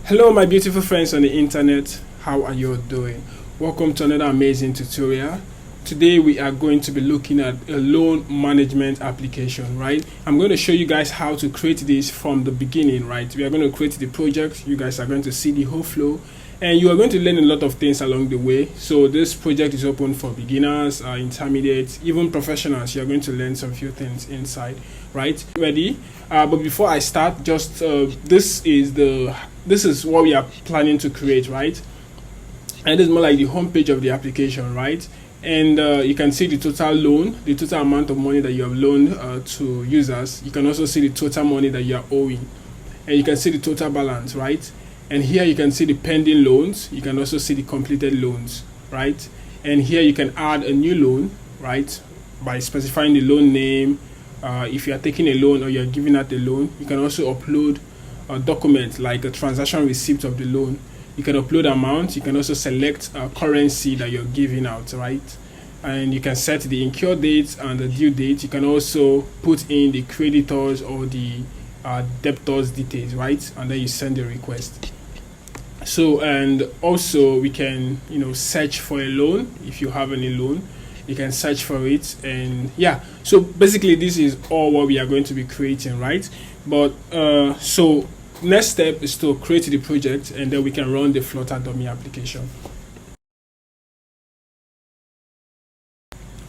Hello my beautiful friends on the internet, how are you doing? Welcome to another amazing tutorial. Today we are going to be looking at a loan management application, right? I'm going to show you guys how to create this from the beginning, right? We are going to create the project, you guys are going to see the whole flow, and you are going to learn a lot of things along the way. So this project is open for beginners, intermediates, even professionals. You are going to learn some few things inside, right? Ready? But before I start, just this is what we are planning to create, right? And this is more like the home page of the application, right? And you can see the total loan, the total amount of money that you have loaned to users. You can also see the total money that you are owing, and you can see the total balance, right? And here you can see the pending loans. You can also see the completed loans, right? And here you can add a new loan, right, by specifying the loan name. If you are taking a loan or you are giving out a loan, you can also upload a document like a transaction receipt of the loan. You can upload amount. You can also select a currency that you're giving out, right? And you can set the incur date and the due date. You can also put in the creditors or the debtors details, right? And then you send the request. So, and also we can, search for a loan. If you have any loan, you can search for it. And yeah, so basically this is all what we are going to be creating, right? But so next step is to create the project, and then we can run the Flutter dummy application.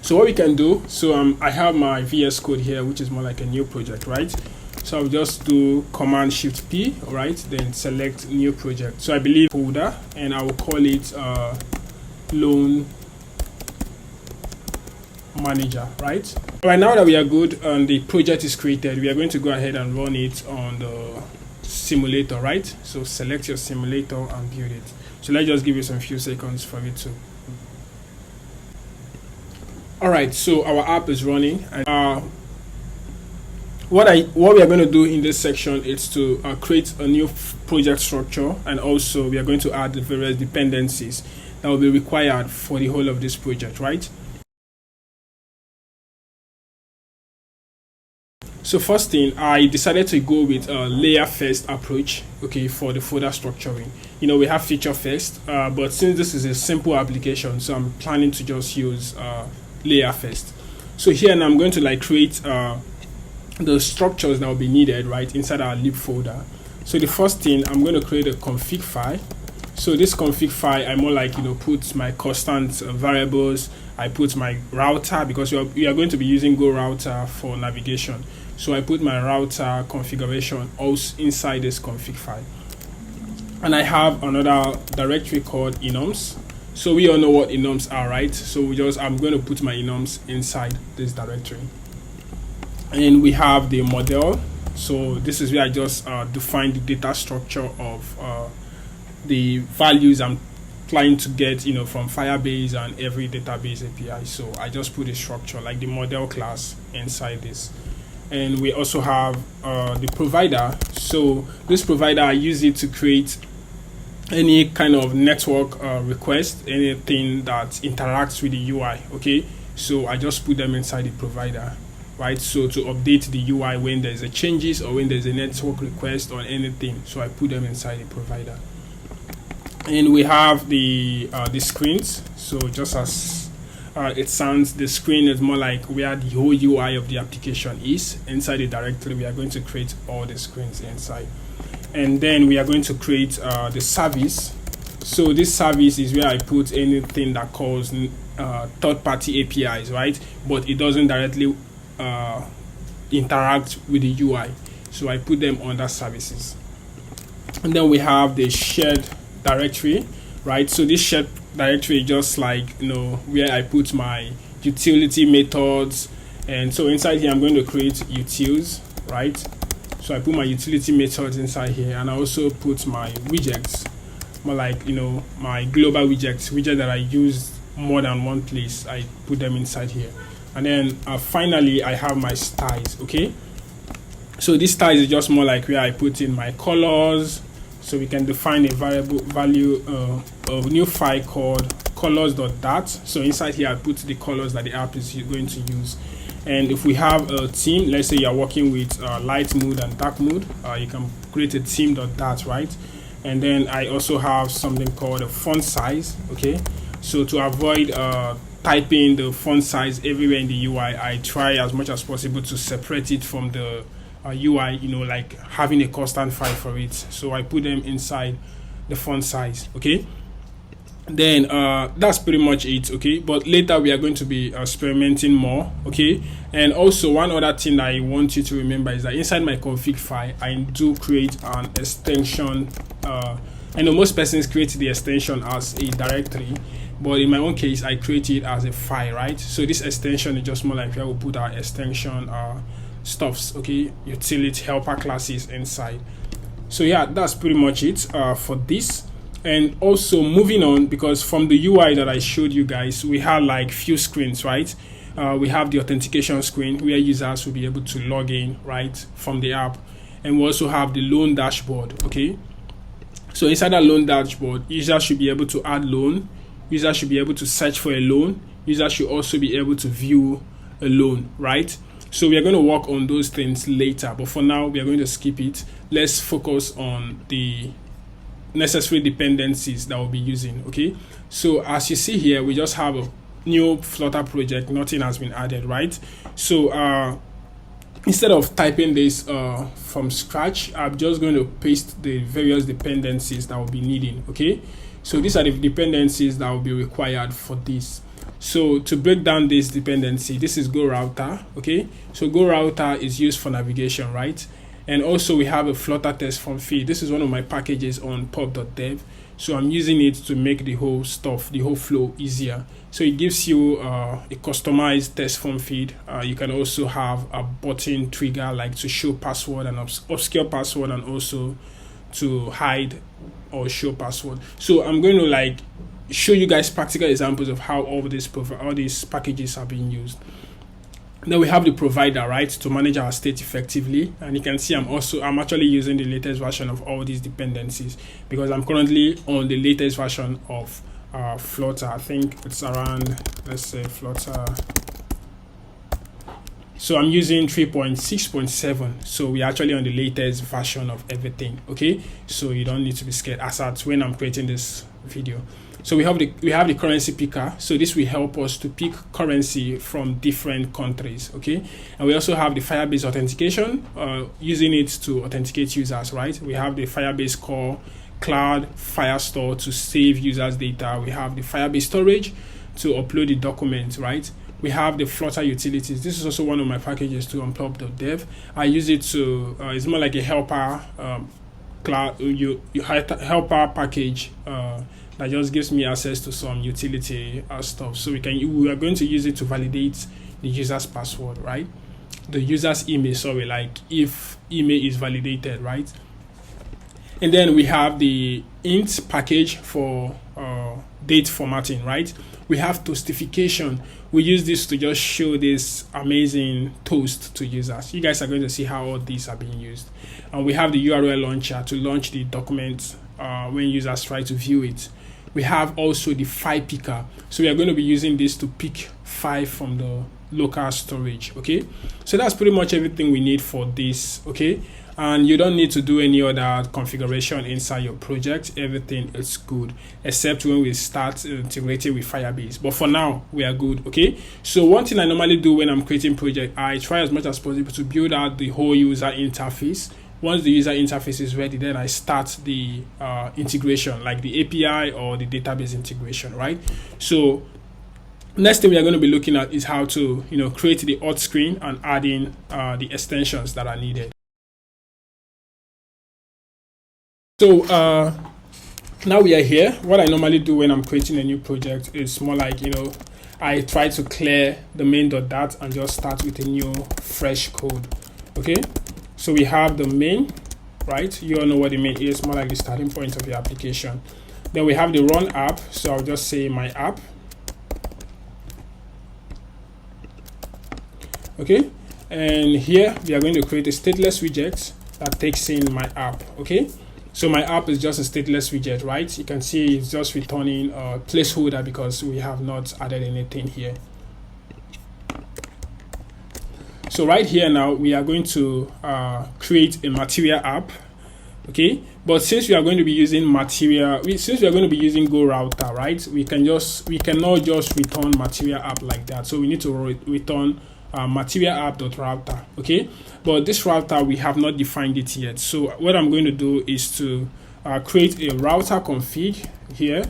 So what we can do, so I have my VS Code here, which is more like a new project, right? So I'll just do Command Shift P, all right? Then select new project. So I believe folder, and I will call it loan manager, right? All right, now that we are good and the project is created, we are going to go ahead and run it on the simulator, right? So select your simulator and build it. So let's just give you some few seconds for it to. All right, so our app is running, and what we are going to do in this section is to create a new project structure, and also we are going to add the various dependencies that will be required for the whole of this project, right? So first thing, I decided to go with a layer first approach, okay, for the folder structuring. We have feature first, but since this is a simple application, so I'm planning to just use layer first. So here now I'm going to create the structures that will be needed, right, inside our lib folder. So the first thing, I'm going to create a config file. So this config file, I more put my constant variables. I put my router, because we are going to be using Go router for navigation. So I put my router configuration also inside this config file. And I have another directory called enums. So we all know what enums are, right? So I'm going to put my enums inside this directory. And we have the model. So this is where I just define the data structure of the values I'm trying to get, from Firebase and every database API. So I just put a structure like the model class inside this. And we also have the provider. So this provider, I use it to create any kind of network request, anything that interacts with the UI, okay? So I just put them inside the provider, right? So to update the UI when there's a changes or when there's a network request or anything, so I put them inside the provider. And we have the screens. So just as it sounds, the screen is more like where the whole UI of the application is. Inside the directory, we are going to create all the screens inside. And then we are going to create the service. So this service is where I put anything that calls third-party APIs, right? But it doesn't directly interact with the UI. So I put them under services. And then we have the shared directory, right? So this shared directory is just where I put my utility methods. And so inside here, I'm going to create utils, right? So I put my utility methods inside here, and I also put my widgets, more like, my global widget that I use more than one place. I put them inside here. And then finally, I have my styles, okay? So this styles is just more like where I put in my colors. So we can define a variable value, a new file called colors.dat. So inside here, I put the colors that the app is going to use. And if we have a theme, let's say you're working with light mode and dark mode, you can create a theme.dat, right? And then I also have something called a font size. Okay, so to avoid typing the font size everywhere in the UI, I try as much as possible to separate it from the UI, you know, like having a constant file for it. So I put them inside the font size. Okay, then that's pretty much it. Okay, but later we are going to be experimenting more. Okay, and also one other thing I want you to remember is that inside my config file I do create an extension. I know most persons create the extension as a directory, but in my own case I create it as a file, right? So this extension is just more like where we put our extension stuffs, okay, utility helper classes inside. So yeah, that's pretty much it for this. And also moving on, because from the UI that I showed you guys, we had like few screens, right? We have the authentication screen where users will be able to log in right from the app, and we also have the loan dashboard. Okay, so inside that loan dashboard, users should be able to add loan, users should be able to search for a loan, users should also be able to view a loan, right? So we are going to work on those things later, but for now we are going to skip it. Let's focus on the necessary dependencies that we'll be using. Okay, so as you see here, we just have a new Flutter project, nothing has been added, right? So instead of typing this from scratch, I'm just going to paste the various dependencies that we'll be needing. Okay, so these are the dependencies that will be required for this. So to break down this dependency, this is Go Router. Okay, so Go Router is used for navigation, right? And also we have a Flutter test form feed. This is one of my packages on pub.dev. So I'm using it to make the whole stuff, the whole flow easier. So it gives you a customized test form feed. You can also have a button trigger like to show password and obscure password, and also to hide or show password. So I'm going to like show you guys practical examples of how all these packages are being used. Then we have the provider, right, to manage our state effectively. And you can see I'm actually using the latest version of all these dependencies because I'm currently on the latest version of Flutter. I think it's around, let's say, Flutter. So I'm using 3.6.7. So we're actually on the latest version of everything. Okay, so you don't need to be scared as at when I'm creating this video. So we have the currency picker. So this will help us to pick currency from different countries. Okay, and we also have the Firebase authentication, using it to authenticate users, right? We have the Firebase core cloud Firestore to save users data. We have the Firebase storage to upload the documents, right? We have the Flutter utilities. This is also one of my packages to on pub.dev. I use it to it's more like a helper helper package that just gives me access to some utility stuff. So we are going to use it to validate the user's password, right? The user's email, sorry, like if email is validated, right? And then we have the int package for date formatting, right? We have toastification. We use this to just show this amazing toast to users. You guys are going to see how all these are being used. And we have the URL launcher to launch the document when users try to view it. We have also the file picker. So we are going to be using this to pick file from the local storage. Okay, so that's pretty much everything we need for this. Okay, and you don't need to do any other configuration inside your project. Everything is good except when we start integrating with Firebase, but for now we are good. Okay, so one thing I normally do when I'm creating project, I try as much as possible to build out the whole user interface. Once the user interface is ready, then I start the integration, like the API or the database integration, right? So next thing we are going to be looking at is how to, create the auth screen and add in the extensions that are needed. So now we are here. What I normally do when I'm creating a new project is more like, I try to clear the main.dat and just start with a new fresh code. Okay, so we have the main, right? You all know what the main is, more like the starting point of your application. Then we have the run app. So I'll just say my app. Okay, and here we are going to create a stateless widget that takes in my app. Okay, so my app is just a stateless widget, right? You can see it's just returning a placeholder because we have not added anything here. So right here now we are going to create a material app. Okay, but since we are going to be using since we are going to be using go router, right, we cannot just return material app like that. So we need to return material app.router. Okay, but this router, we have not defined it yet. So what I'm going to do is to create a router config here.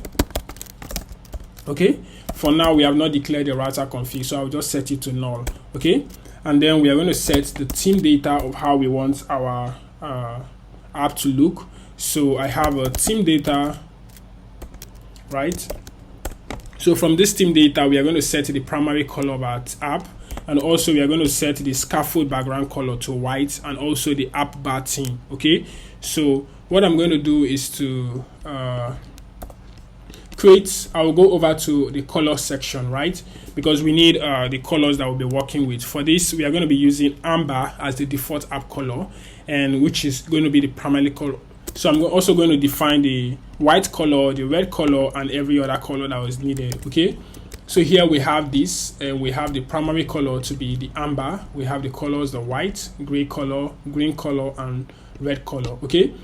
Okay, for now we have not declared the router config, so I'll just set it to null. Okay, and then we are going to set the team data of how we want our app to look. So I have a team data, right? So from this team data, we are going to set the primary color of our app, and also we are going to set the scaffold background color to white, and also the app bar theme. Okay, so what I'm going to do is to I'll go over to the color section, right? Because we need the colors that we'll be working with. For this, we are going to be using amber as the default app color, and which is going to be the primary color. So I'm also going to define the white color, the red color, and every other color that was needed. Okay, so here we have this, and we have the primary color to be the amber. We have the colors, the white, gray color, green color, and red color. Okay,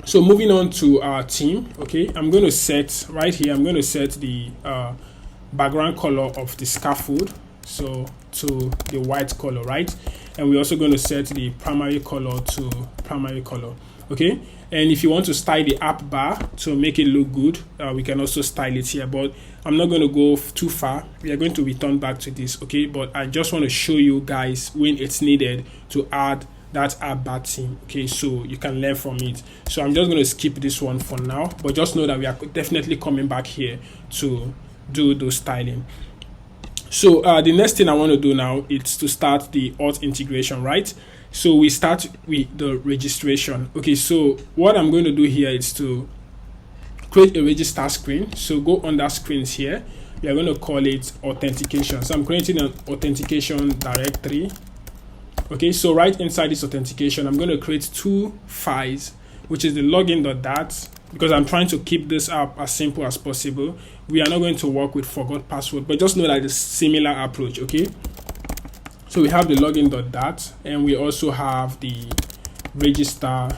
so moving on to our theme. Okay, I'm going to set right here, I'm going to set the background color of the scaffold, so to the white color, right? And we're also going to set the primary color to primary color. Okay, and if you want to style the app bar to make it look good, we can also style it here, but I'm not going to go too far. We are going to return back to this. Okay, but I just want to show you guys when it's needed to add that app bar theme. Okay, so you can learn from it. So I'm just going to skip this one for now, but just know that we are definitely coming back here to do those styling. So the next thing I want to do now is to start the auth integration, right? So we start with the registration. Okay, so what I'm going to do here is to create a register screen. So go under screens here. We are going to call it authentication. So I'm creating an authentication directory. Okay, so right inside this authentication, I'm going to create two files, which is the login.dat, because I'm trying to keep this app as simple as possible. We are not going to work with forgot password, but just know that it's a similar approach. Okay, so we have the login.dat, and we also have the register.dat.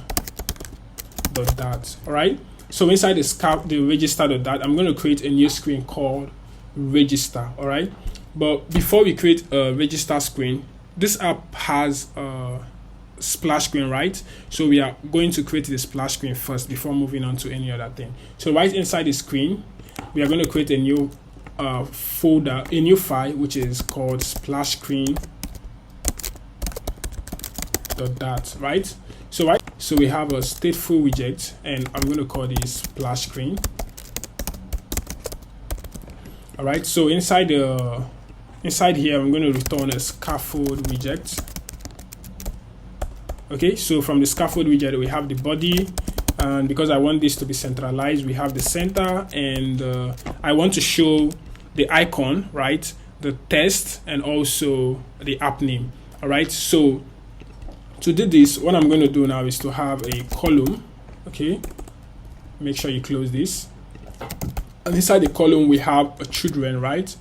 All right, so inside the register.dat, I'm going to create a new screen called register. All right, but before we create a register screen, this app has a splash screen, right? So we are going to create the splash screen first before moving on to any other thing. So right inside the screen, we are going to create a new folder, a new file, which is called splash screen.dat, right? So we have a stateful widget, and I'm going to call this splash screen. All right, so inside here, I'm going to return a scaffold widget. Okay, so from the scaffold widget, we have the body, and because I want this to be centralized, we have the center, and I want to show the icon, right, the text, and also the app name. All right, so to do this, what I'm going to do now is to have a column. Okay, make sure you close this, and inside the column we have a children, right?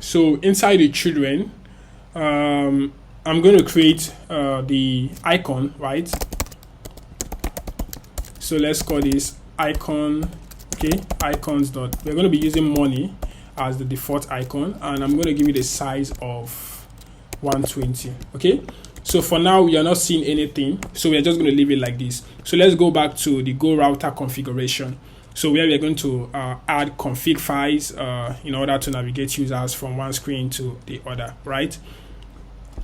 So inside the children, I'm going to create the icon, right? So let's call this icon. Okay, icons dot. We're going to be using money as the default icon, and I'm going to give it a size of 120. Okay, so for now we are not seeing anything, so we are just going to leave it like this. So let's go back to the go router configuration. So where we are going to add config files in order to navigate users from one screen to the other, right?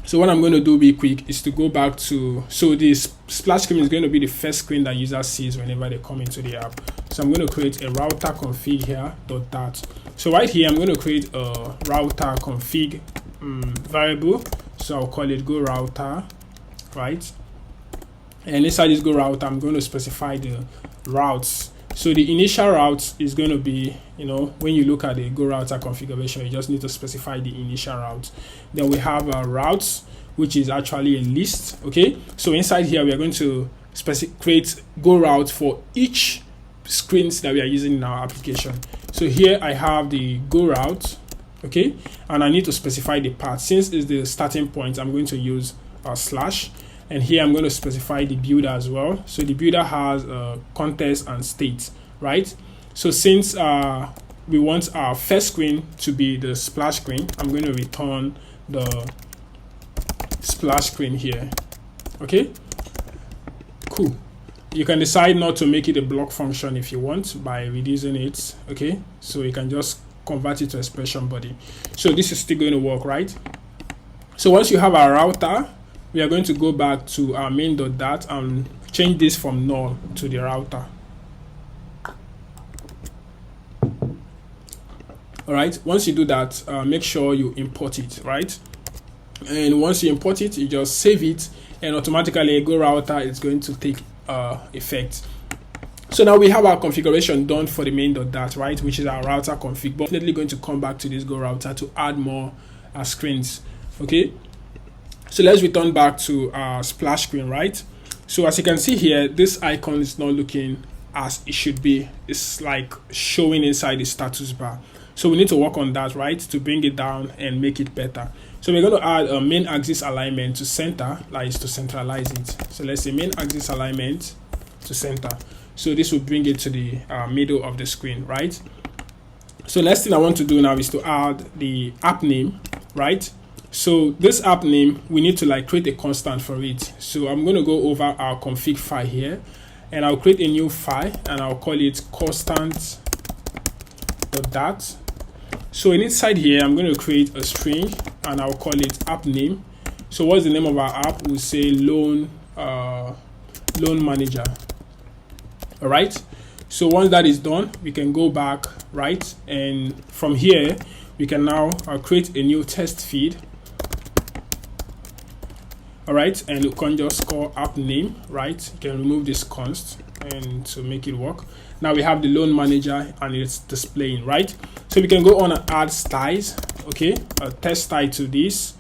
So what I'm going to do be quick is to go back to, so this splash screen is going to be the first screen that user sees whenever they come into the app. So I'm going to create a router config here .dat. So right here, I'm going to create a router config variable. So I'll call it go router, right? And inside this go router, I'm going to specify the routes. So the initial route is going to be, when you look at the go router configuration, you just need to specify the initial route. Then we have routes, which is actually a list. Okay, so inside here we are going to create go route for each screens that we are using in our application. So here I have the go route. Okay, and I need to specify the path. Since it's the starting point, I'm going to use a slash, and here I'm going to specify the builder as well. So the builder has context and state, right? So since we want our first screen to be the splash screen, I'm going to return the splash screen here. Okay, cool. You can decide not to make it a block function if you want by reducing it. Okay, so you can just convert it to expression body. So this is still going to work, right? So once you have our router, we are going to go back to our main.dat and change this from null to the router. All right, once you do that, make sure you import it, right? And once you import it, you just save it, and automatically a Go router is going to take effect. So now we have our configuration done for the main.dat, right, which is our router config. But definitely going to come back to this Go router to add more screens. Okay, so let's return back to our splash screen, right? So as you can see here, this icon is not looking as it should be. It's like showing inside the status bar. So we need to work on that, right, to bring it down and make it better. So we're going to add a main axis alignment to center, that is to centralize it. So let's say main axis alignment to center. So this will bring it to the middle of the screen, right? So next thing I want to do now is to add the app name, right? So this app name, we need to like create a constant for it. So I'm going to go over our config file here, and I'll create a new file and I'll call it constant.dat. So inside here, I'm going to create a string and I'll call it app name. So what's the name of our app? We'll say loan manager. All right. So once that is done, we can go back, right? And from here, we can now create a new test feed. All right. And you can just call app name, right? You can remove this const and to make it work. Now we have the loan manager and it's displaying, right? So we can go on and add styles, okay? A test style to this.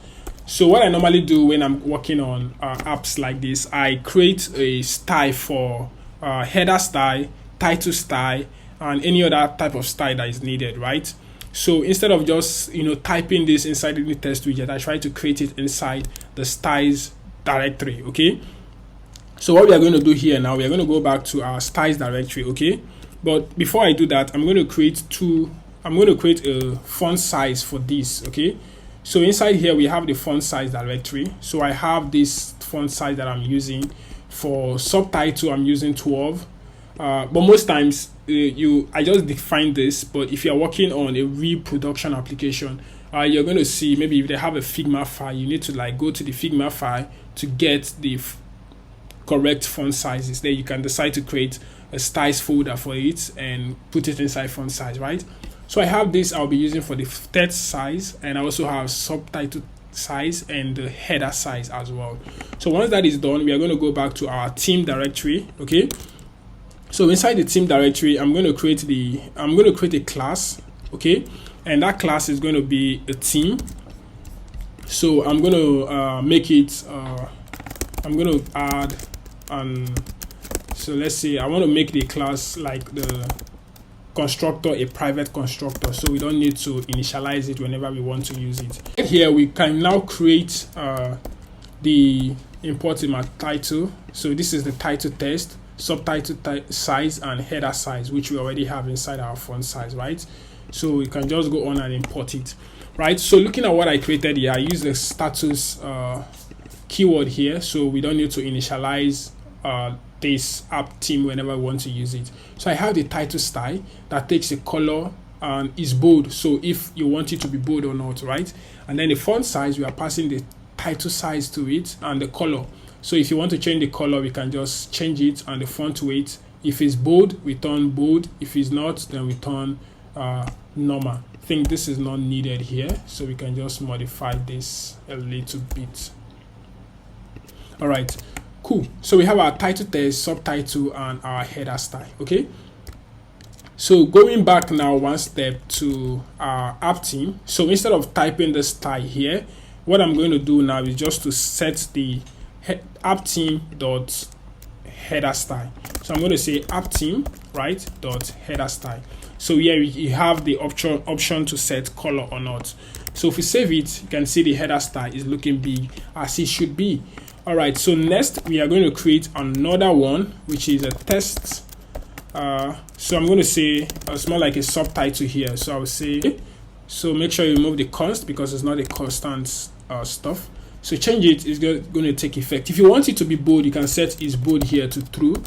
So what I normally do when I'm working on apps like this, I create a style for header style, title style, and any other type of style that is needed, right? So instead of just typing this inside the test widget, I try to create it inside the styles directory, okay? So what we are going to do here now, we are going to go back to our styles directory, okay? But before I do that, I'm going to create a font size for this, okay? So inside here, we have the font size directory. So I have this font size that I'm using. For subtitle, I'm using 12. But most times, I just define this. But if you're working on a reproduction application, you're going to see maybe if they have a Figma file, you need to like go to the Figma file to get the correct font sizes. Then you can decide to create a styles folder for it and put it inside font size, right? So I have this I'll be using for the text size, and I also have subtitle size and the header size as well. So once that is done, we are going to go back to our team directory, okay? So inside the team directory, I'm going to create a class, okay? And that class is going to be a team. So I'm going to make it I'm going to add so let's say I want to make the class like the constructor a private constructor, so we don't need to initialize it whenever we want to use it. Here we can now create the import in our title. So this is the title text, subtitle size, and header size, which we already have inside our font size, right? So we can just go on and import it, right? So looking at what I created here, I use the status keyword here, so we don't need to initialize this app team whenever we want to use it. So I have the title style that takes a color and is bold, so if you want it to be bold or not, right? And then the font size, we are passing the title size to it and the color. So if you want to change the color, we can just change it, and the font weight, if it's bold, we turn bold. If it's not, then we turn normal. I think this is not needed here, so we can just modify this a little bit. All right, cool. So we have our title text, subtitle, and our header style, okay? So going back now one step to our app team. So instead of typing the style here, what I'm going to do now is just to set the app team dot header style. So I'm going to say app team, right, dot header style. So here you have the option to set color or not. So if we save it, you can see the header style is looking big as it should be. All right, so next we are going to create another one, which is a test. So I'm going to say it's more like a subtitle here. So I will say, so make sure you remove the const because it's not a constant stuff. So change it, it's going to take effect. If you want it to be bold, you can set is bold here to true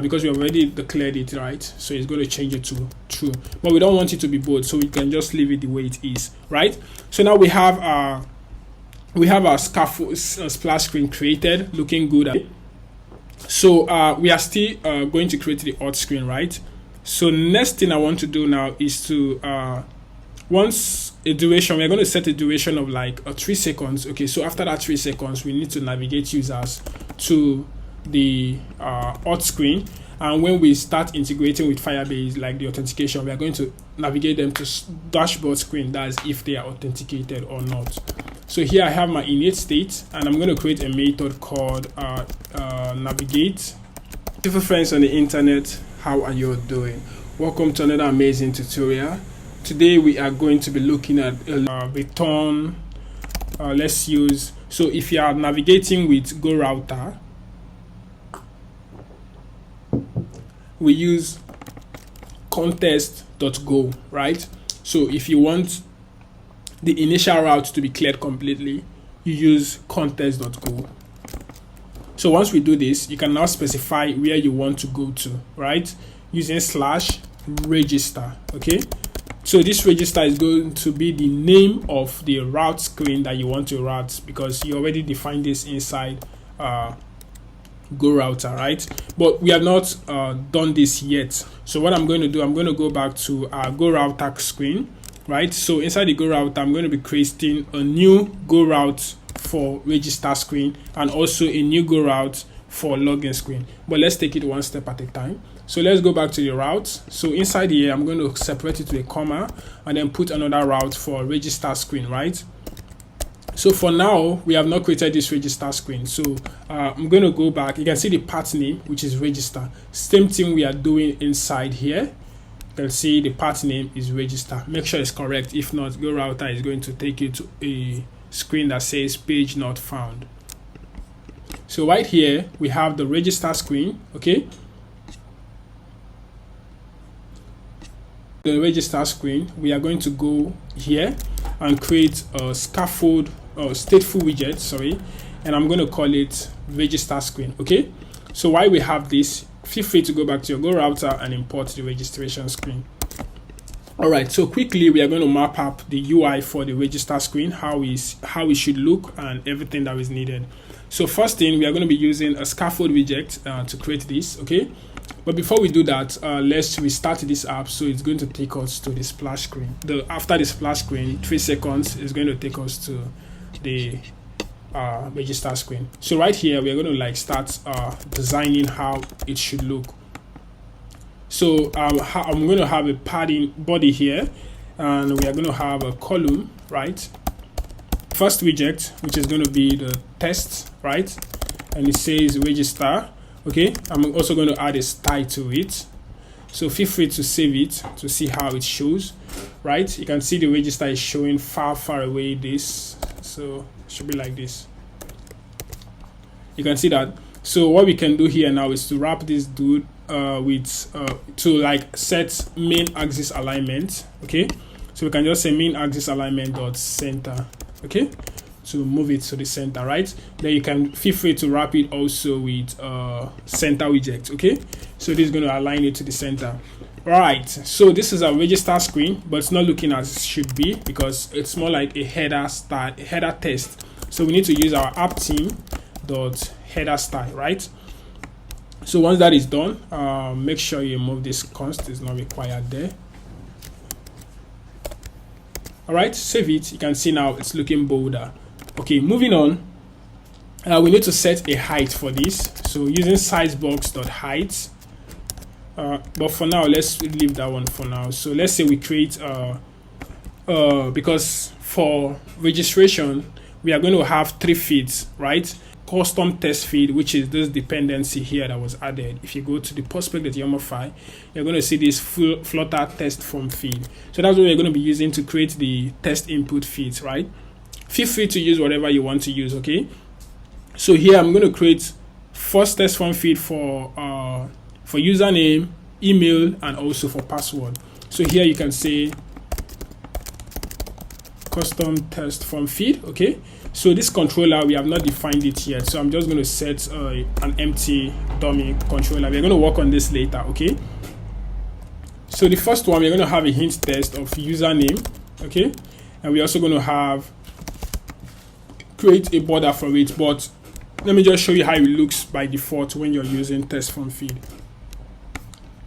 because we already declared it, right? So it's going to change it to true, but we don't want it to be bold, so we can just leave it the way it is, right? So now we have our scaffold splash screen created, looking good. So we are still going to create the auth screen, right? So next thing I want to do now is to once a duration, we're going to set a duration of like 3 seconds. Okay, so after that 3 seconds, we need to navigate users to the auth screen, and when we start integrating with Firebase, like the authentication, we are going to navigate them to dashboard screen. That's if they are authenticated or not. So here I have my init state, and I'm going to create a method called navigate. Beautiful friends on the internet, how are you doing? Welcome to another amazing tutorial. Today we are going to be looking at return. Let's use, so if you are navigating with Go Router, we use contest.go, right? So if you want the initial route to be cleared completely, you use contest.go. So once we do this, you can now specify where you want to go to, right? Using /register, okay? So this register is going to be the name of the route screen that you want to route, because you already defined this inside Go Router, right? But we have not done this yet. So what I'm going to do, I'm going to go back to our Go Router screen, right? So inside the Go Router, I'm going to be creating a new Go route for register screen and also a new Go route for login screen. But let's take it one step at a time. So let's go back to the routes. So inside here, I'm going to separate it to a comma and then put another route for register screen, right? So for now, we have not created this register screen. So I'm going to go back. You can see the path name, which is register. Same thing we are doing inside here. You can see the path name is register. Make sure it's correct. If not, Go Router is going to take you to a screen that says page not found. So right here, we have the register screen, okay? The register screen, we are going to go here and create a scaffold or stateful widget, sorry, and I'm going to call it register screen, okay? So while we have this, feel free to go back to your Go Router and import the registration screen. All right, so quickly we are going to map up the UI for the register screen, how it should look and everything that is needed. So first thing, we are going to be using a scaffold widget to create this, okay? But before we do that, let's restart this app. So it's going to take us to the splash screen. After the splash screen, 3 seconds is going to take us to the register screen. So right here, we're going to like start designing how it should look. So I'm going to have a padding body here, and we are going to have a column, right? First widget, which is going to be the test, right? And it says register. Okay, I'm also going to add a style to it. So feel free to save it to see how it shows, right? You can see the register is showing far away this. So it should be like this. You can see that. So what we can do here now is to wrap this dude to like set main axis alignment. Okay, so we can just say main axis alignment dot center. Okay, to move it to the center, right? Then you can feel free to wrap it also with center widget. Okay, so this is going to align it to the center. All right, so this is a register screen, but it's not looking as it should be because it's more like a header test. So we need to use our app team dot header style, right? So once that is done, make sure you move this const, is not required there. All right, save it. You can see now it's looking bolder. Okay, moving on, we need to set a height for this. So using sizebox.height, but for now, let's leave that one for now. So let's say we create, because for registration, we are going to have 3 feeds, right? Custom test feed, which is this dependency here that was added. If you go to the prospect.yaml file, you're going to see this Flutter test form feed. So that's what we're going to be using to create the test input feeds, right? Feel free to use whatever you want to use, okay? So here I'm going to create first test form field for username, email, and also for password. So here you can say custom test form field. Okay, so this controller, we have not defined it yet, so I'm just going to set an empty dummy controller. We're going to work on this later. Okay, so the first one, we're going to have a hint test of username. Okay, and we're also going to have create a border for it, but let me just show you how it looks by default when you're using test form field.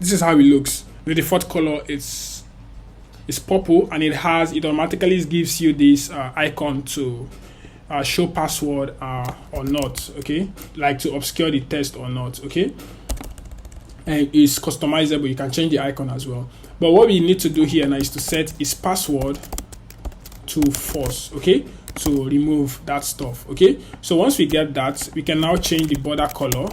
This is how it looks. The default color is purple, and it automatically gives you this icon to show password or not. Okay, like to obscure the test or not. Okay, and it's customizable. You can change the icon as well. But what we need to do here now is to set its password to false. Okay, to remove that stuff. Okay, so once we get that, we can now change the border color.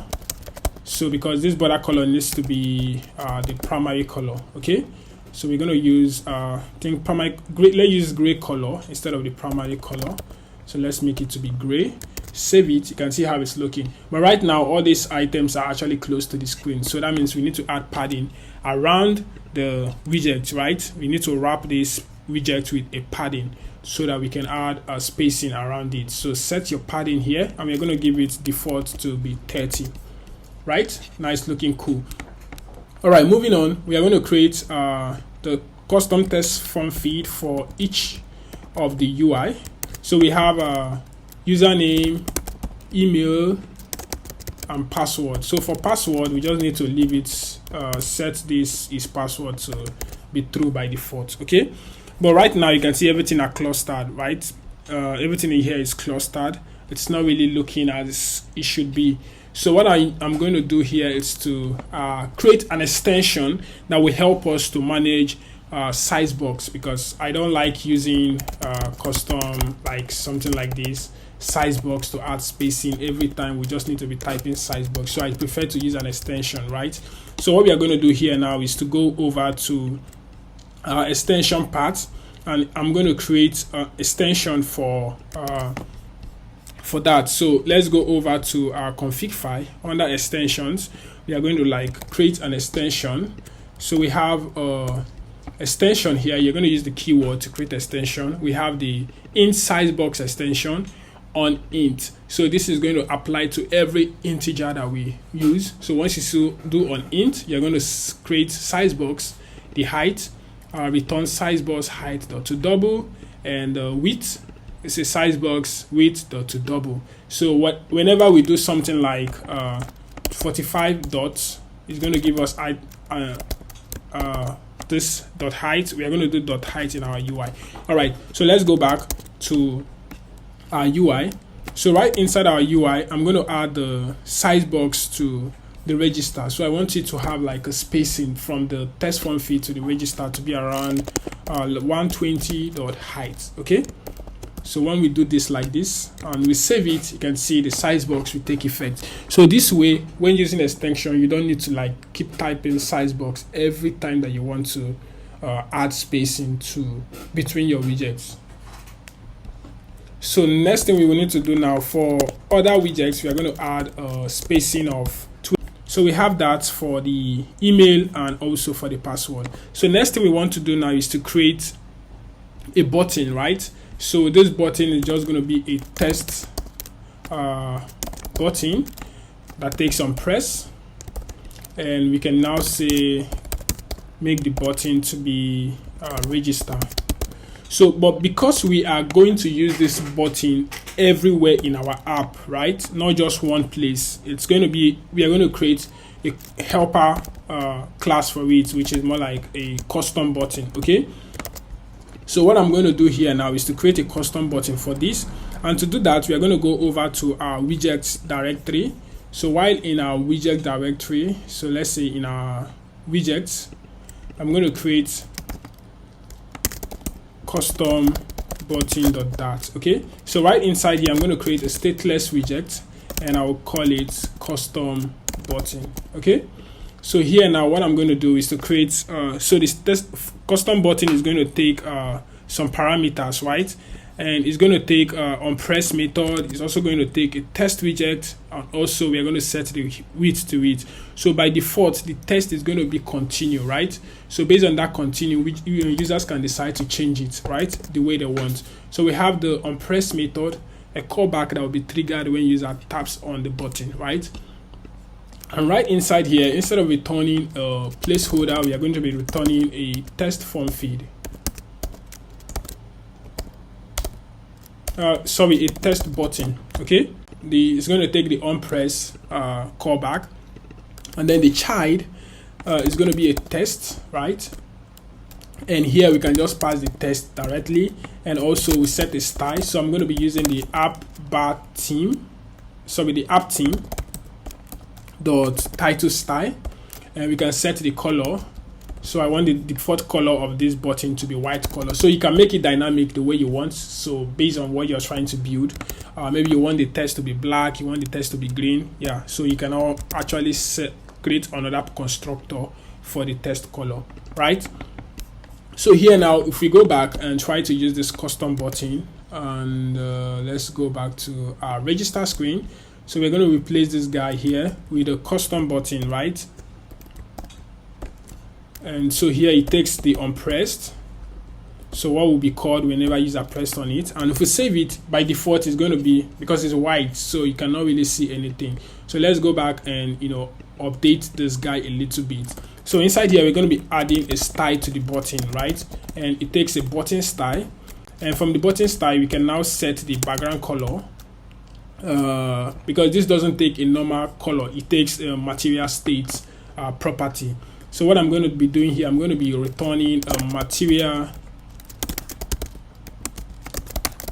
So because this border color needs to be the primary color. Okay, so we're going to use primary gray. Let's use gray color instead of the primary color. So let's make it to be gray. Save it. You can see how it's looking. But right now, all these items are actually close to the screen, so that means we need to add padding around the widget. Right, we need to wrap this widget with a padding so that we can add a spacing around it. So set your padding here, and we're going to give it default to be 30. Right, nice looking, cool. All right, moving on, we are going to create the custom test form feed for each of the UI. So we have a username, email, and password. So for password, we just need to leave it set this is password to be true by default. Okay, but right now you can see everything are clustered. Right, everything in here is clustered. It's not really looking as it should be. So what I'm going to do here is to create an extension that will help us to manage size box, because I don't like using custom like something like this size box to add spacing every time. We just need to be typing size box, so I prefer to use an extension. Right, so what we are going to do here now is to go over to extension part, and I'm going to create an extension for that. So let's go over to our config file. Under extensions, we are going to create an extension. So we have extension here. You're going to use the keyword to create extension. We have the int size box extension on int. So this is going to apply to every integer that we use. So once you do on int, you're going to create size box, the height, return size box height dot to double, and width. It's a size box width dot to double. So whenever we do something like 45 dots, it's going to give us this dot height. We are going to do dot height in our UI. All right, so let's go back to our UI. So right inside our UI, I'm going to add the size box to the register. So I want it to have like a spacing from the test form feed to the register to be around 120 dot height. Okay, so when we do this like this and we save it, you can see the size box will take effect. So this way, when using extension, you don't need to keep typing size box every time that you want to add spacing to between your widgets. So next thing we will need to do now, for other widgets, we are going to add spacing of 2. So we have that for the email and also for the password. So next thing we want to do now is to create a button, right? So this button is just going to be a test button that takes on press, and we can now say make the button to be register. So, but because we are going to use this button everywhere in our app, right? Not just one place. It's going to be, we are going to create a helper class for it, which is more like a custom button. Okay. So what I'm going to do here now is to create a custom button for this. And to do that, we are going to go over to our widgets directory. So while in our widget directory, so let's say in our widgets, I'm going to create custom button.dart. Okay, so right inside here, I'm going to create a stateless widget, and I will call it custom button. Okay, so here now what I'm going to do is to create so this custom button is going to take some parameters, right? and it's going to take onPress method. It's also going to take a test widget, and also we are going to set the width to it. So by default, the test is going to be continue, right? So based on that continue, which users can decide to change it, right, the way they want. So we have the onPress method, a callback that will be triggered when user taps on the button, right? And right inside here, instead of returning a placeholder, we are going to be returning a test form feed. A test button. Okay, it's going to take the onPress callback, and then the child is going to be a test, right? And here we can just pass the test directly, and also we set a style. So I'm going to be using the app theme dot title style, and we can set the color. So I want the default color of this button to be white color. So you can make it dynamic the way you want. So based on what you're trying to build, maybe you want the text to be black, you want the text to be green. Yeah, so you can all actually create another constructor for the text color, right? So here now, if we go back and try to use this custom button, and let's go back to our register screen. So we're going to replace this guy here with a custom button, right? And so here it takes the onPressed, so what will be called whenever user pressed on it. And if we save it, by default it's going to be, because it's white, so you cannot really see anything. So let's go back and update this guy a little bit. So inside here we're going to be adding a style to the button, right? And it takes a button style, and from the button style we can now set the background color, because this doesn't take a normal color, it takes a material state property. So what I'm going to be doing here, I'm going to be returning a material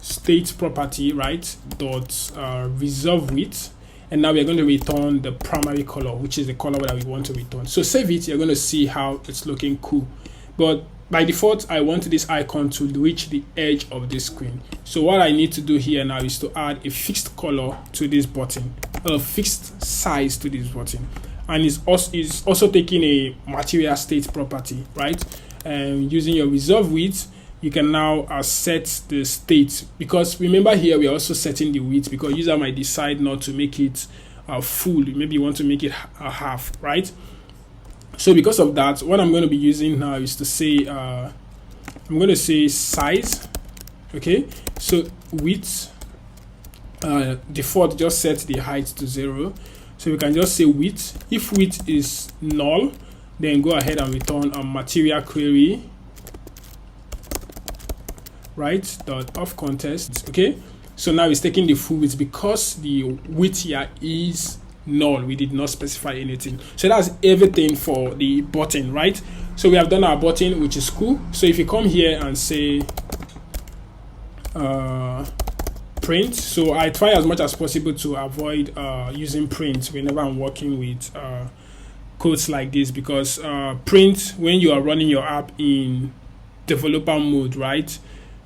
state property, right, dot resolve width, and now we're going to return the primary color, which is the color that we want to return. So save it, you're going to see how it's looking cool. But by default, I want this icon to reach the edge of the screen. So what I need to do here now is to add a fixed color to this button, a fixed size to this button. And it's also taking a material state property, right? And using your resolve width, you can now set the state, because remember here we're also setting the width, because user might decide not to make it full. Maybe you want to make it a half, right? So because of that, what I'm going to be using now is to say I'm going to say size. Okay, so width, default just set the height to 0. So we can just say width. If width is null, then go ahead and return a material query, right, dot of context. Okay, so now it's taking the full width because the width here is null. We did not specify anything. So that's everything for the button, right? So we have done our button, which is cool. So if you come here and say print, so I try as much as possible to avoid using print whenever I'm working with codes like this, because print, when you are running your app in developer mode, right,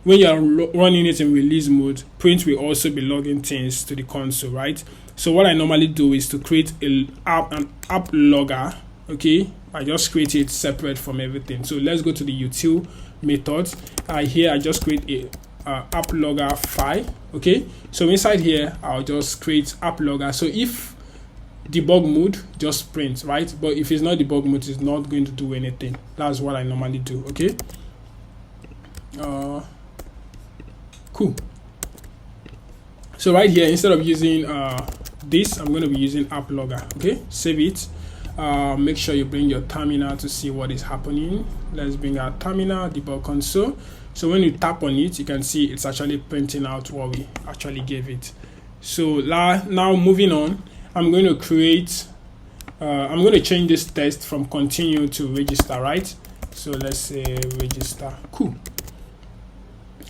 when you are running it in release mode, print will also be logging things to the console, right? So what I normally do is to create an app logger. Okay, I just create it separate from everything. So let's go to the util methods. Here I just create a app logger file. Okay, so inside here I'll just create app logger. So if debug mode, just print, right? But if it's not debug mode, it's not going to do anything. That's what I normally do. Okay, cool. So right here, instead of using this, I'm going to be using app logger. Okay, save it. Make sure you bring your terminal to see what is happening. Let's bring our terminal, debug console. So when you tap on it, you can see it's actually printing out what we actually gave it. So now moving on, I'm going to create, I'm going to change this test from continue to register, right? So let's say register. Cool.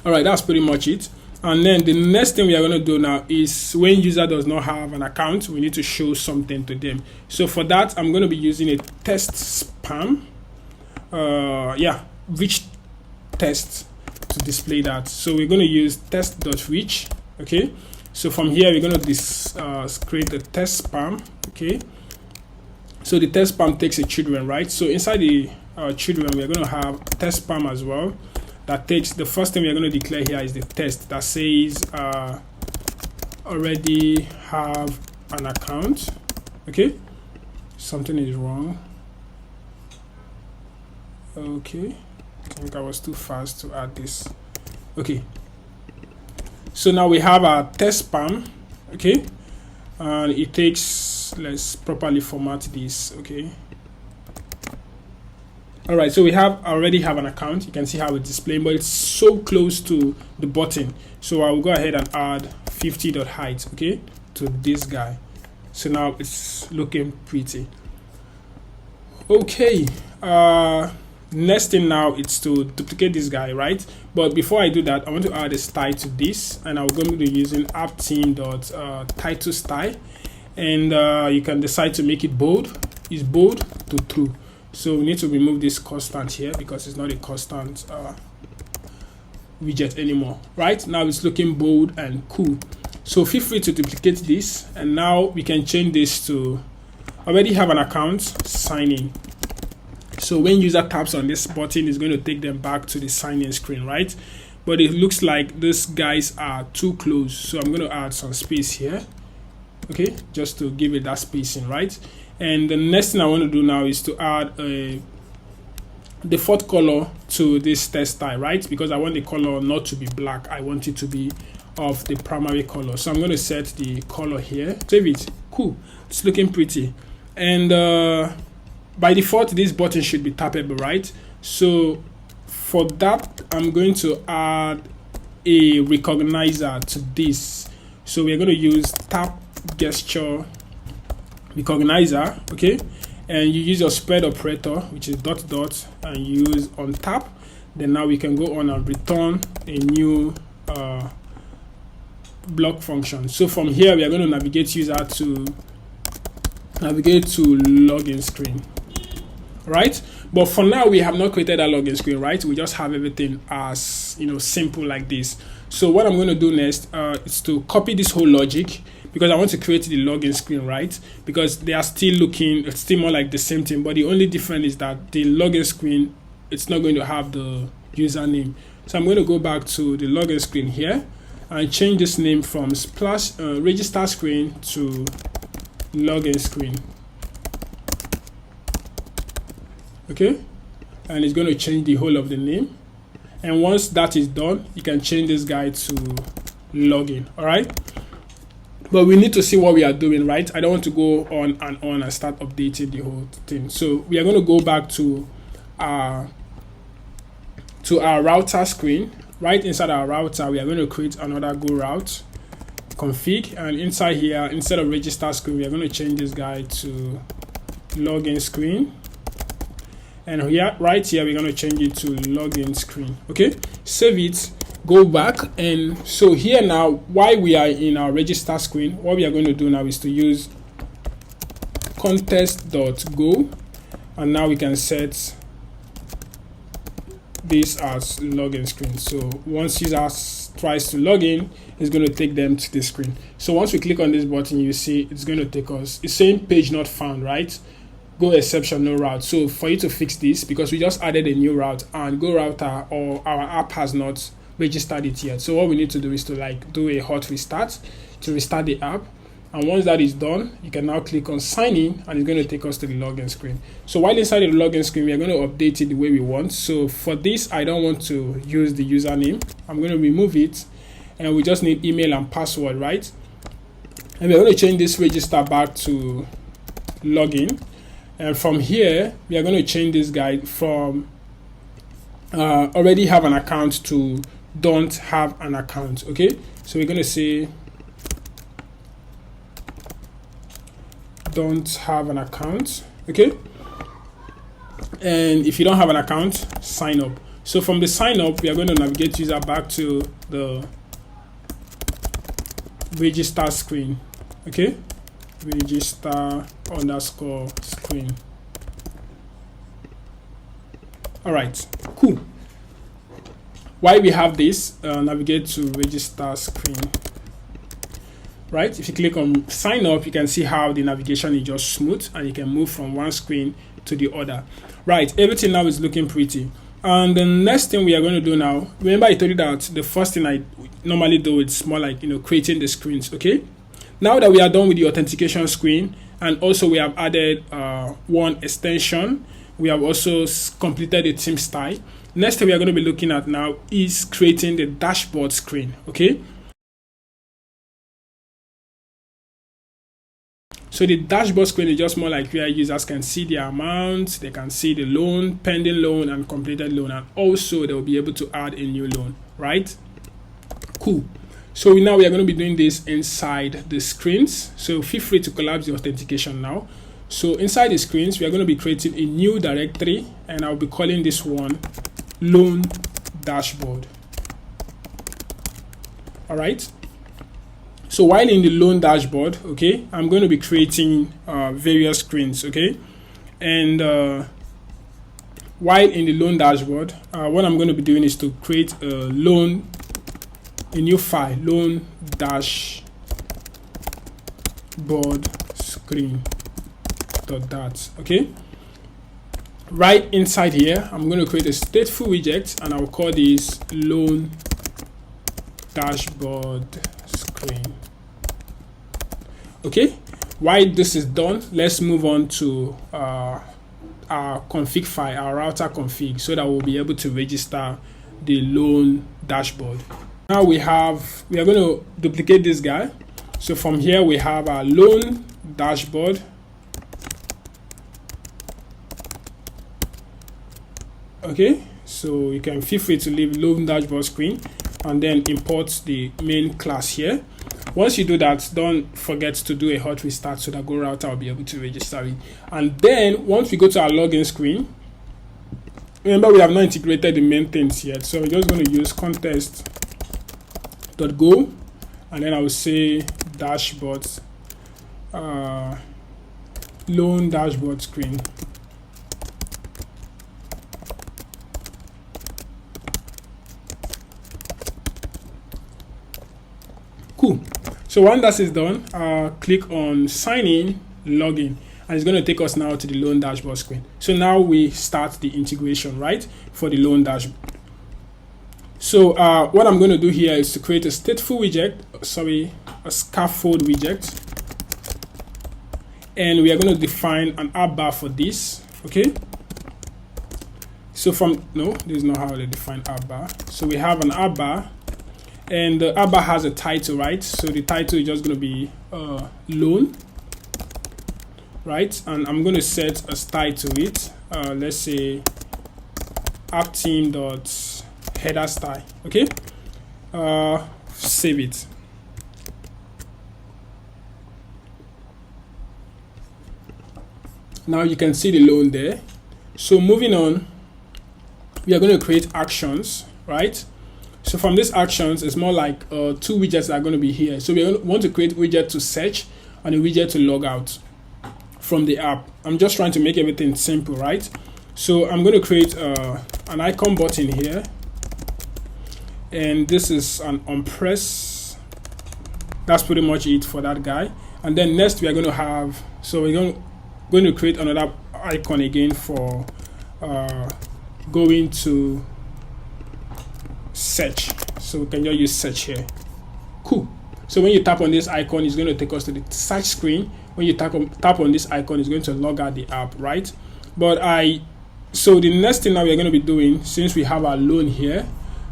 All right, that's pretty much it. And then the next thing we are going to do now is when user does not have an account, we need to show something to them. So for that, I'm going to be using a test spam. Reach test to display that. So we're going to use test.reach. Okay. So from here, we're going to create a test spam. Okay. So the test spam takes a children, right? So inside the children, we're going to have test spam as well. that takes, the first thing we're going to declare here is the test that says already have an account. Okay, something is wrong. Okay, I think I was too fast to add this. Okay, so now we have our test spam. Okay, and it takes, let's properly format this. Okay, all right, so we already have an account. You can see how it's displaying, but it's so close to the button, so I will go ahead and add 50.height, okay, to this guy. So now it's looking pretty. Okay, next thing now is to duplicate this guy, right? But before I do that, I want to add a style to this, and I'm going to be using app-theme.title style, and you can decide to make it bold. Is bold to true. So we need to remove this constant here because it's not a constant widget anymore. Right now it's looking bold and cool. So feel free to duplicate this, and now we can change this to already have an account, sign in. So when user taps on this button, it's going to take them back to the sign in screen, right? But it looks like these guys are too close, so I'm going to add some space here, okay, just to give it that spacing, right? And the next thing I want to do now is to add a default color to this test style, right? Because I want the color not to be black, I want it to be of the primary color. So I'm going to set the color here, save it. Cool, it's looking pretty. And by default this button should be tappable, right? So for that I'm going to add a recognizer to this. So we're going to use tap gesture recognizer, okay, and you use your spread operator, which is ... and use on tap. Then now we can go on and return a new block function. So from here we are going to navigate user to login screen, right? But for now we have not created a login screen, right? We just have everything as, you know, simple like this. So what I'm going to do next is to copy this whole logic, because I want to create the login screen, right? Because they are still looking, it's still more like the same thing, but the only difference is that the login screen, it's not going to have the username. So I'm going to go back to the login screen here and change this name from register screen to login screen. Okay, and it's going to change the whole of the name. And once that is done, you can change this guy to login. All right, but we need to see what we are doing, right? I don't want to go on and start updating the whole thing. So we are going to go back to our router screen. Right inside our router, we are going to create another go route config, and inside here, instead of register screen, we are going to change this guy to login screen. And here, right here, we're going to change it to login screen. Okay, save it, go back. And so here now, while we are in our register screen, what we are going to do now is to use contest.go, and now we can set this as login screen. So once user tries to log in, it's going to take them to the screen. So once we click on this button, you see it's going to take us, it's saying page not found, right? Go exception, no route. So for you to fix this, because we just added a new route and Go router or our app has not registered it yet, so what we need to do is to like do a hot restart to restart the app. And once that is done, you can now click on sign in, and it's going to take us to the login screen. So while inside the login screen, we are going to update it the way we want. So for this, I don't want to use the username. I'm going to remove it, and we just need email and password, right? And we're going to change this register back to login. And from here, we are going to change this guy from already have an account to don't have an account. Okay, so we're going to say don't have an account. Okay, and if you don't have an account, sign up. So from the sign up, we are going to navigate user back to the register screen. Okay, register underscore screen. All right, cool. While we have this, navigate to register screen. Right, if you click on sign up, you can see how the navigation is just smooth, and you can move from one screen to the other. Right, everything now is looking pretty. And the next thing we are going to do now, remember I told you that the first thing I normally do is more like, creating the screens. Okay, now that we are done with the authentication screen, and also we have added one extension, we have also completed the theme style. Next thing we are going to be looking at now is creating the dashboard screen. Okay, so the dashboard screen is just more like where users can see the amount, they can see the loan, pending loan, and completed loan, and also they will be able to add a new loan, right? Cool. So now we are going to be doing this inside the screens. So feel free to collapse the authentication now. So inside the screens, we are going to be creating a new directory, and I'll be calling this one loan dashboard. All right. So while in the loan dashboard, okay, I'm going to be creating various screens, okay, and while in the loan dashboard, what I'm going to be doing is to create a new file, loan dashboard screen.dat. Okay, right inside here, I'm going to create a stateful widget, and I'll call this loan dashboard screen. Okay, while this is done, let's move on to our config file, our router config, so that we'll be able to register the loan dashboard. Now we are going to duplicate this guy. So from here we have our loan dashboard. Okay, so you can feel free to leave loan dashboard screen and then import the main class here. Once you do that, don't forget to do a hot restart so that Go Router will be able to register it. And then once we go to our login screen, remember we have not integrated the main things yet, so we're just going to use contest.go, and then I will say dashboard, loan dashboard screen. Cool. So when that is done, click on sign in, login, and it's going to take us now to the loan dashboard screen. So now we start the integration, right, for the loan dashboard. So what I'm going to do here is to create a stateful widget, a scaffold widget, and we are going to define an app bar for this. Okay, so this is not how they define app bar. So we have an app bar, and the app bar has a title, right? So the title is just going to be loan, right? And I'm going to set a style to it. Let's say app team.header style. Okay, save it. Now you can see the loan there. So moving on, we are going to create actions, right? So from these actions, it's more like two widgets that are going to be here. So we want to create a widget to search and a widget to log out from the app. I'm just trying to make everything simple, right? So I'm going to create an icon button here, and this is an on-press. That's pretty much it for that guy. And then next we are going to have, so we're going to create another icon again for going to search. So we can just use search here. Cool. So when you tap on this icon, it's going to take us to the search screen. When you tap on this icon, it's going to log out the app, right? So the next thing that we're going to be doing, since we have our loan here,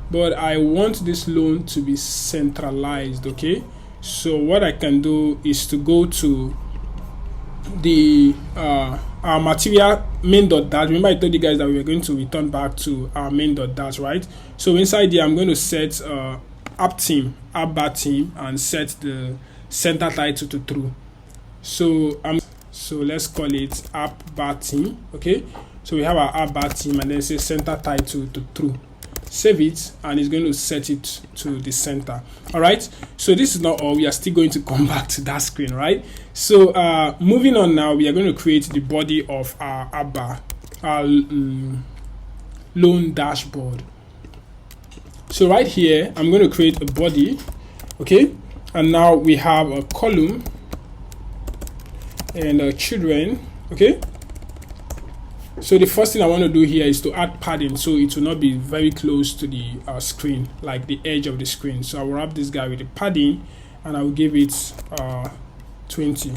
but I want this loan to be centralized. Okay, so what I can do is to go to the our material main.dat. Remember I told you guys that we were going to return back to our main.dat, right? So inside here I'm going to set app bar team, and set the center title to true. So let's call it app bar team. Okay, so we have our app bar team, and then say center title to true. Save it, and it's going to set it to the center. All right, so this is not all. We are still going to come back to that screen, right? So moving on now, we are going to create the body of our app bar, our loan dashboard. So right here, I'm going to create a body. Okay, and now we have a column and children. Okay, So the first thing I want to do here is to add padding, so it will not be very close to the screen, like the edge of the screen. So I will wrap this guy with the padding, and I will give it 20.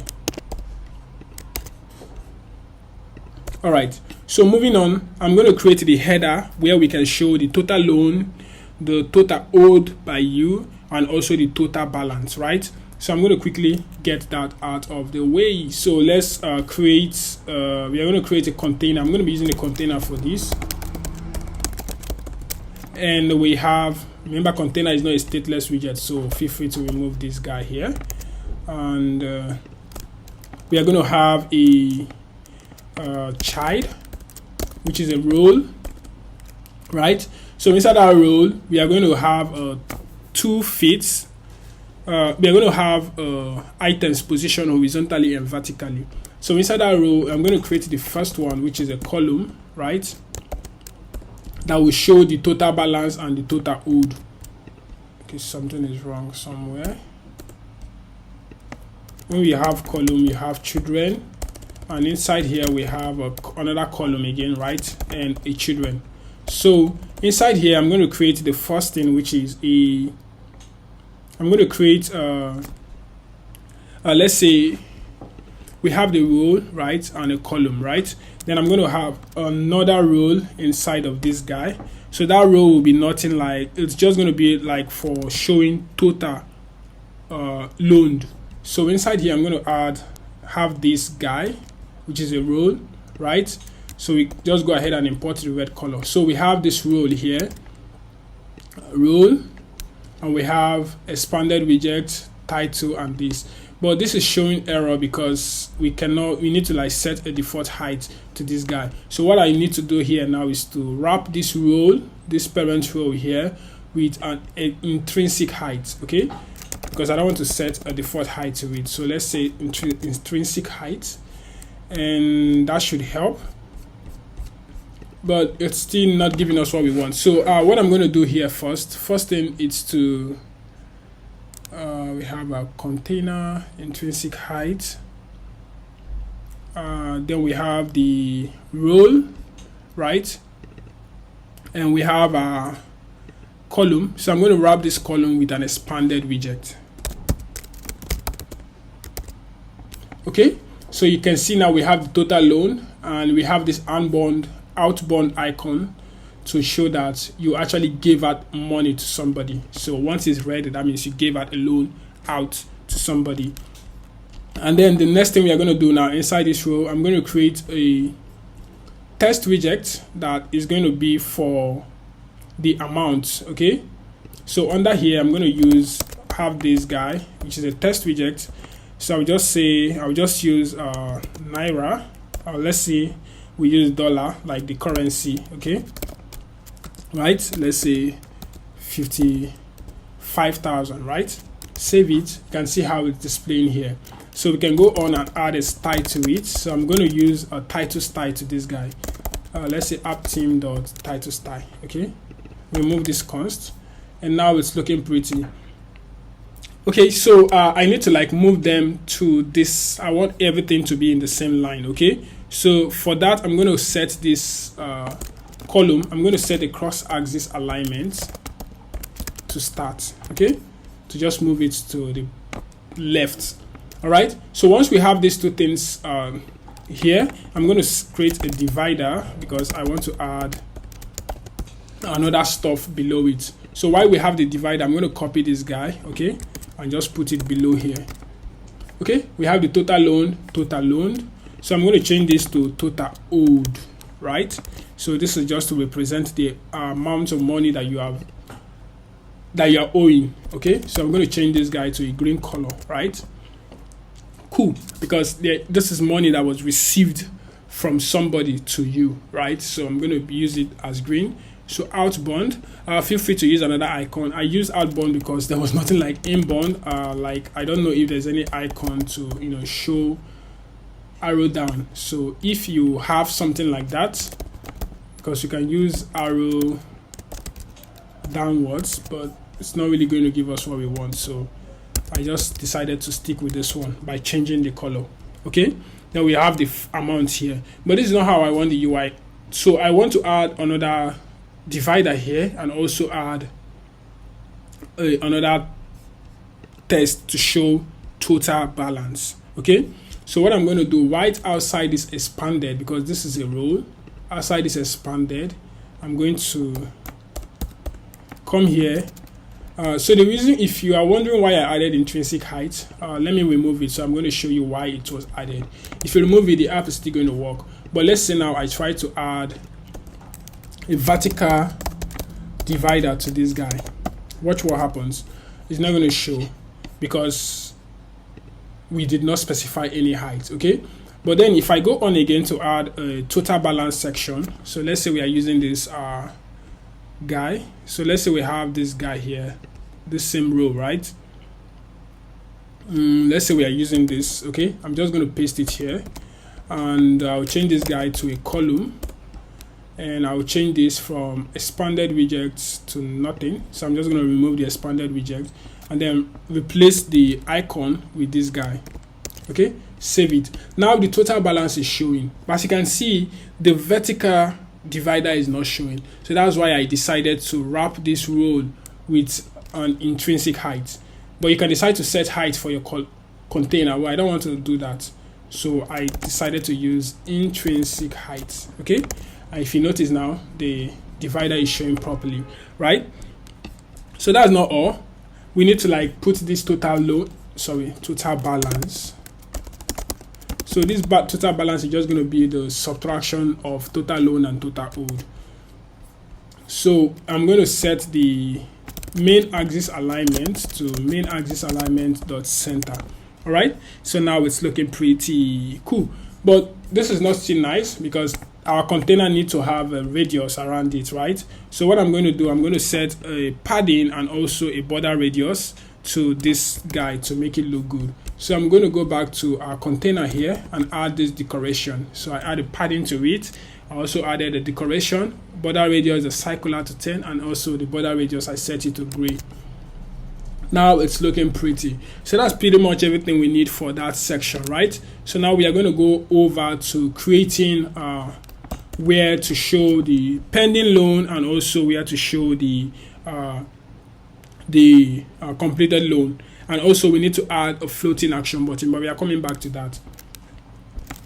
All right, so moving on, I'm going to create the header where we can show the total loan, the total owed by you, and also the total balance, right? So I'm going to quickly get that out of the way. So let's create, we are going to create a container. I'm going to be using a container for this. And we have, remember, container is not a stateless widget, so feel free to remove this guy here. And we are going to have a child, which is a role, right? So inside our role, we are going to have 2 fits. We are going to have items positioned horizontally and vertically. So inside that row, I'm going to create the first one, which is a column, right? That will show the total balance and the total owed. Okay, something is wrong somewhere. When we have column, you have children, and inside here we have another column again, right? And a children. So inside here, I'm going to create the first thing, which is I'm going to create, let's say we have the row, right, and a column, right? Then I'm going to have another row inside of this guy. So that row will be nothing like, it's just going to be like for showing total loaned. So inside here, I'm going to have this guy, which is a row, right? So we just go ahead and import the red color. So we have this row here, row, and we have expanded widget, title, and this. But this is showing error because we need to like set a default height to this guy. So what I need to do here now is to wrap this row, this parent row here, with an intrinsic height, okay? Because I don't want to set a default height to it. So let's say intrinsic height, and that should help. But it's still not giving us what we want. So what I'm going to do here first thing is to we have a container intrinsic height, then we have the role, right, and we have a column. So I'm going to wrap this column with an expanded widget. Okay, so you can see now we have the total loan, and we have this outbound icon to show that you actually gave out money to somebody. So once it's ready, that means you gave out a loan out to somebody. And then the next thing we are going to do now inside this row, I'm going to create a test widget that is going to be for the amount. Okay, so under here I'm going to have this guy, which is a test widget. So I'll just use naira, or let's see, we use dollar like the currency, okay, right? Let's say 55,000, right? Save it. You can see how it's displaying here. So we can go on and add a style to it. So I'm going to use a title style to this guy. Let's say app-team.title style, okay? Remove this const, and now it's looking pretty. Okay, so I need to like move them to this. I want everything to be in the same line, okay? So for that, I'm going to set this column. I'm going to set a cross-axis alignment to start, okay? To just move it to the left. All right. So once we have these two things here, I'm going to create a divider because I want to add another stuff below it. So while we have the divider, I'm going to copy this guy, okay, and just put it below here. Okay, we have the total loan, total loaned. So I'm going to change this to total owed, right? So this is just to represent the amount of money that you are owing. Okay, so I'm going to change this guy to a green color, right? Cool, because this is money that was received from somebody to you, right? So I'm going to use it as green. So outbound, feel free to use another icon. I use outbound because there was nothing like inbound. Like I don't know if there's any icon to show arrow down. So if you have something like that, because you can use arrow downwards, but it's not really going to give us what we want. So I just decided to stick with this one by changing the color. Okay, then we have the amount here. But this is not how I want the UI. So I want to add another divider here and also add another test to show total balance. Okay, so what I'm going to do right outside this expanded, because this is a role, outside this expanded, I'm going to come here. So the reason, if you are wondering why I added intrinsic height, let me remove it. So I'm going to show you why it was added. If you remove it, the app is still going to work. But let's say now I try to add a vertical divider to this guy. Watch what happens. It's not going to show because we did not specify any height. Okay, but then if I go on again to add a total balance section, so let's say we are using this guy. So let's say we have this guy here, this same row, right? Let's say we are using this. Okay, I'm just going to paste it here, and I'll change this guy to a column, and I'll change this from expanded widgets to nothing. So I'm just going to remove the expanded widget and then replace the icon with this guy. Okay, save it. Now the total balance is showing, but as you can see, the vertical divider is not showing. So that's why I decided to wrap this role with an intrinsic height. But you can decide to set height for your container. Well, I don't want to do that, so I decided to use intrinsic height. Okay, and if you notice now, the divider is showing properly, right? So that's not all. We need to like put this total balance. So this total balance is just going to be the subtraction of total loan and total owed. So I'm going to set the main axis alignment to main axis alignment dot center. All right, so now it's looking pretty cool, but this is not still nice because our container needs to have a radius around it, right? So what I'm going to do, I'm going to set a padding and also a border radius to this guy to make it look good. So I'm going to go back to our container here and add this decoration. So I add a padding to it. I also added a decoration, border radius is circular to 10, and also the border radius I set it to gray. Now it's looking pretty. So that's pretty much everything we need for that section, right? So now we are going to go over to creating where to show the pending loan and also where to show the completed loan. And also we need to add a floating action button, but we are coming back to that.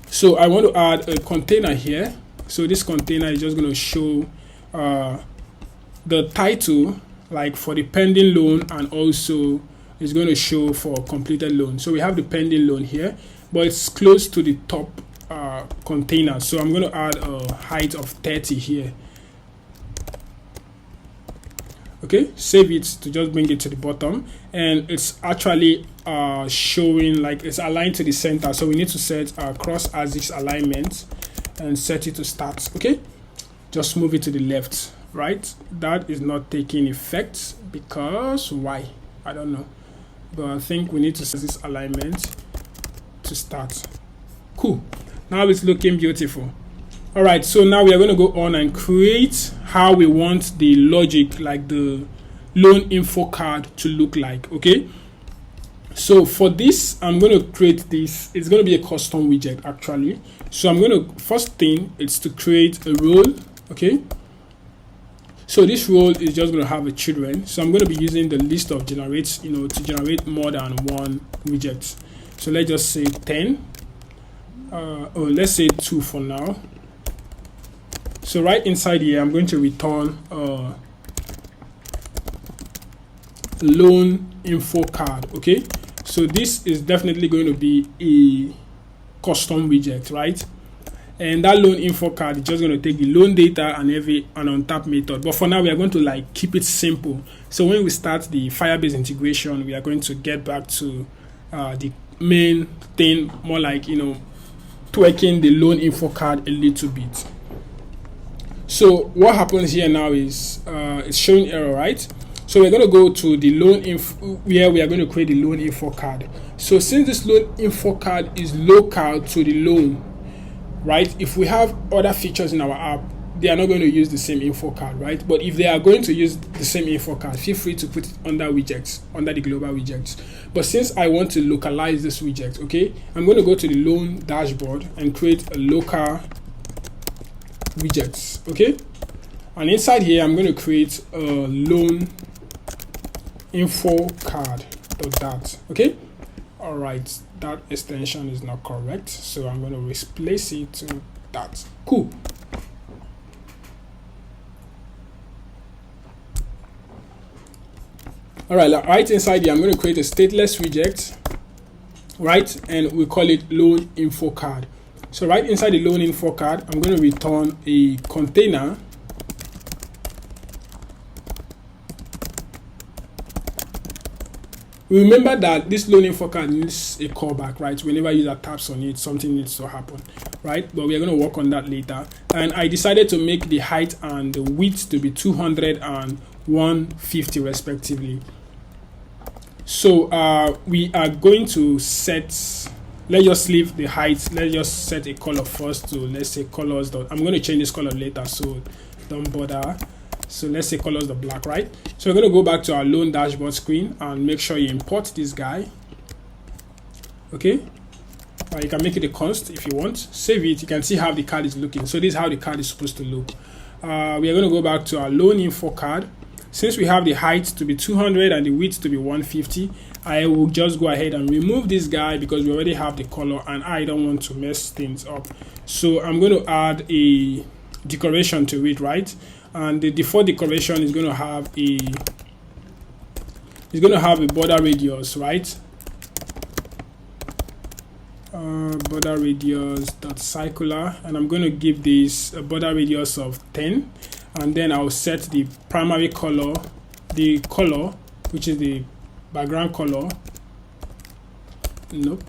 So I want to add a container here. So this container is just going to show the title, like for the pending loan, and also it's going to show for completed loan. So we have the pending loan here, but it's close to the top container. So I'm going to add a height of 30 here. Okay, save it to just bring it to the bottom, and it's actually showing like it's aligned to the center. So we need to set cross axis alignment and set it to start. Okay, just move it to the left, right? That is not taking effect because why? I don't know, but I think we need to set this alignment to start. Cool, now it's looking beautiful. All right, so now we are going to go on and create how we want the logic, like the loan info card, to look like. Okay, so for this I'm going to create this. It's going to be a custom widget actually. So I'm going to, first thing is to create a role. Okay, so this role is just going to have a children. So I'm going to be using the list of generates, to generate more than one widget. So let's just say 10, or let's say 2 for now. So right inside here, I'm going to return loan info card. Okay, so this is definitely going to be a custom widget, right? And that loan info card is just going to take the loan data and an on-tap method. But for now, we are going to like keep it simple. So when we start the Firebase integration, we are going to get back to the main thing, more like tweaking the loan info card a little bit. So what happens here now is it's showing error, right? So we're going to go to the loan info, where we are going to create the loan info card. So since this loan info card is local to the loan, right? If we have other features in our app, they are not going to use the same info card, right? But if they are going to use the same info card, feel free to put it under widgets, under the global widgets. But since I want to localize this widget, okay, I'm going to go to the loan dashboard and create a local widgets, okay? And inside here, I'm going to create a loan info card dot, okay? All right, that extension is not correct, so I'm going to replace it to that. Cool. All right, right inside here, I'm going to create a stateless widget, right? And we call it loan info card. So right inside the loan info card, I'm going to return a container remember that this loan info card needs a callback, right? Whenever user taps on it, something needs to happen, right? But we are going to work on that later. And I decided to make the height and the width to be 200 and 150 respectively. So we are going to set, let's just leave the height, let's just set a color first to, let's say colors. I'm going to change this color later, so don't bother. So let's say colors the black, right? So we're going to go back to our loan dashboard screen and make sure you import this guy. Okay. You can make it a const if you want. Save it. You can see how the card is looking. So this is how the card is supposed to look. We are going to go back to our loan info card. Since we have the height to be 200 and the width to be 150, I will just go ahead and remove this guy because we already have the color and I don't want to mess things up. So I'm going to add a decoration to it, right? And the default decoration is going to have a border radius, right? Border radius dot circular, and I'm going to give this a border radius of 10, and then I'll set the primary color, the color which is the background color. Nope.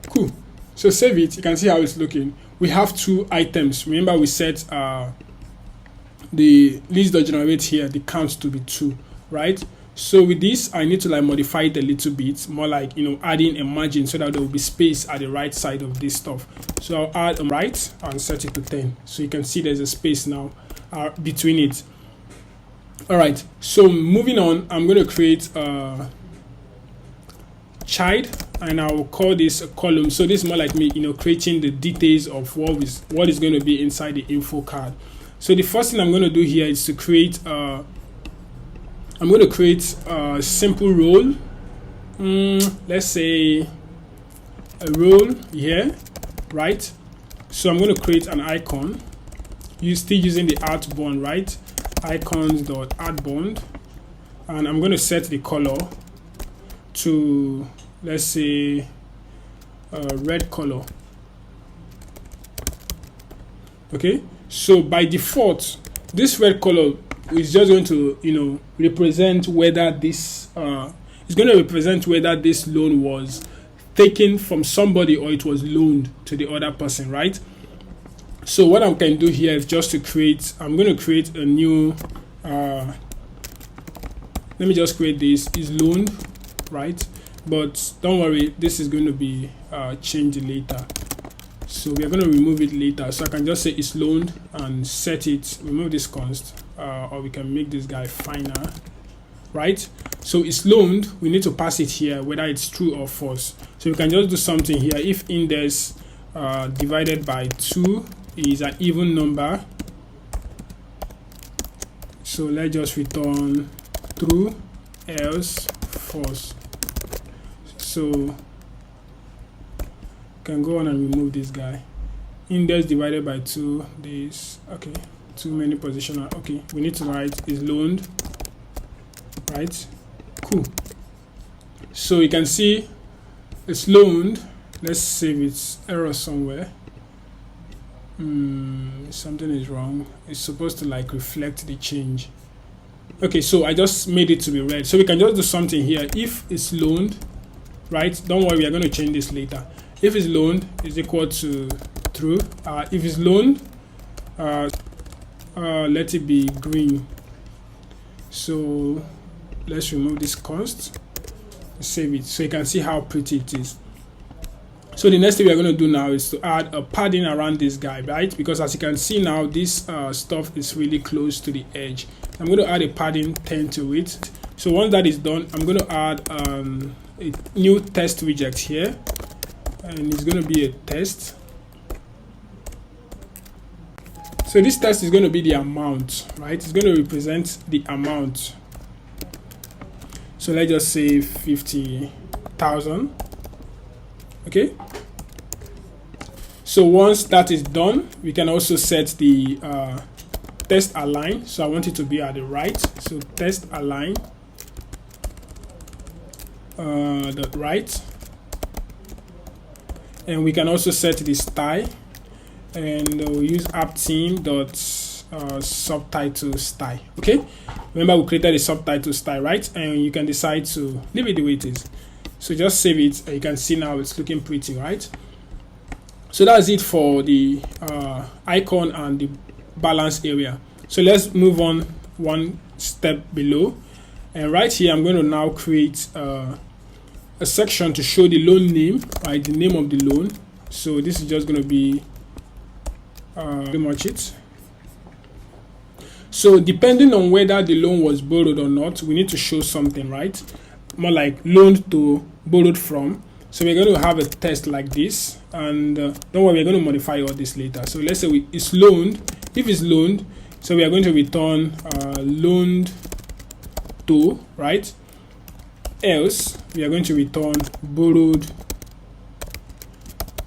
Cool. So save it. You can see how it's looking. We have two items. Remember we set the list.generate here, the count to be 2, right? So with this, I need to like modify it a little bit, more like, you know, adding a margin so that there will be space at the right side of this stuff. So I'll add a right and set it to 10. So you can see there's a space now between it. All right. So moving on, I'm going to create a child, and I will call this a column. So this is more like me, you know, creating the details of what is going to be inside the info card. So the first thing I'm going to do here is to create I'm going to create a simple role. Let's say a role here, right? So I'm going to create an icon. You're still using the art bond, right? Icons.artBond, and I'm going to set the color to, let's say, red color. Okay, so by default, this red color is just going to, you know, represent whether this is going to represent whether this loan was taken from somebody or it was loaned to the other person, right? So what I can do here is just to create, I'm going to create a new, let me just create this, is loaned, right? But don't worry, this is going to be changed later. So we are going to remove it later. So I can just say it's loaned and set it, remove this const, or we can make this guy finer, right? So it's loaned, we need to pass it here, whether it's true or false. So we can just do something here. If index divided by 2 is an even number, so let's just return true, else false. So can go on and remove this guy. Index divided by 2, this, okay, too many positional. Okay, we need to write is loaned, right? Cool. So you can see it's loaned. Let's save its error somewhere. Something is wrong. It's supposed to like reflect the change. Okay, so I just made it to be red. So we can just do something here. If it's loaned, right? Don't worry, we are going to change this later. If it's loaned is equal to true. If it's loaned, let it be green. So let's remove this const. save it so you can see how pretty it is. So the next thing we are going to do now is to add a padding around this guy, right? Because as you can see now, this stuff is really close to the edge. I'm going to add a padding 10 to it. So once that is done, I'm going to add a new test widget here, and it's going to be a test. So this test is going to be the amount, right? It's going to represent the amount. So let's just say 50,000. Okay. So once that is done, we can also set the test align. So I want it to be at the right. So test align dot right, and we can also set the style, and we'll use app team dot subtitle style. Okay, remember we created a subtitle style, right? And you can decide to leave it the way it is. So just save it, and you can see now it's looking pretty, right? So that's it for the icon and the balance area. So let's move on one step below, and right here I'm going to now create a section to show the loan name, right? The name of the loan. So this is just going to be pretty much it. So depending on whether the loan was borrowed or not, we need to show something, right? More like loaned to, borrowed from. So we're going to have a test like this, and don't worry, we're going to modify all this later. So let's say it's loaned. If it's loaned, so we are going to return loaned to, right? Else we are going to return borrowed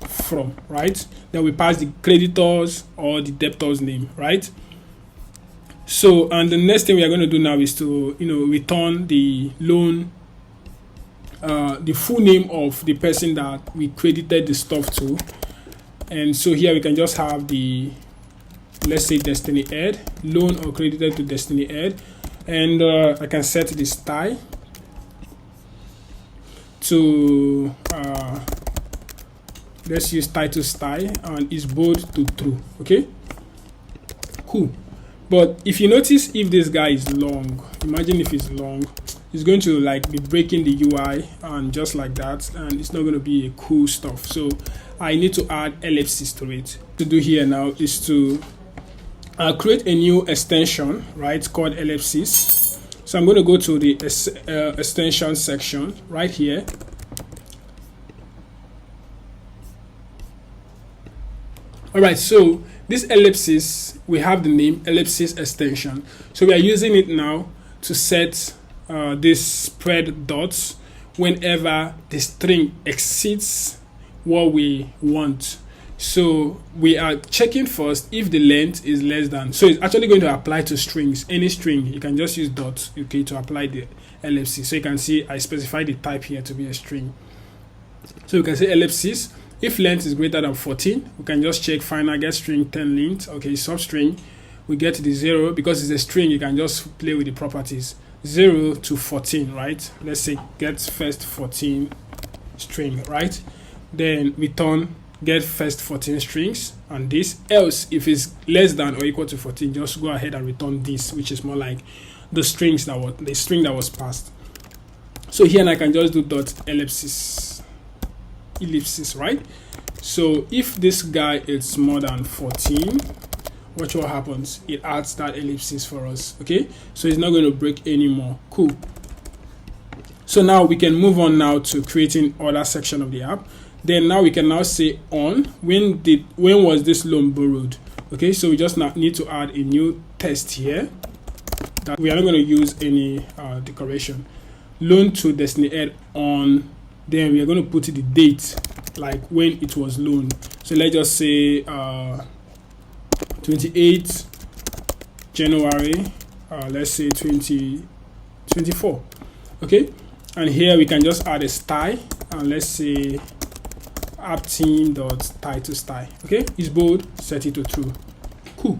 from, right? Then we pass the creditors or the debtor's name, right? So, and the next thing we are going to do now is to, return the loan, the full name of the person that we credited the stuff to. And so here we can just have the, let's say, Destiny Ed, loan or credited to Destiny Ed, and I can set the style to let's use title style, and is bold to true. Okay, cool. But if you notice, if this guy is long, imagine if it's long, it's going to like be breaking the UI and just like that, and it's not going to be a cool stuff. So I need to add ellipses to it. To do here now is to create a new extension, right, called ellipses. So I'm going to go to the extension section right here. All right, so this ellipsis, we have the name ellipsis extension. So we are using it now to set this spread dots whenever the string exceeds what we want. So we are checking first if the length is less than. So it's actually going to apply to strings. Any string, you can just use dots, okay, to apply the ellipsis. So you can see I specify the type here to be a string. So you can say ellipsis. If length is greater than 14, we can just check final get string 10 length. Okay, substring, we get the 0 because it's a string. You can just play with the properties 0 to 14, right? Let's say get first 14 string, right? Then return get first 14 strings, and this. Else, if it's less than or equal to 14, just go ahead and return this, which is more like the strings that was the string that was passed. So here I can just do dot ellipsis, right? So if this guy is more than 14, watch what happens. It adds that ellipsis for us. Okay, so it's not going to break anymore. Cool. So now we can move on now to creating other section of the app. Then now we can now say on when was this loan borrowed. Okay, so we just now need to add a new test here that we are not going to use any decoration. Loan to Destiny Ed on, then we are going to put the date, like when it was loaned. So let's just say 28 January, let's say 2024. Okay, and here we can just add a style, and let's say app team dot title style. Okay, it's bold, set it to true. Cool.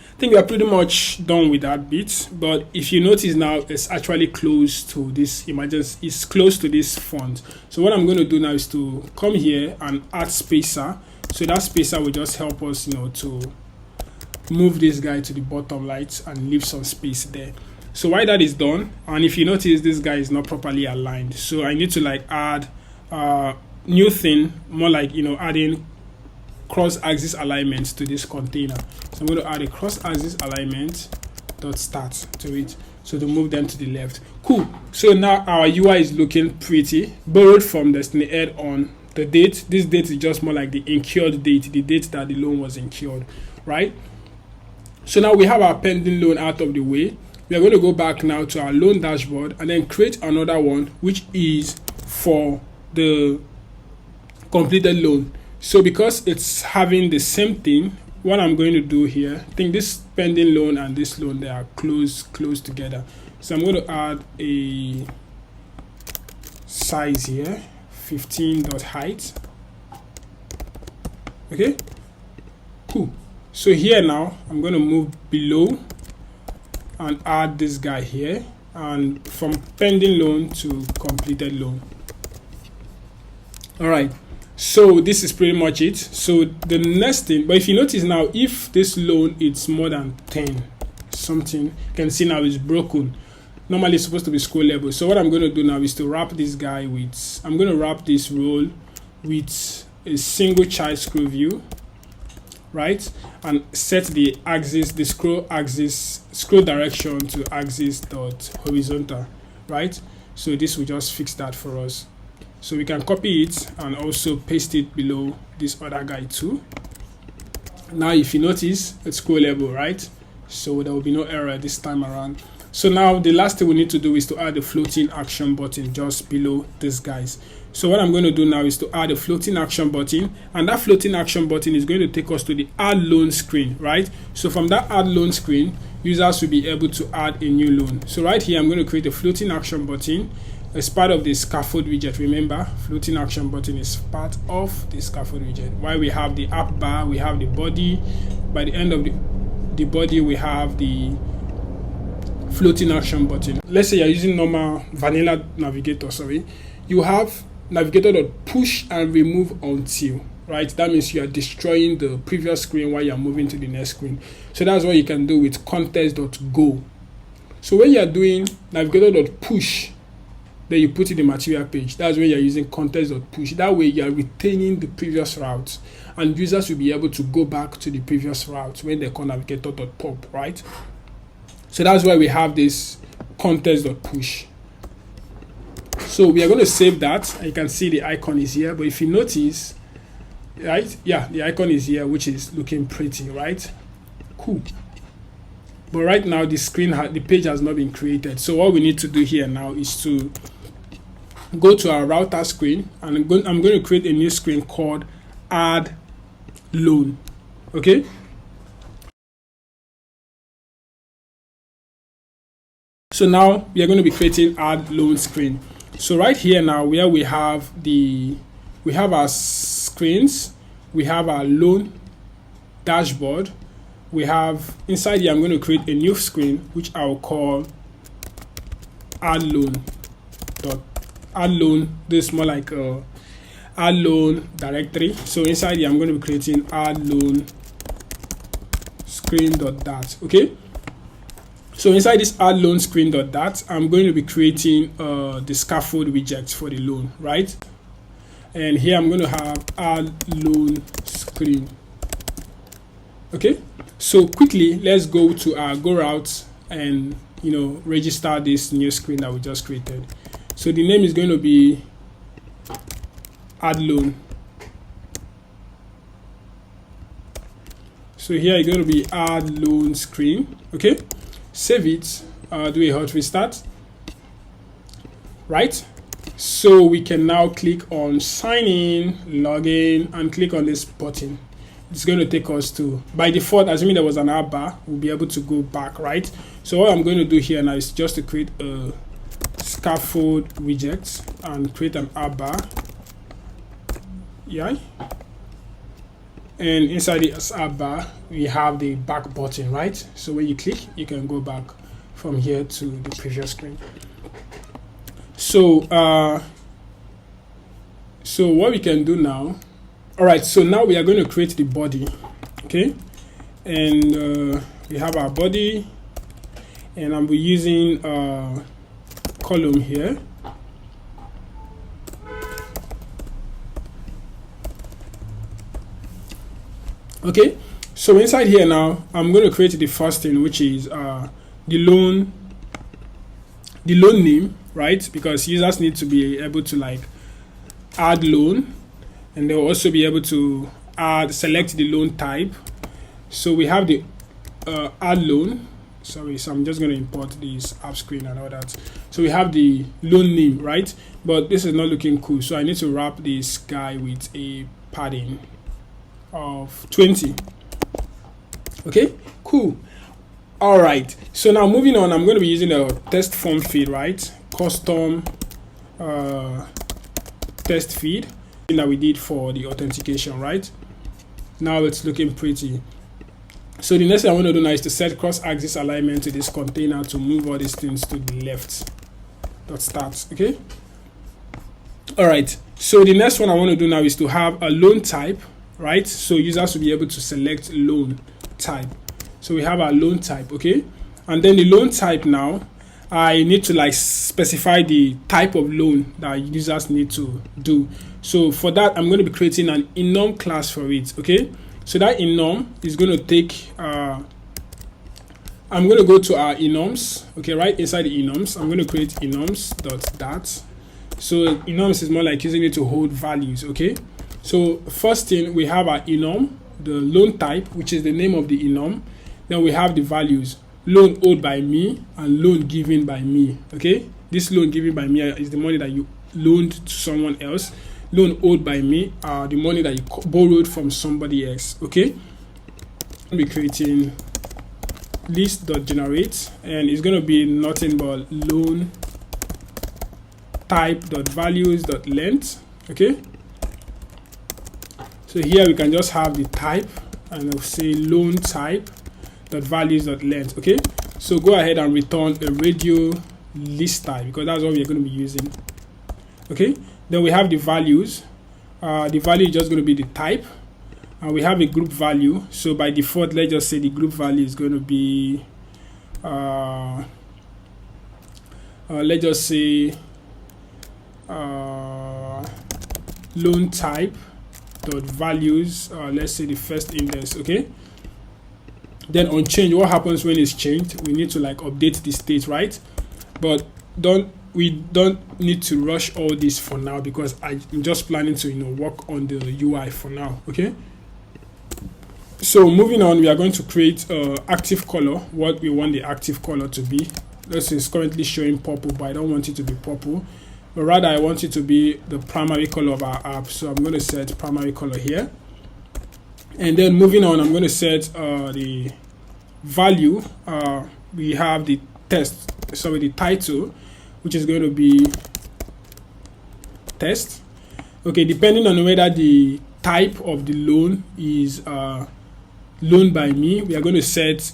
I think we are pretty much done with that bit, but if you notice now, it's actually close to this emergency, it's close to this font. So what I'm going to do now is to come here and add spacer. So that spacer will just help us, to move this guy to the bottom right and leave some space there. So while that is done, and if you notice this guy is not properly aligned, so I need to like add new thing, more like, you know, adding cross-axis alignment to this container. So I'm going to add a cross-axis alignment dot start to it, so to move them to the left. Cool. So now our UI is looking pretty, borrowed from Destiny Add on the date. This date is just more like the incurred date, the date that the loan was incurred, right? So now we have our pending loan out of the way. We are going to go back now to our loan dashboard and then create another one, which is for the completed loan. So because it's having the same thing, what I'm going to do here, I think this pending loan and this loan, they are close together. So I'm going to add a size here, 15.height. Okay, cool. So here now I'm going to move below and add this guy here, and from pending loan to completed loan. All right, so this is pretty much it. So the next thing, but if you notice now, if this loan is more than 10 something, you can see now it's broken. Normally it's supposed to be scrollable. So what I'm going to do now is to wrap this guy with, I'm going to wrap this role with a single child scroll view, right? And set the axis, the scroll direction to axis dot horizontal, right? So this will just fix that for us. So we can copy it and also paste it below this other guy too. Now if you notice, it's scrollable, right? So there will be no error this time around. So now the last thing we need to do is to add a floating action button just below these guys. So what I'm going to do now is to add a floating action button, and that floating action button is going to take us to the add loan screen, right? So from that add loan screen, users will be able to add a new loan. So right here, I'm going to create a floating action button as part of the scaffold widget. Remember, floating action button is part of the scaffold widget. While we have the app bar, we have the body. By the end of the body, we have the floating action button. Let's say you're using normal vanilla navigator, you have navigator.push and remove until, right? That means you are destroying the previous screen while you're moving to the next screen. So that's what you can do with context.go. So when you're doing navigator.push, then you put in the material page. That's when you're using context.push. That way you're retaining the previous route, and users will be able to go back to the previous route when they call navigator.pop, right? So that's why we have this context.push. So we are going to save that. You can see the icon is here, but if you notice, right? Yeah, the icon is here, which is looking pretty, right? Cool. But right now the page has not been created. So what we need to do here now is to go to our router screen, and I'm going to create a new screen called add loan. Okay. So now we are going to be creating add loan screen. So right here now, where we have our screens, we have our loan dashboard, we have inside here, I'm going to create a new screen which I will call add loan. This is more like a add loan directory. So inside here, I'm going to be creating add loan screen.dat. Okay. So inside this add loan screen.dat, I'm going to be creating the scaffold widget for the loan, right? And here I'm going to have add loan screen. Okay. So quickly, let's go to our go route and register this new screen that we just created. So the name is going to be add loan. So here it's going to be add loan screen. Okay. Save it, do a hot restart, right? So we can now click on sign in, log in, and click on this button. It's going to take us to, by default, assuming there was an app bar, we'll be able to go back, right? So what I'm going to do here now is just to create a scaffold widget and create an app bar. Yeah. And inside the app bar, we have the back button, right? So when you click, you can go back from here to the previous screen. So, what we can do now, all right, so now we are going to create the body, okay? And we have our body. and I'm using column here. Okay, so inside here now, I'm going to create the first thing, which is the loan name, right? Because users need to be able to like add loan, and they'll also be able to select the loan type. So we have the add loan. Sorry, so I'm just going to import this app screen and all that. So we have the loan name, right? But this is not looking cool, so I need to wrap this guy with a padding of 20. Okay, cool. All right, so now moving on, I'm going to be using a test form feed, right? Custom test feed that we did for the authentication, right? Now it's looking pretty. So the next thing I want to do now is to set cross-axis alignment to this container to move all these things to the left. Dot start. Okay. All right, so the next one I want to do now is to have a loan type, right? So users will be able to select loan type. So we have our loan type, okay? And then the loan type now, I need to like specify the type of loan that users need to do. So for that, I'm going to be creating an enum class for it, okay? So that enum is going to take, I'm going to go to our enums, okay? Right inside the enums, I'm going to create enums.dat. So enums is more like using it to hold values, okay? So first thing, we have our enum, the loan type, which is the name of the enum. Then we have the values, loan owed by me and loan given by me, okay? This loan given by me is the money that you loaned to someone else. Loan owed by me are the money that you borrowed from somebody else, okay? I'll be creating list.generate, and it's going to be nothing but loan type.values.length, okay? So here we can just have the type, and I'll say loan type.values.length, okay? So go ahead and return a radio list type, because that's what we're going to be using, okay? Then we have the values. The value is just going to be the type, and we have a group value. So by default, let's just say the group value is going to be let's just say loan type dot values, let's say the first index, okay? Then on change, what happens when it's changed? We need to like update the state, right? But we don't need to rush all this for now, because I'm just planning to work on the UI for now, okay? So moving on, we are going to create active color, what we want the active color to be. This is currently showing purple, but I don't want it to be purple, but rather I want it to be the primary color of our app. So I'm going to set primary color here, and then moving on, I'm going to set the value. We have the the title, which is going to be test, okay? Depending on whether the type of the loan is loan by me, we are going to set,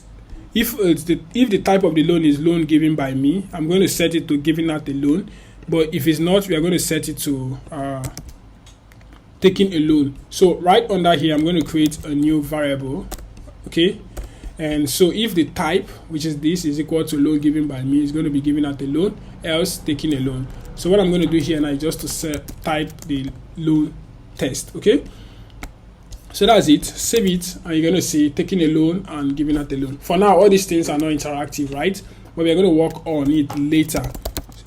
if the type of the loan is loan given by me, I'm going to set it to giving out the loan. But if it's not, we are going to set it to taking a loan. So right under here, I'm going to create a new variable, okay? And so if the type, which is this, is equal to loan given by me, it's going to be giving out the loan, else taking a loan. So what I'm going to do here now is just to type the loan test, okay? So that's it. Save it, and you're going to see taking a loan and giving out the loan. For now, all these things are not interactive, right? But we're going to work on it later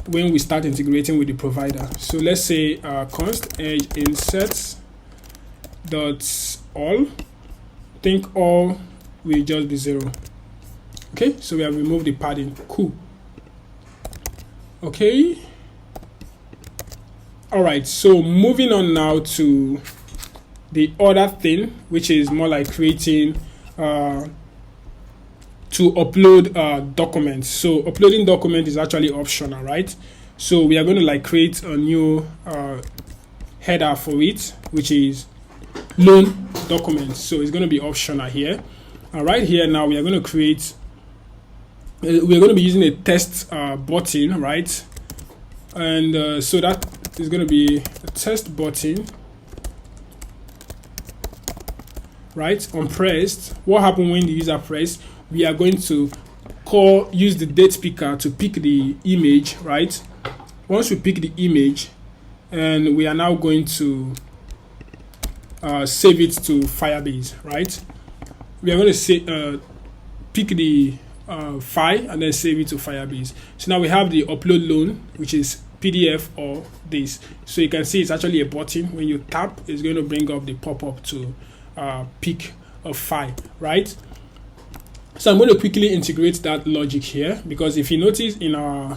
when we start integrating with the provider. So let's say const edge inserts dot all. I think all will just be 0. Okay, so we have removed the padding. Cool. Okay. All right, so moving on now to the other thing, which is more like creating to upload documents. So uploading document is actually optional, right? So we are going to like create a new header for it, which is loan documents. So it's going to be optional here. Right here now we are going to create, we're going to be using a test button, right? And so that is going to be a test button, right? On pressed, what happened when the user pressed? We are going to use the date picker to pick the image, right? Once we pick the image, and we are now going to save it to Firebase, right? We are going to say pick the file and then save it to Firebase. So now we have the upload loan, which is PDF or this. So you can see it's actually a button. When you tap, it's going to bring up the pop-up to pick a file, right? So I'm going to quickly integrate that logic here, because if you notice in our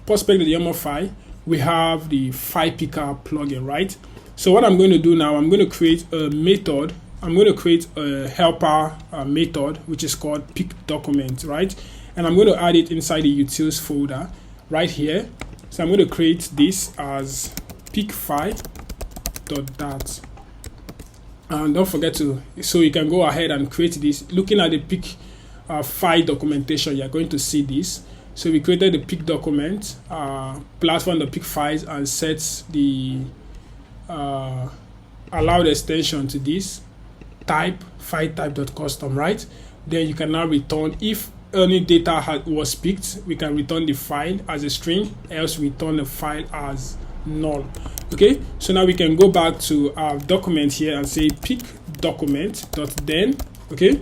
prospect.yaml file, we have the file picker plugin, right? So what I'm going to do now, I'm going to create a method. I'm going to create a helper method, which is called pick document, right? And I'm going to add it inside the utils folder right here. So I'm going to create this as pick file.dat. And don't forget to, so you can go ahead and create this. Looking at the pick file documentation, you're going to see this. So we created the pick document, platform the pick files, and set the allowed extension to this type file type.custom, right? Then you can now return, if any data was picked, we can return the file as a string, else return the file as null. Okay, so now we can go back to our document here and say pick document.then. Okay,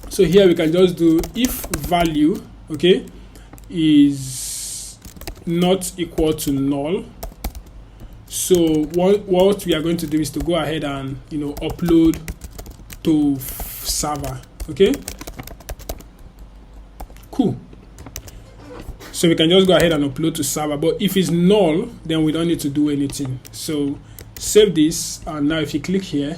so here we can just do if value, okay, is not equal to null. So what we are going to do is to go ahead and upload to server. Okay, cool. So we can just go ahead and upload to server, but if it's null, then we don't need to do anything. So save this, and now if you click here,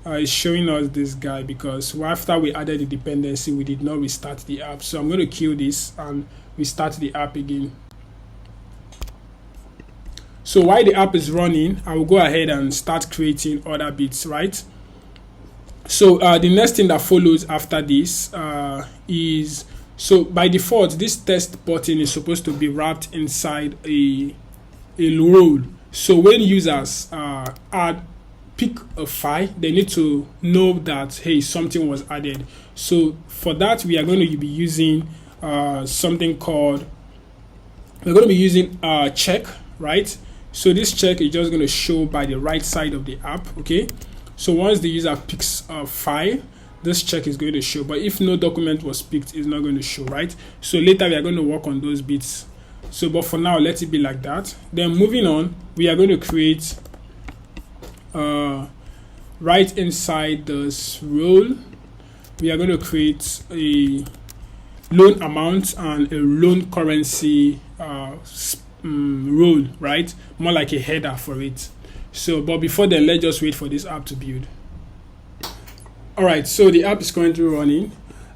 it's showing us this guy, because after we added the dependency, we did not restart the app. So I'm going to kill this and restart the app again. So while the app is running, I will go ahead and start creating other bits, right? So the next thing that follows after this is, so by default, this test button is supposed to be wrapped inside a role. So when users pick a file, they need to know that, hey, something was added. So for that, we are going to be using something called, we're going to be using check, right? So this check is just going to show by the right side of the app, okay? So once the user picks a file, this check is going to show, but if no document was picked, it's not going to show, right? So later we are going to work on those bits. So but for now, let it be like that. Then moving on, we are going to create right inside this role, we are going to create a loan amount and a loan currency role, right? More like a header for it. So but before then, let's just wait for this app to build. All right, so the app is currently running,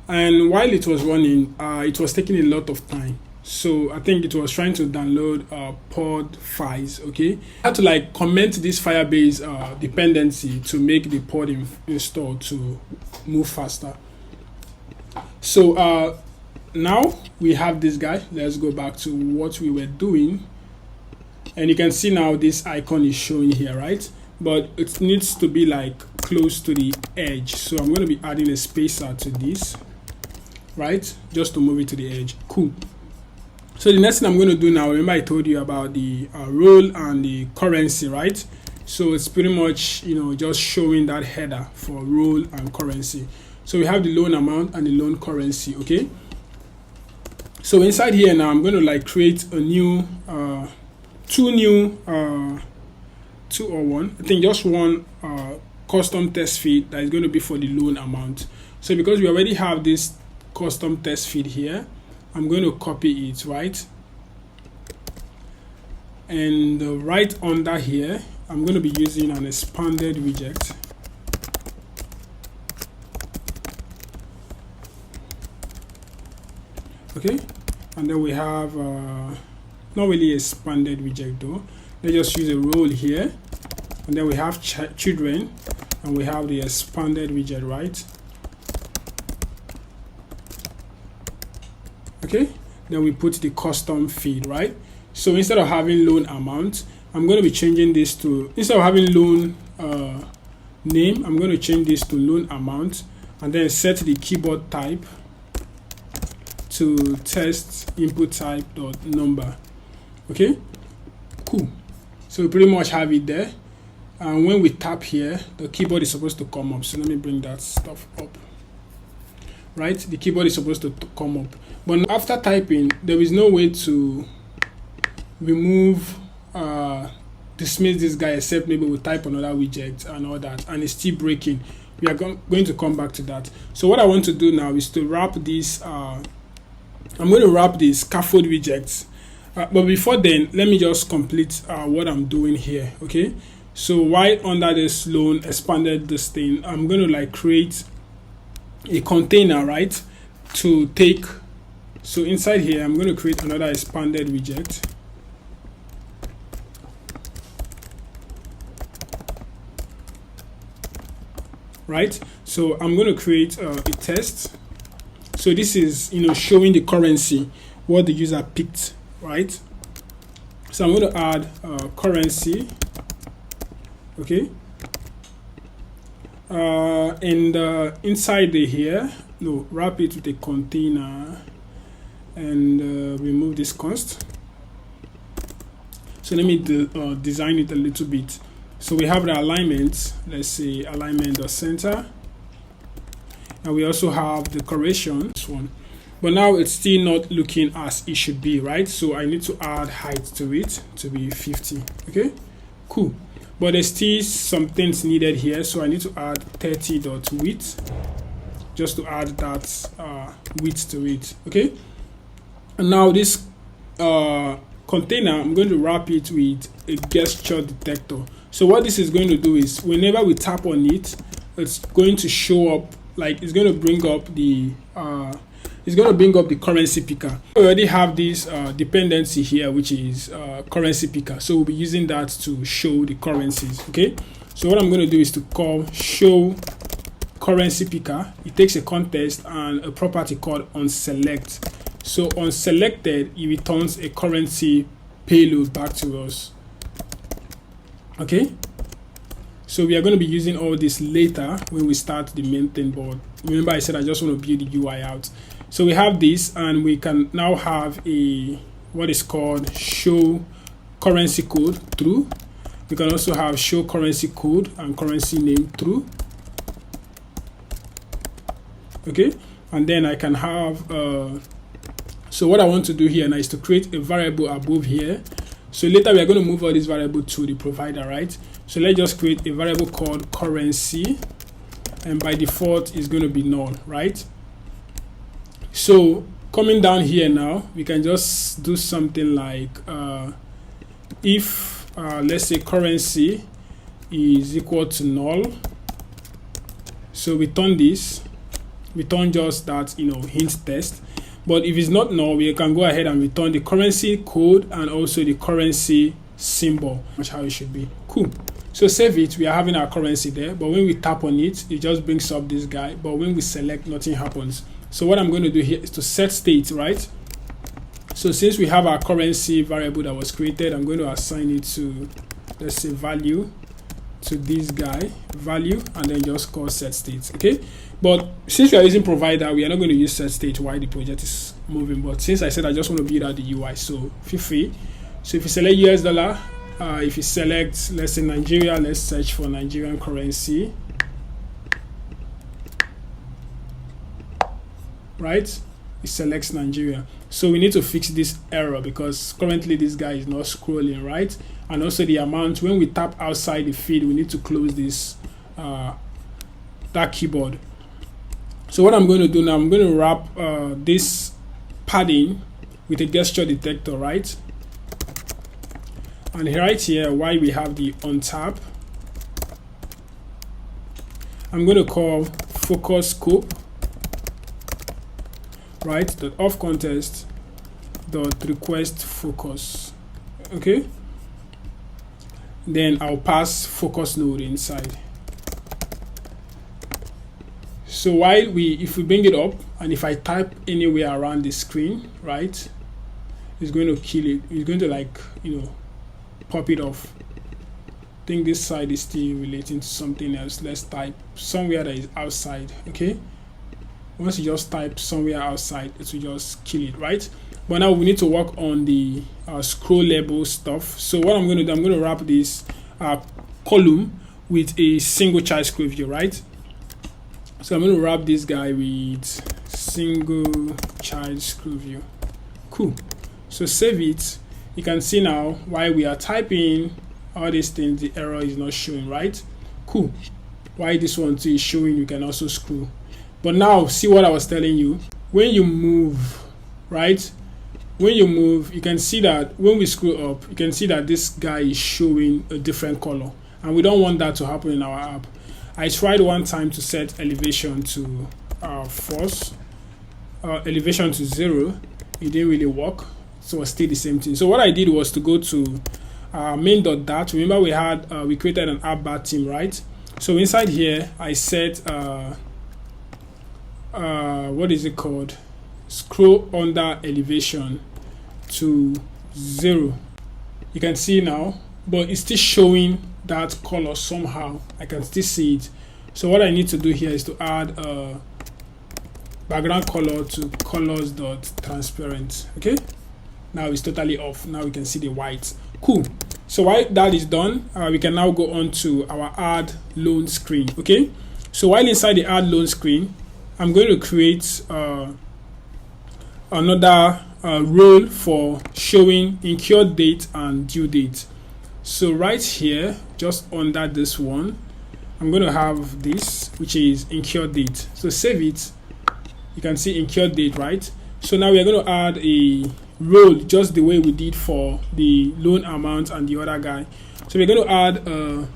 and while it was running, it was taking a lot of time. So I think it was trying to download pod files. Okay, I had to comment this Firebase dependency to make the pod install to move faster. So now we have this guy. Let's go back to what we were doing, and you can see now this icon is showing here, right? But it needs to be close to the edge. So I'm going to be adding a spacer to this, right? Just to move it to the edge. Cool. So the next thing I'm going to do now, remember I told you about the role and the currency, right? So it's pretty much, just showing that header for role and currency. So we have the loan amount and the loan currency, okay? So inside here now, I'm going to create a new, two or one, I think just one custom test feed that is going to be for the loan amount. So because we already have this custom test feed here, I'm going to copy it, right? And right under here, I'm going to be using an expanded widget. Okay, and then we have not really expanded widget though. Let's just use a role here, and then we have children, and we have the expanded widget, right? Okay, then we put the custom feed, right? So instead of having loan amount, I'm going to be changing this to, instead of having loan name, I'm going to change this to loan amount, and then set the keyboard type to test input type dot number. Okay, cool. So we pretty much have it there. And when we tap here, the keyboard is supposed to come up. So let me bring that stuff up. Right, the keyboard is supposed to come up. But after typing, there is no way to remove, dismiss this guy, except maybe we type another widget and all that, and it's still breaking. We are going to come back to that. So what I want to do now is to wrap this. I'm going to wrap this scaffold widgets. But before then, let me just complete what I'm doing here. Okay. So right under this loan expanded this thing, I'm going to like create a container, right, to take. So inside here, I'm going to create another expanded widget. Right, so I'm going to create a test. So this is, showing the currency, what the user picked, right? So I'm going to add currency, okay, and inside here, wrap it with a container and remove this const. So let me design it a little bit. So we have the alignment, let's say alignment.center, and we also have the correction, this one. But now it's still not looking as it should be, right? So I need to add height to it to be 50, okay? Cool. But there's still some things needed here, so I need to add 30.width, just to add that width to it, okay? And now this container, I'm going to wrap it with a gesture detector. So what this is going to do is whenever we tap on it, it's going to show up, like it's going to bring up the currency picker. We already have this dependency here, which is currency picker. So we'll be using that to show the currencies. Okay. So what I'm going to do is to call show currency picker. It takes a context and a property called onSelect. So onSelected, it returns a currency payload back to us. Okay, so we are going to be using all this later when we start the main thing, but remember I said I just want to build the UI out. So we have this, and we can now have what is called show currency code true. We can also have show currency code and currency name true. Okay, and then I can have so what I want to do here now is to create a variable above here. So later we are going to move all this variable to the provider, right? So let's just create a variable called currency, and by default is going to be null, right? So coming down here now, we can just do something like if let's say currency is equal to null. So we turn this, we turn just that hint test. But if it's not null, we can go ahead and return the currency code and also the currency symbol, which how it should be. Cool. So save it. We are having our currency there, but when we tap on it, it just brings up this guy. But when we select, nothing happens. So what I'm going to do here is to set state, right? So since we have our currency variable that was created, I'm going to assign it to, let's say, value to this guy, value, and then just call set state. Okay. But since we are using provider, we are not going to use set state while the project is moving. But since I said I just want to build out the UI, so feel free. So if you select US dollar, if you select, let's say Nigeria, let's search for Nigerian currency. Right? It selects Nigeria. So we need to fix this error because currently this guy is not scrolling, right? And also the amount, when we tap outside the feed, we need to close this, that keyboard. So what I'm going to do now, I'm going to wrap this padding with a gesture detector, right? And right here, while we have the on tap, I'm going to call focus scope, right? Dot off context dot request focus. Okay. Then I'll pass focus node inside. So while if we bring it up, and if I type anywhere around the screen, right, it's going to kill it. It's going to pop it off. I think this side is still relating to something else. Let's type somewhere that is outside. Okay. Once you just type somewhere outside, it will just kill it, right? But now we need to work on the scroll label stuff. So what I'm going to do, I'm going to wrap this column with a single child scroll view, right? So I'm going to wrap this guy with single child scroll view. Cool. So save it. You can see now while we are typing all these things, the error is not showing, right? Cool. While this one too is showing, you can also scroll. But now see what I was telling you. When you move, right? When you move, you can see that when we scroll up, you can see that this guy is showing a different color, and we don't want that to happen in our app. I tried one time to set elevation to false, elevation to 0. It didn't really work, so it's still the same thing. So what I did was to go to main.dat. Remember we created an app bar theme, right? So inside here I set what is it called, scroll under elevation to 0. You can see now, but it's still showing that color somehow. I can still see it. So what I need to do here is to add background color to colors.transparent. Okay, now it's totally off. Now we can see the white. Cool. So while that is done, we can now go on to our add loan screen. Okay, so while inside the add loan screen, I'm going to create another role for showing incur date and due date. So right here, just under this one, I'm going to have this, which is incur date. So save it. You can see incur date, right? So now we are going to add a role just the way we did for the loan amount and the other guy. So we're going to add a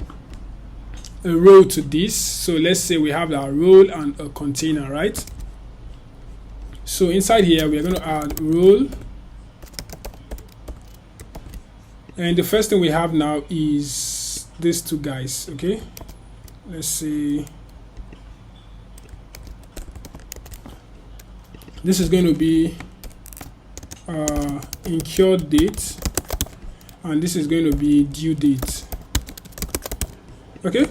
row to this. So let's say we have our role and a container, right? So inside here, we are going to add role. And the first thing we have now is these two guys, okay? Let's see. This is going to be incur date, and this is going to be due date, okay?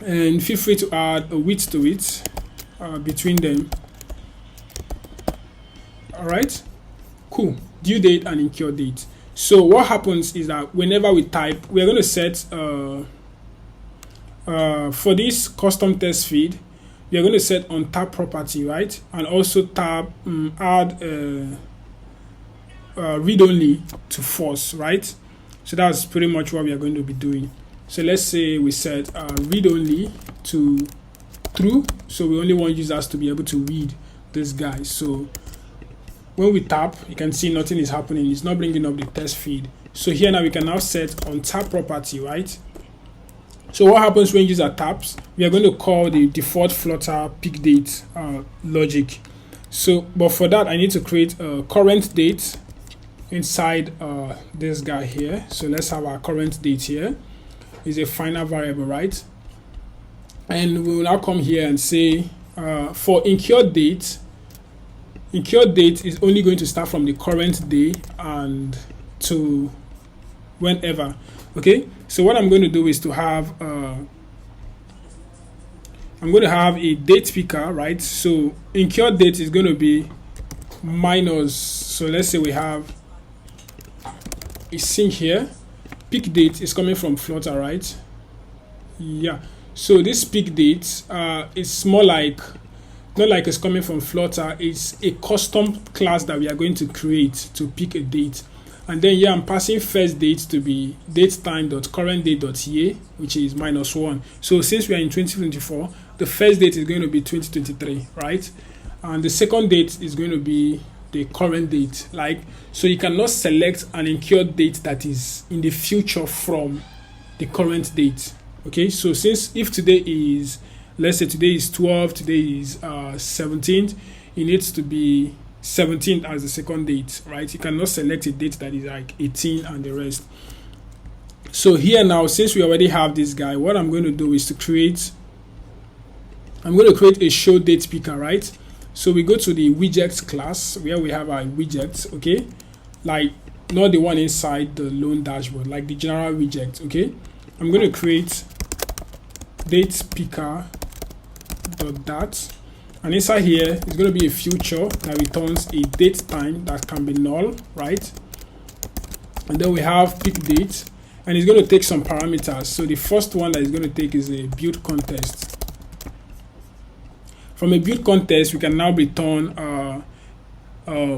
And feel free to add a width to it between them. All right, cool. Due date and incur date. So what happens is that whenever we type, we're going to set for this custom text feed, you're going to set on tab property, right? And also tab add read only to false, right? So that's pretty much what we are going to be doing. So let's say we set read only to true. So we only want users to be able to read this guy. So when we tap, you can see nothing is happening. It's not bringing up the text feed. So here now we can now set on tab property, right? So what happens when user taps? We are going to call the default Flutter pick date logic. So, but for that, I need to create a current date inside this guy here. So let's have our current date here. Is a final variable, right? And we will now come here and say for incur date is only going to start from the current day and to whenever. Okay, so what I'm going to do is to have I'm going to have a date picker, right? So incur date is going to be minus, so let's say we have a sync here. Pick date is coming from Flutter, right? Yeah, so this pick date is more like, not like it's coming from Flutter, it's a custom class that we are going to create to pick a date. And then yeah, I'm passing first date to be datetime.currentDate.year, which is -1. So since we are in 2024, the first date is going to be 2023, right? And the second date is going to be the current date. Like, so you cannot select an incur date that is in the future from the current date. Okay, so since if today is, let's say today is 12, today is 17th, it needs to be 17th as the second date, right? You cannot select a date that is like 18 and the rest. So here now, since we already have this guy, what I'm going to do is to create, I'm going to create a show date picker, right? So we go to the widgets class where we have our widgets, okay? Like not the one inside the loan dashboard, like the general widget, okay? I'm going to create date picker dot dat, And inside here is going to be a future that returns a date time that can be null, right? And then we have pick date, and it's going to take some parameters. So the first one that it's going to take is a build context. From a build context, we can now return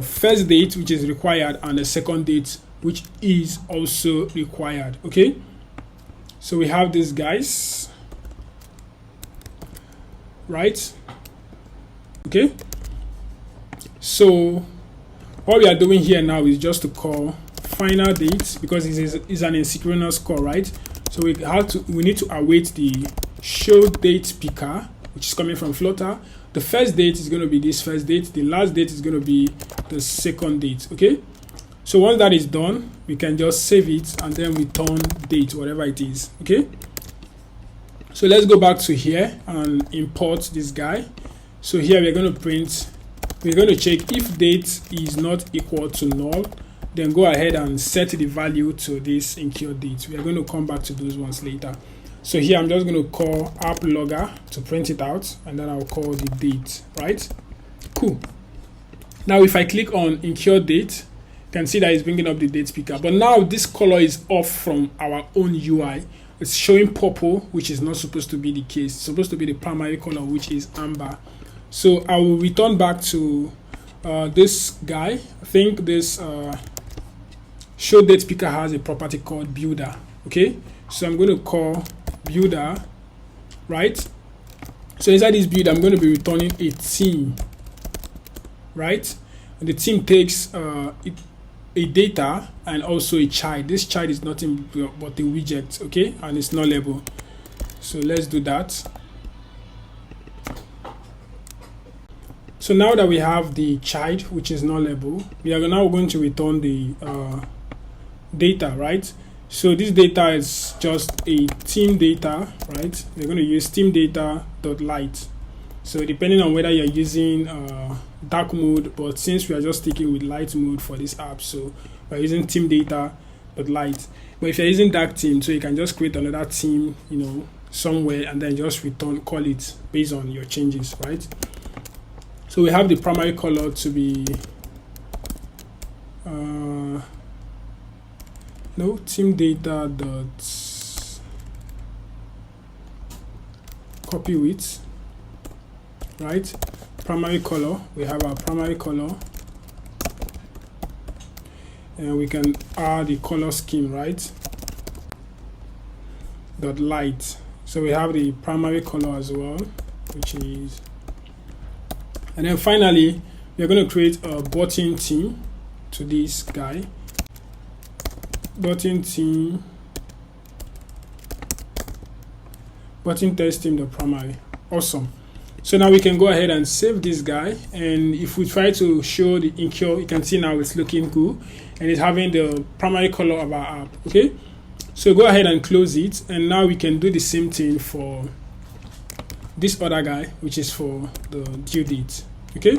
first date, which is required, and a second date, which is also required. Okay, so we have these guys, right? Okay, so what we are doing here now is just to call final date, because it is an asynchronous call, right? So we need to await the show date picker, which is coming from Flutter. The first date is going to be this first date. The last date is going to be the second date. Okay, so once that is done, we can just save it and then return date, whatever it is. Okay, so let's go back to here and import this guy. So here we're going to check if date is not equal to null, then go ahead and set the value to this incur date. We are going to come back to those ones later. So here I'm just going to call app logger to print it out, and then I'll call the date, right? Cool. Now if I click on incur date, you can see that it's bringing up the date picker. But now this color is off from our own UI. It's showing purple, which is not supposed to be the case. It's supposed to be the primary color, which is amber. So I will return back to this guy. I think this show date picker has a property called builder. Okay, so I'm going to call builder, right? So inside this build, I'm going to be returning a team, right? And the team takes a data and also a child. This child is nothing but a widget, okay, and it's nullable. So let's do that. So now that we have the child, which is nullable, we are now going to return the data, right? So this data is just a team data, right? We're going to use team data.light. So depending on whether you're using dark mode, but since we are just sticking with light mode for this app, so we're using team data.light. But if you're using dark theme, so you can just create another team, you know, somewhere, and then just call it based on your changes, right? So we have the primary color to be team data dot copy width, right? Primary color, we have our primary color, and we can add the color scheme, right? Dot light. So we have the primary color as well, which is, and then finally we're going to create a button theme to this guy. Button theme, button text theme, the primary. Awesome. So now we can go ahead and save this guy, and if we try to show the incur, you can see now it's looking cool and it's having the primary color of our app. Okay, so go ahead and close it, and now we can do the same thing for this other guy, which is for the due date. Okay,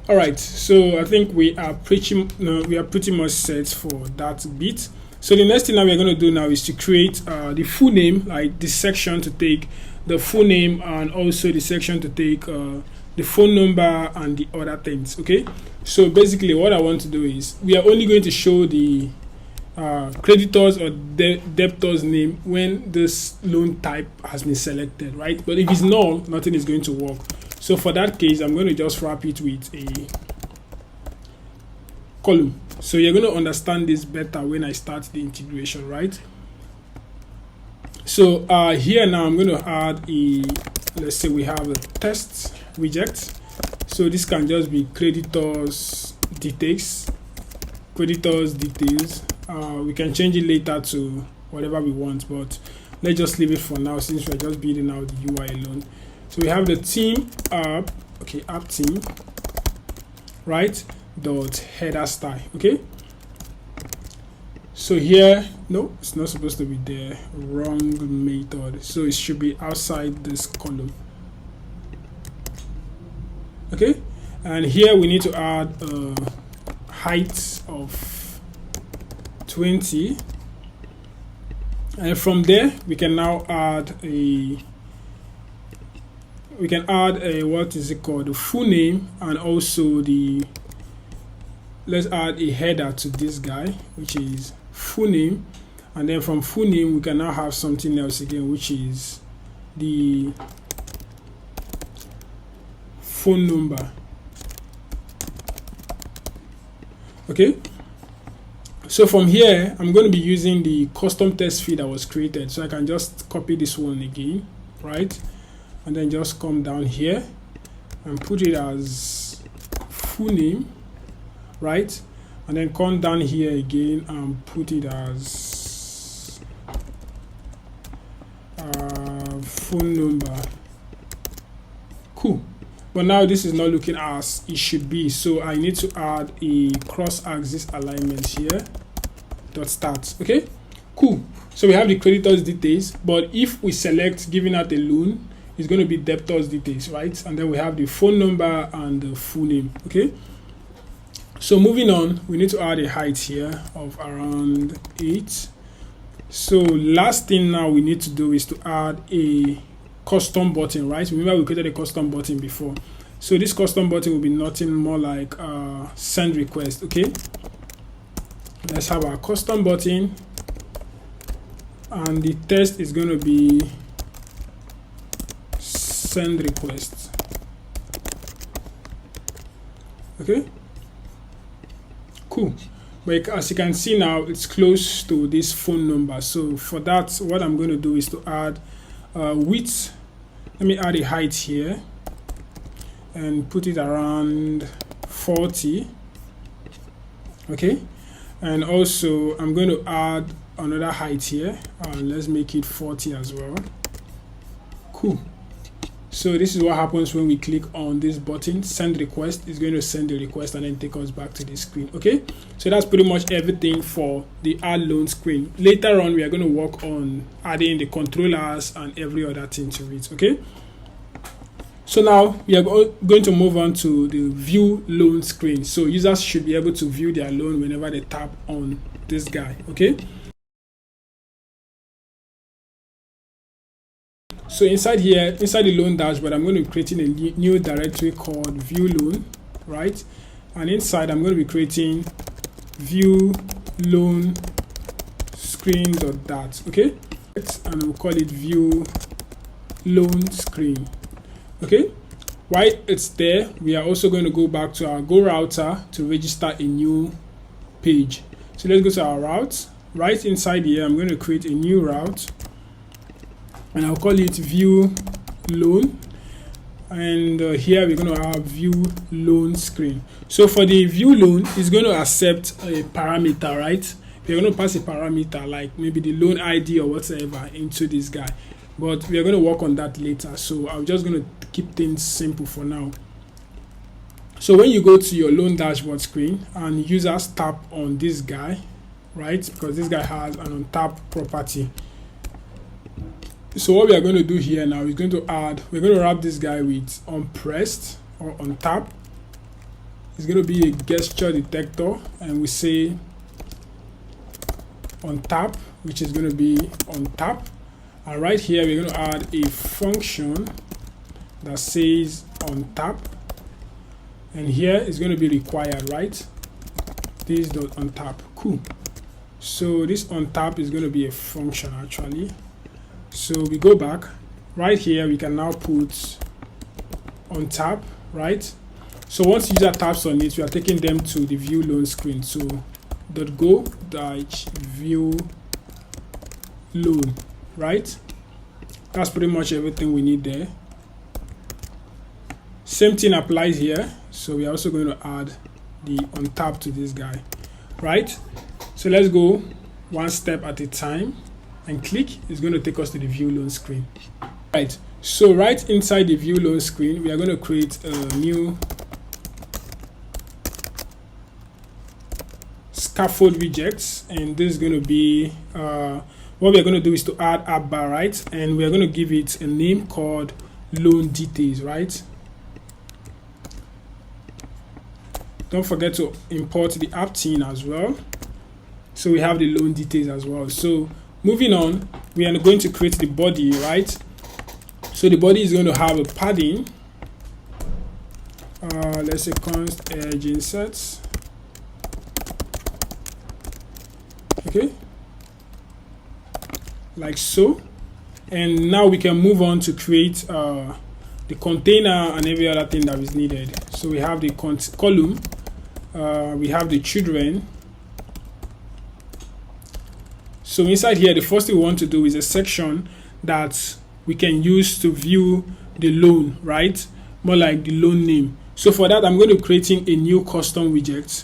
all right, so I think we are pretty much set for that bit. So the next thing that we're going to do now is to create the full name, like this section to take the full name, and also the section to take the phone number and the other things. Okay, so basically what I want to do is we are only going to show the creditors or debtors name when this loan type has been selected, right? But if it's null, nothing is going to work. So for that case, I'm going to just wrap it with a column. So you're going to understand this better when I start the integration, right? So here now I'm going to add let's say we have a test widget. So this can just be creditors details. We can change it later to whatever we want, but let's just leave it for now since we're just building out the UI alone. So we have the team app, okay, app team, right? Dot header style. Okay, so here, no, it's not supposed to be there, wrong method, so it should be outside this column. Okay, and here we need to add a height of 20, and from there we can now add a we can add a, what is it called, the full name, and also the, let's add a header to this guy, which is full name. And then from full name, we can now have something else again, which is the phone number. Okay, so from here I'm going to be using the custom text field that was created, so I can just copy this one again, right, and then just come down here and put it as full name, right, and then come down here again and put it as phone number. Cool. But now this is not looking as it should be, so I need to add a cross-axis alignment here. Dot start. Okay, cool. So we have the creditor's details, but if we select giving out a loan, it's going to be debtor's details, right? And then we have the phone number and the full name. Okay. So moving on, we need to add a height here of around 8. So last thing now we need to do is to add a custom button, right? Remember we created a custom button before, so this custom button will be nothing more like send request. Okay, let's have our custom button, and the text is going to be send request. Okay, cool. But as you can see now, it's close to this phone number, so for that what I'm going to do is to add width. Let me add a height here and put it around 40. Okay, and also I'm going to add another height here, let's make it 40 as well. Cool. So this is what happens when we click on this button, send request. It's going to send the request and then take us back to the screen. Okay, so that's pretty much everything for the add loan screen. Later on we are going to work on adding the controllers and every other thing to it. Okay, so now we are going to move on to the view loan screen. So users should be able to view their loan whenever they tap on this guy. Okay, so inside here, inside the loan dashboard, I'm going to be creating a new directory called view loan, right? And inside I'm going to be creating view loan screen.dat. Okay, and we'll call it view loan screen. Okay, while it's there, we are also going to go back to our Go router to register a new page. So let's go to our route. Right inside here, I'm going to create a new route, and I'll call it view loan, and here we're going to have view loan screen. So for the view loan, it's going to accept a parameter, right? We're going to pass a parameter like maybe the loan ID or whatever into this guy, but we are going to work on that later. So I'm just going to keep things simple for now. So when you go to your loan dashboard screen and users tap on this guy, right, because this guy has an untapped property. So what we are going to do here now is going to add, we're going to wrap this guy with unpressed or untap. It's going to be a gesture detector, and we say untap, which is going to be untap. And right here we're going to add a function that says untap, and here is going to be required, right? This dot untap. Cool. So this untap is going to be a function actually. So we go back right here, we can now put on tap, right? So once user taps on it, we are taking them to the view loan screen. So .go view loan, right? That's pretty much everything we need there. Same thing applies here. So we are also going to add the on tap to this guy, right? So let's go one step at a time and click. It's going to take us to the view loan screen. Right, so right inside the view loan screen, we are going to create a new scaffold widgets, and this is going to be what we are going to do is to add app bar, right? And we are going to give it a name called loan details, right? Don't forget to import the app theme as well. So we have the loan details as well. So moving on, we are going to create the body, right? So the body is going to have a padding. Let's say const edge inserts. Okay, like so. And now we can move on to create the container and every other thing that is needed. So we have the column, we have the children. So inside here, the first thing we want to do is a section that we can use to view the loan, right? More like the loan name. So for that, I'm going to creating a new custom widget.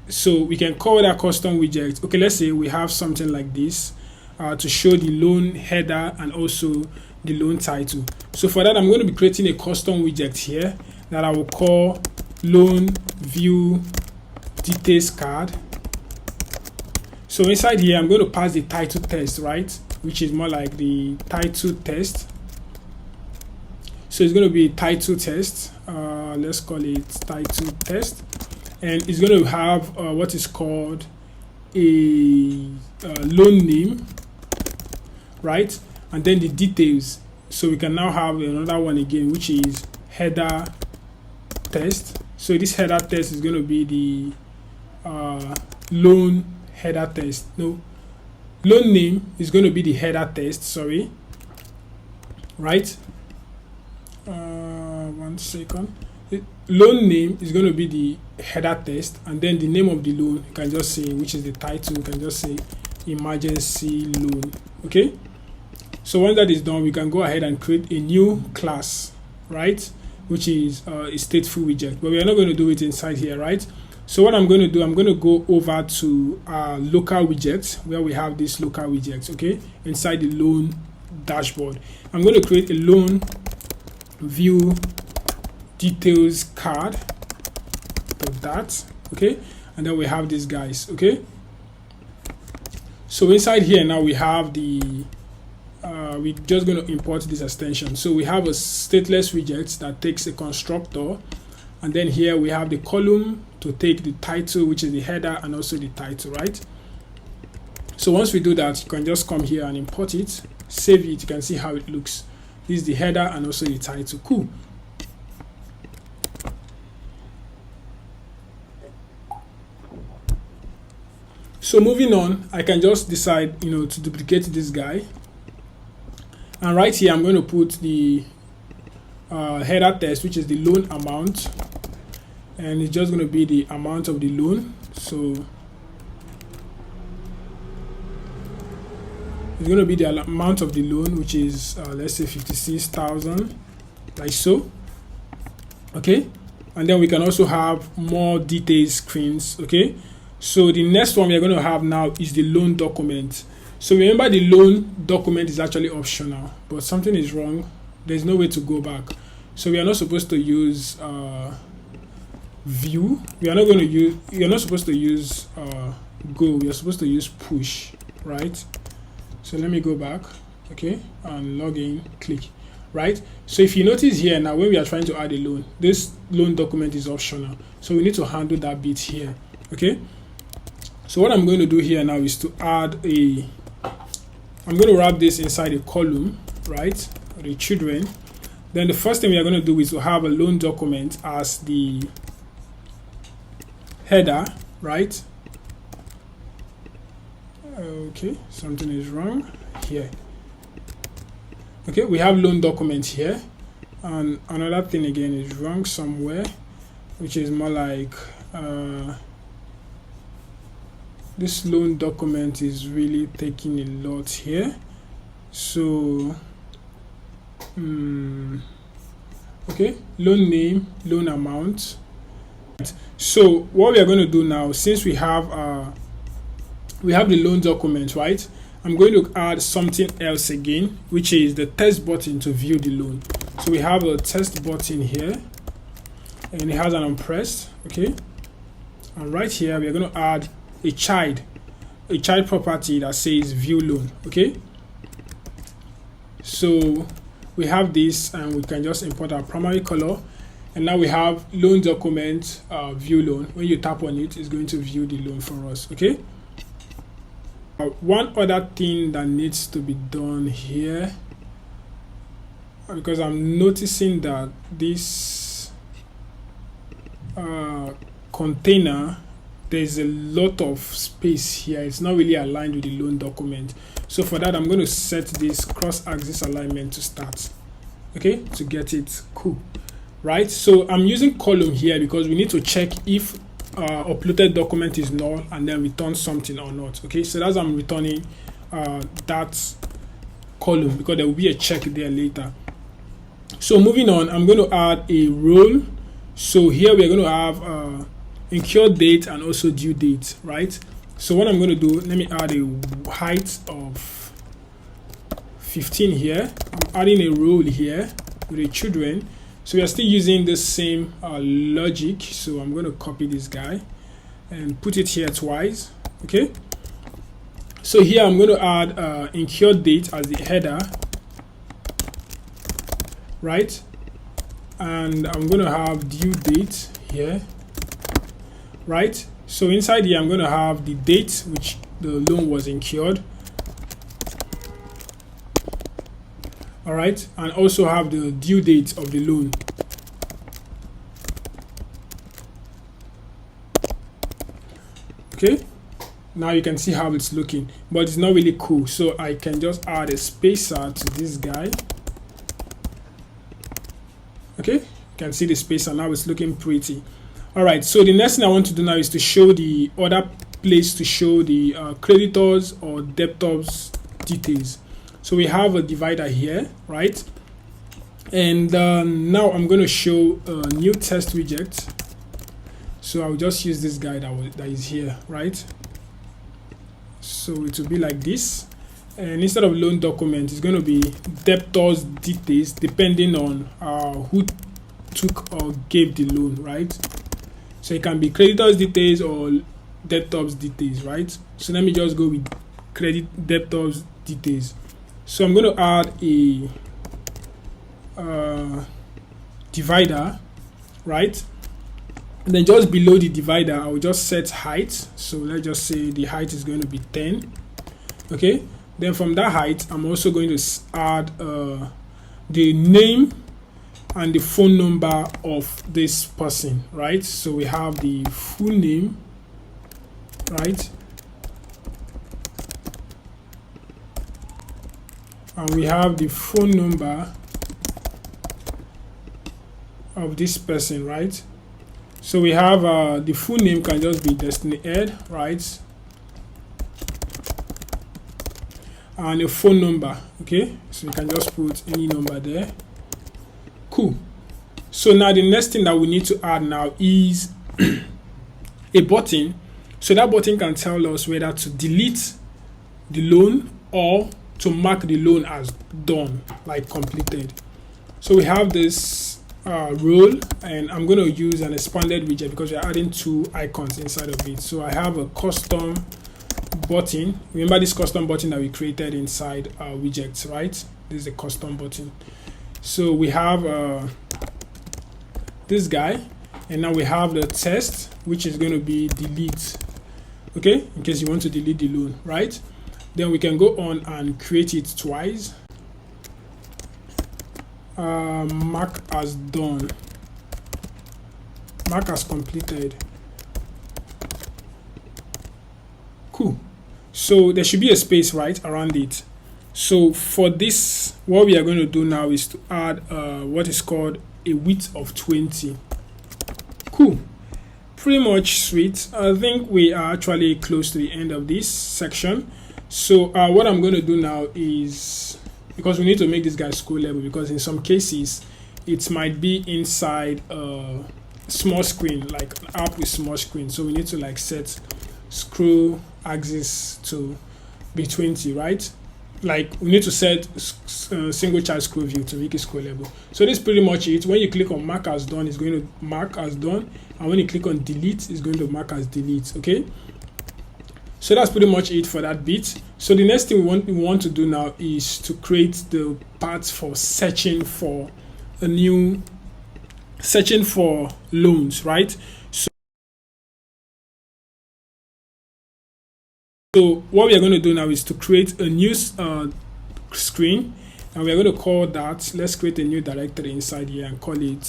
So we can call that custom widget. Okay, let's say we have something like this to show the loan header and also the loan title. So for that, I'm going to be creating a custom widget here that I will call loan view details card. So inside here, I'm going to pass the title test, right? Which is more like the title test. So it's going to be title test. Let's call it title test. And it's going to have what is called a loan name, right? And then the details. So we can now have another one again, which is header test. So this header test is going to be the loan header test. No, loan name is going to be the header test, sorry, right? 1 second. The loan name is going to be the header test, and then the name of the loan you can just say, which is the title, you can just say emergency loan. Okay, so once that is done, we can go ahead and create a new class, right, which is a stateful widget, but we are not going to do it inside here, right? So what I'm going to do, I'm going to go over to local widgets, where we have this local widgets, okay, inside the loan dashboard. I'm going to create a loan view details card of that, okay, and then we have these guys, okay. So inside here now we have the we're just going to import this extension. So we have a stateless widget that takes a constructor, and then here we have the column to take the title, which is the header, and also the title, right? So once we do that, you can just come here and import it, save it. You can see how it looks. This is the header and also the title. Cool. So moving on, I can just decide, to duplicate this guy. And right here, I'm going to put the header test, which is the loan amount. And it's just going to be the amount of the loan. So it's going to be the amount of the loan, which is, let's say 56,000, like so. Okay. And then we can also have more detailed screens. Okay. So the next one we are going to have now is the loan document. So remember, the loan document is actually optional, but something is wrong. There's no way to go back. So we are not supposed to use view. We are not going to use. You are not supposed to use go. We are supposed to use push, right? So let me go back, okay, and log in. Click, right? So if you notice here now, when we are trying to add a loan, this loan document is optional. So we need to handle that bit here, okay. So what I'm going to do here now is to add I'm going to wrap this inside a column, right, the children. Then the first thing we are going to do is to have a loan document as the header, right? Okay, something is wrong here. Okay, we have loan document here, and another thing again is wrong somewhere, which is more like this loan document is really taking a lot here. So okay, loan name, loan amount. So what we are going to do now, since we have the loan document, right, I'm going to add something else again, which is the test button to view the loan. So we have a test button here, and it has an unpressed, okay, and right here we are going to add a child property that says view loan, okay. So we have this, and we can just import our primary color, and now we have loan document view loan. When you tap on it, it's going to view the loan for us, okay. One other thing that needs to be done here because I'm noticing that this container, there's a lot of space here. It's not really aligned with the loan document. So for that, I'm going to set this cross-axis alignment to start, okay, to get it cool, right? So I'm using column here because we need to check if uploaded document is null and then return something or not. Okay, so that's I'm returning that column because there will be a check there later. So moving on, I'm going to add a role. So here we're going to have incur date and also due date, right? So what I'm going to do, let me add a height of 15 here. I'm adding a role here with the children. So we are still using the same logic. So I'm going to copy this guy and put it here twice. Okay. So here I'm going to add incur date as the header, right? And I'm going to have due date here, right? So inside here I'm going to have the date which the loan was incurred. All right, and also have the due date of the loan. Okay, now you can see how it's looking, but it's not really cool. So I can just add a spacer to this guy. Okay, you can see the spacer now. It's looking pretty. All right, so the next thing I want to do now is to show the other place to show the creditors or debtors details. So we have a divider here, right? And now I'm going to show a new test widget. So I'll just use this guy that is here, right? So it will be like this. And instead of loan document, it's going to be debtors details depending on who took or gave the loan, right? So it can be creditors details or debtors details, right? So let me just go with debtors details. So I'm going to add a divider, right? And then just below the divider, I will just set height. So let's just say the height is going to be 10. Okay. Then from that height, I'm also going to add the name and the phone number of this person, right? So we have the full name, right? And we have the phone number of this person, right? So we have the full name can just be Destiny Ed, right? And a phone number, okay? So we can just put any number there. Cool. So now the next thing that we need to add now is a button. So that button can tell us whether to delete the loan or to mark the loan as done, like completed. So we have this role, and I'm going to use an expanded widget because we're adding two icons inside of it. So I have a custom button. Remember this custom button that we created inside our widgets, right? This is a custom button. So we have this guy, and now we have the test, which is going to be delete, okay, in case you want to delete the loan, right? Then we can go on and create it twice. Mark as done, mark as completed. Cool. So there should be a space right around it. So for this, what we are going to do now is to add what is called a width of 20. Cool. Pretty much sweet. I think we are actually close to the end of this section. So what I'm going to do now is, because we need to make this guy scroll level, because in some cases it might be inside a small screen, like an app with small screen. So we need to like set scroll axis to be 20, right? Like we need to set single child scroll view to make it scroll level. So this is pretty much it. When you click on mark as done, it's going to mark as done, and when you click on delete, it's going to mark as delete. Okay, so that's pretty much it for that bit. So the next thing we want to do now is to create the path for searching for loans, right? So what we are going to do now is to create a new screen, and we are going to call that, let's create a new directory inside here and call it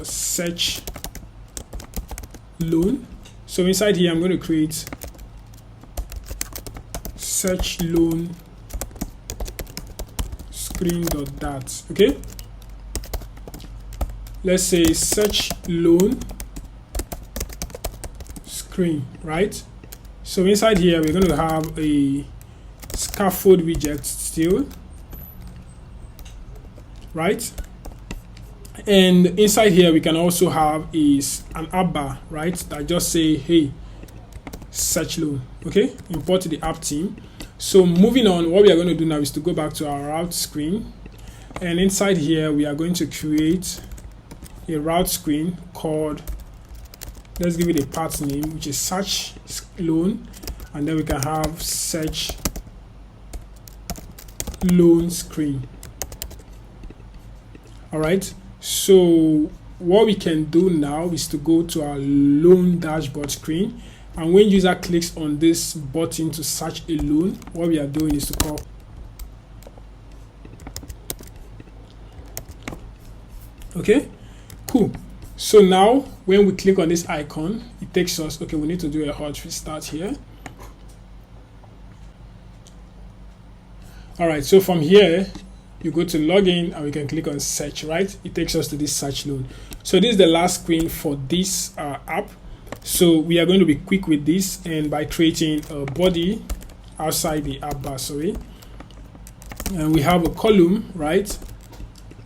search loan. So inside here I'm going to create search loan screen.dat. okay, let's say search loan screen, right? So inside here we're going to have a scaffold widget still, right? And inside here we can also have an app bar, right, that just say, hey, search loan. Okay, import to the app team. So moving on, what we are going to do now is to go back to our route screen, and inside here we are going to create a route screen called, let's give it a path name, which is search loan, and then we can have search loan screen. All right, so what we can do now is to go to our loan dashboard screen, and when user clicks on this button to search a loan, what we are doing is to call okay, cool. So now when we click on this icon, it takes us, okay, we need to do a hot restart here. All right, so from here you go to login and we can click on search, right? It takes us to this search loan. So this is the last screen for this app. So we are going to be quick with this, and by creating a body outside the app bar, sorry, and we have a column, right?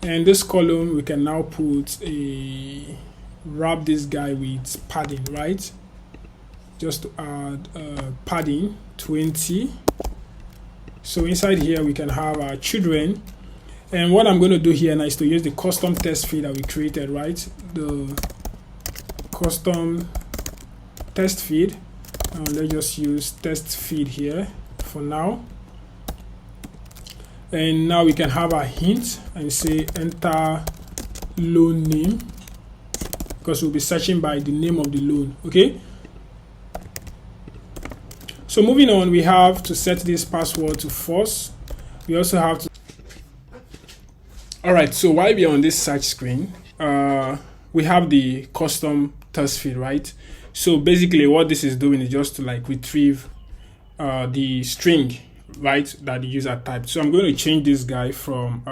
And this column we can now put wrap this guy with padding, right? Just to add padding 20. So inside here we can have our children, and what I'm going to do here now is to use the custom test feed that we created, right? The custom test feed, and let's just use test feed here for now. And now we can have a hint and say enter loan name, because we'll be searching by the name of the loan. Okay, so moving on, we have to set this password to false. We also have to, all right, so while we are on this search screen, we have the custom test feed, right? So basically what this is doing is just to like retrieve the string, right, that the user typed. So I'm going to change this guy from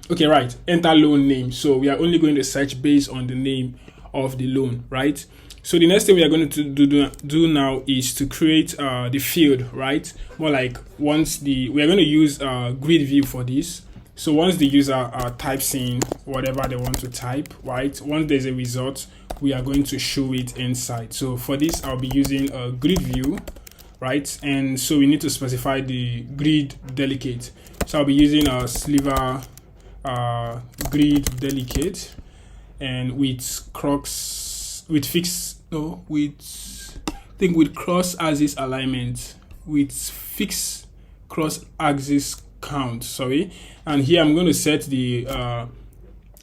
okay, right, enter loan name. So we are only going to search based on the name of the loan, right? So the next thing we are going to do now is to create the field, right? More like once we are going to use grid view for this. So once the user types in whatever they want to type, right, once there's a result, we are going to show it inside. So for this, I'll be using a grid view, right? And so we need to specify the grid delegate. So I'll be using a sliver grid delegate, and with cross axis alignment, with fixed cross axis count, sorry. And here I'm going to set the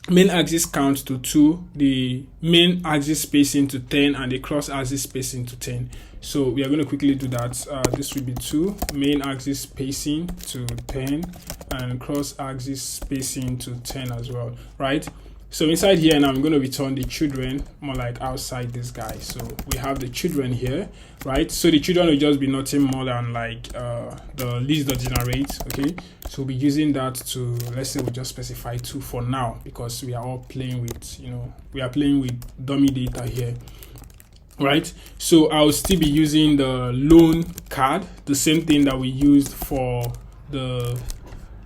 main axis count to 2, the main axis spacing to 10, and the cross axis spacing to 10. So we are going to quickly do that. This will be 2, main axis spacing to 10, and cross axis spacing to 10 as well, right? So inside here now I'm going to return the children, more like outside this guy. So we have the children here, right? So the children will just be nothing more than like the list.generate. Okay, so we'll be using that to, let's say we just specify 2 for now, because we are all playing with, we are playing with dummy data here, right? So I'll still be using the loan card, the same thing that we used for the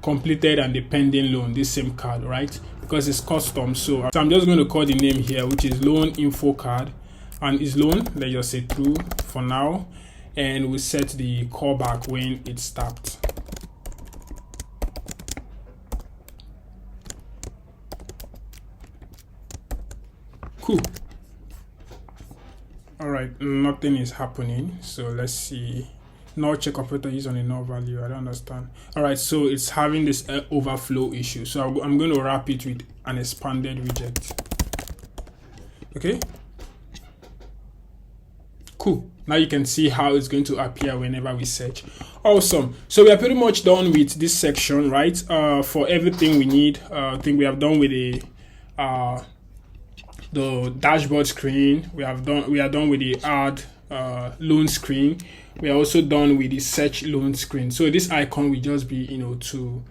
completed and the pending loan, this same card, right? Because it's custom. So I'm just going to call the name here, which is loan info card, and is loan, let's just say true for now, and we'll set the callback when it stopped. Cool. All right, nothing is happening, so let's see. Null check operator is on a null value. I don't understand. All right, so it's having this overflow issue, so I'm going to wrap it with an expanded reject. Okay, cool. Now you can see how it's going to appear whenever we search. Awesome. So we are pretty much done with this section, right? For everything we need, I think we have done with the dashboard screen. We are done with the add loan screen. We are also done with the search loan screen. So this icon will just be, to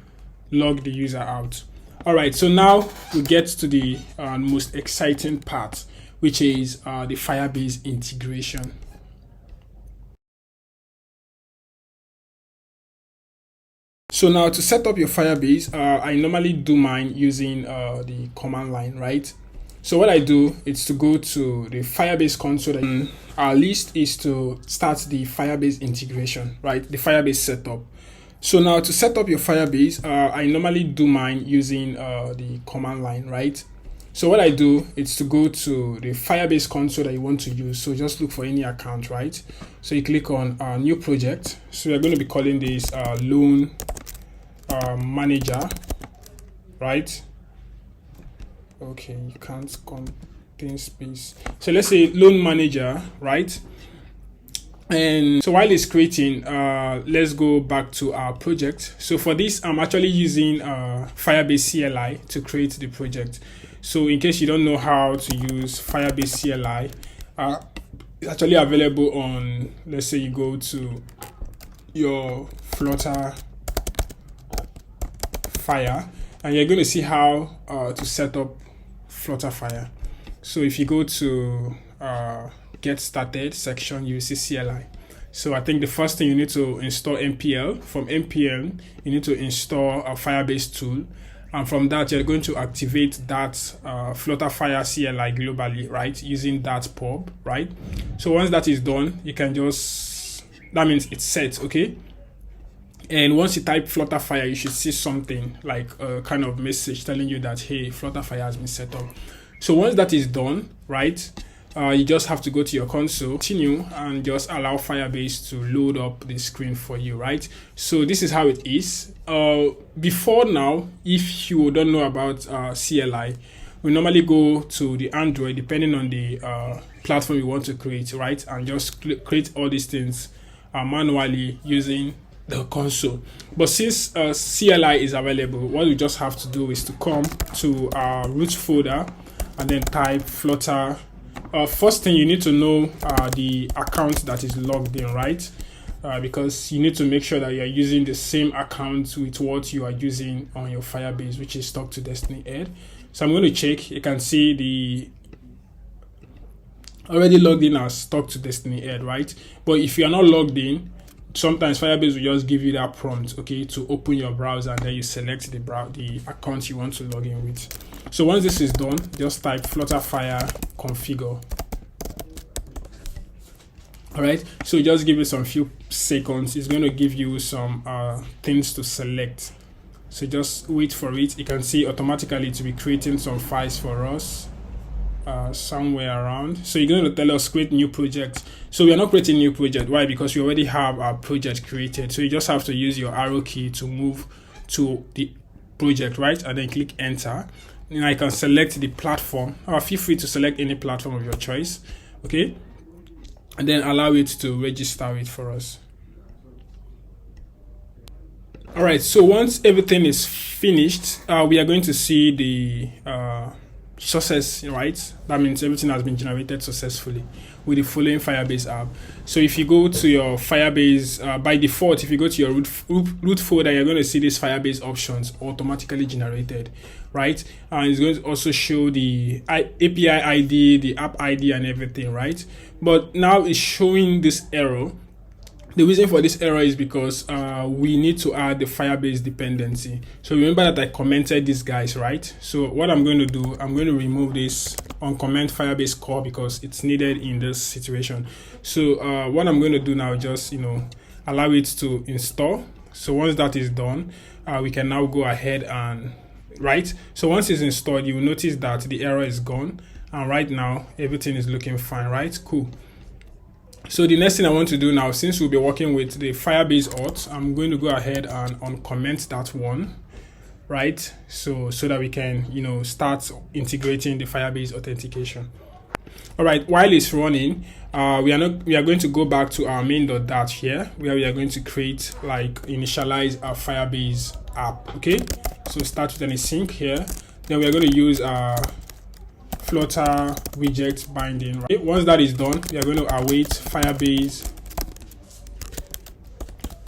log the user out. All right, so now we get to the most exciting part, which is the Firebase integration. So now to set up your Firebase, I normally do mine using the command line, right? So what I do is to go to the Firebase console, and our list is to start the Firebase integration, right? The Firebase setup. So now to set up your Firebase, I normally do mine using the command line, right? So what I do is to go to the Firebase console that you want to use. So just look for any account, right? So you click on new project. So we're going to be calling this loan manager, right? Okay, you can't contain space. So let's say loan manager, right? And so while it's creating, let's go back to our project. So for this, I'm actually using Firebase CLI to create the project. So in case you don't know how to use Firebase CLI, it's actually available on, let's say you go to your Flutter Fire, and you're going to see how to set up Flutter Fire. So if you go to get started section, you see CLI. So I think the first thing you need to install npl. From npl, you need to install a Firebase tool, and from that you're going to activate that Flutter Fire CLI globally, right, using that pub, right? So once that is done, you can just, that means it's set, okay? And once you type Flutter Fire, you should see something like a kind of message telling you that, hey, Flutter Fire has been set up. So once that is done, right, you just have to go to your console, continue, and just allow Firebase to load up the screen for you, right? So this is how it is. Before now, if you don't know about CLI, we normally go to the Android, depending on the platform you want to create, right? And just create all these things manually using the console. But since CLI is available, what we just have to do is to come to our root folder and then type Flutter. First thing, you need to know the account that is logged in, right? Because you need to make sure that you are using the same account with what you are using on your Firebase, which is Talk to Destiny Ed. So I'm going to check. You can see the already logged in as Talk to Destiny Ed, right? But if you are not logged in, sometimes Firebase will just give you that prompt, okay, to open your browser, and then you select the account you want to log in with. So once this is done, just type Flutter Fire configure. All right, so just give it some few seconds. It's going to give you some things to select. So just wait for it. You can see automatically to be creating some files for us somewhere around. So you're going to tell us create new project. So we are not creating new project. Why? Because we already have our project created. So you just have to use your arrow key to move to the project, right? And then click enter. Now I can select the platform. Feel free to select any platform of your choice, okay? And then allow it to register it for us. All right, so once everything is finished, we are going to see the success, right? That means everything has been generated successfully with the following Firebase app. So if you go to your Firebase, by default, if you go to your root folder, you're going to see these Firebase options automatically generated, right? And it's going to also show the API ID, the app ID, and everything, right? But now it's showing this error. The reason for this error is because we need to add the Firebase dependency. So remember that I commented these guys, right? So what I'm going to do, I'm going to remove this uncomment Firebase core because it's needed in this situation. So what I'm going to do now, just allow it to install. So once that is done, we can now go ahead and right. So once it's installed, you will notice that the error is gone, and right now everything is looking fine, right? Cool. So the next thing I want to do now, since we'll be working with the Firebase auth, I'm going to go ahead and uncomment that one, right? So that we can, start integrating the Firebase authentication. All right, while it's running, we are going to go back to our main.dat here, where we are going to create, like, initialize our Firebase app. Okay, so start with an async here. Then we are going to use our Flutter widget binding. Right? Once that is done, we are going to await Firebase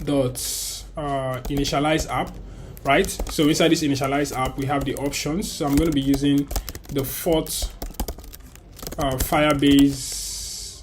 dot initialize app. Right, so inside this initialize app, we have the options. So I'm going to be using the default Firebase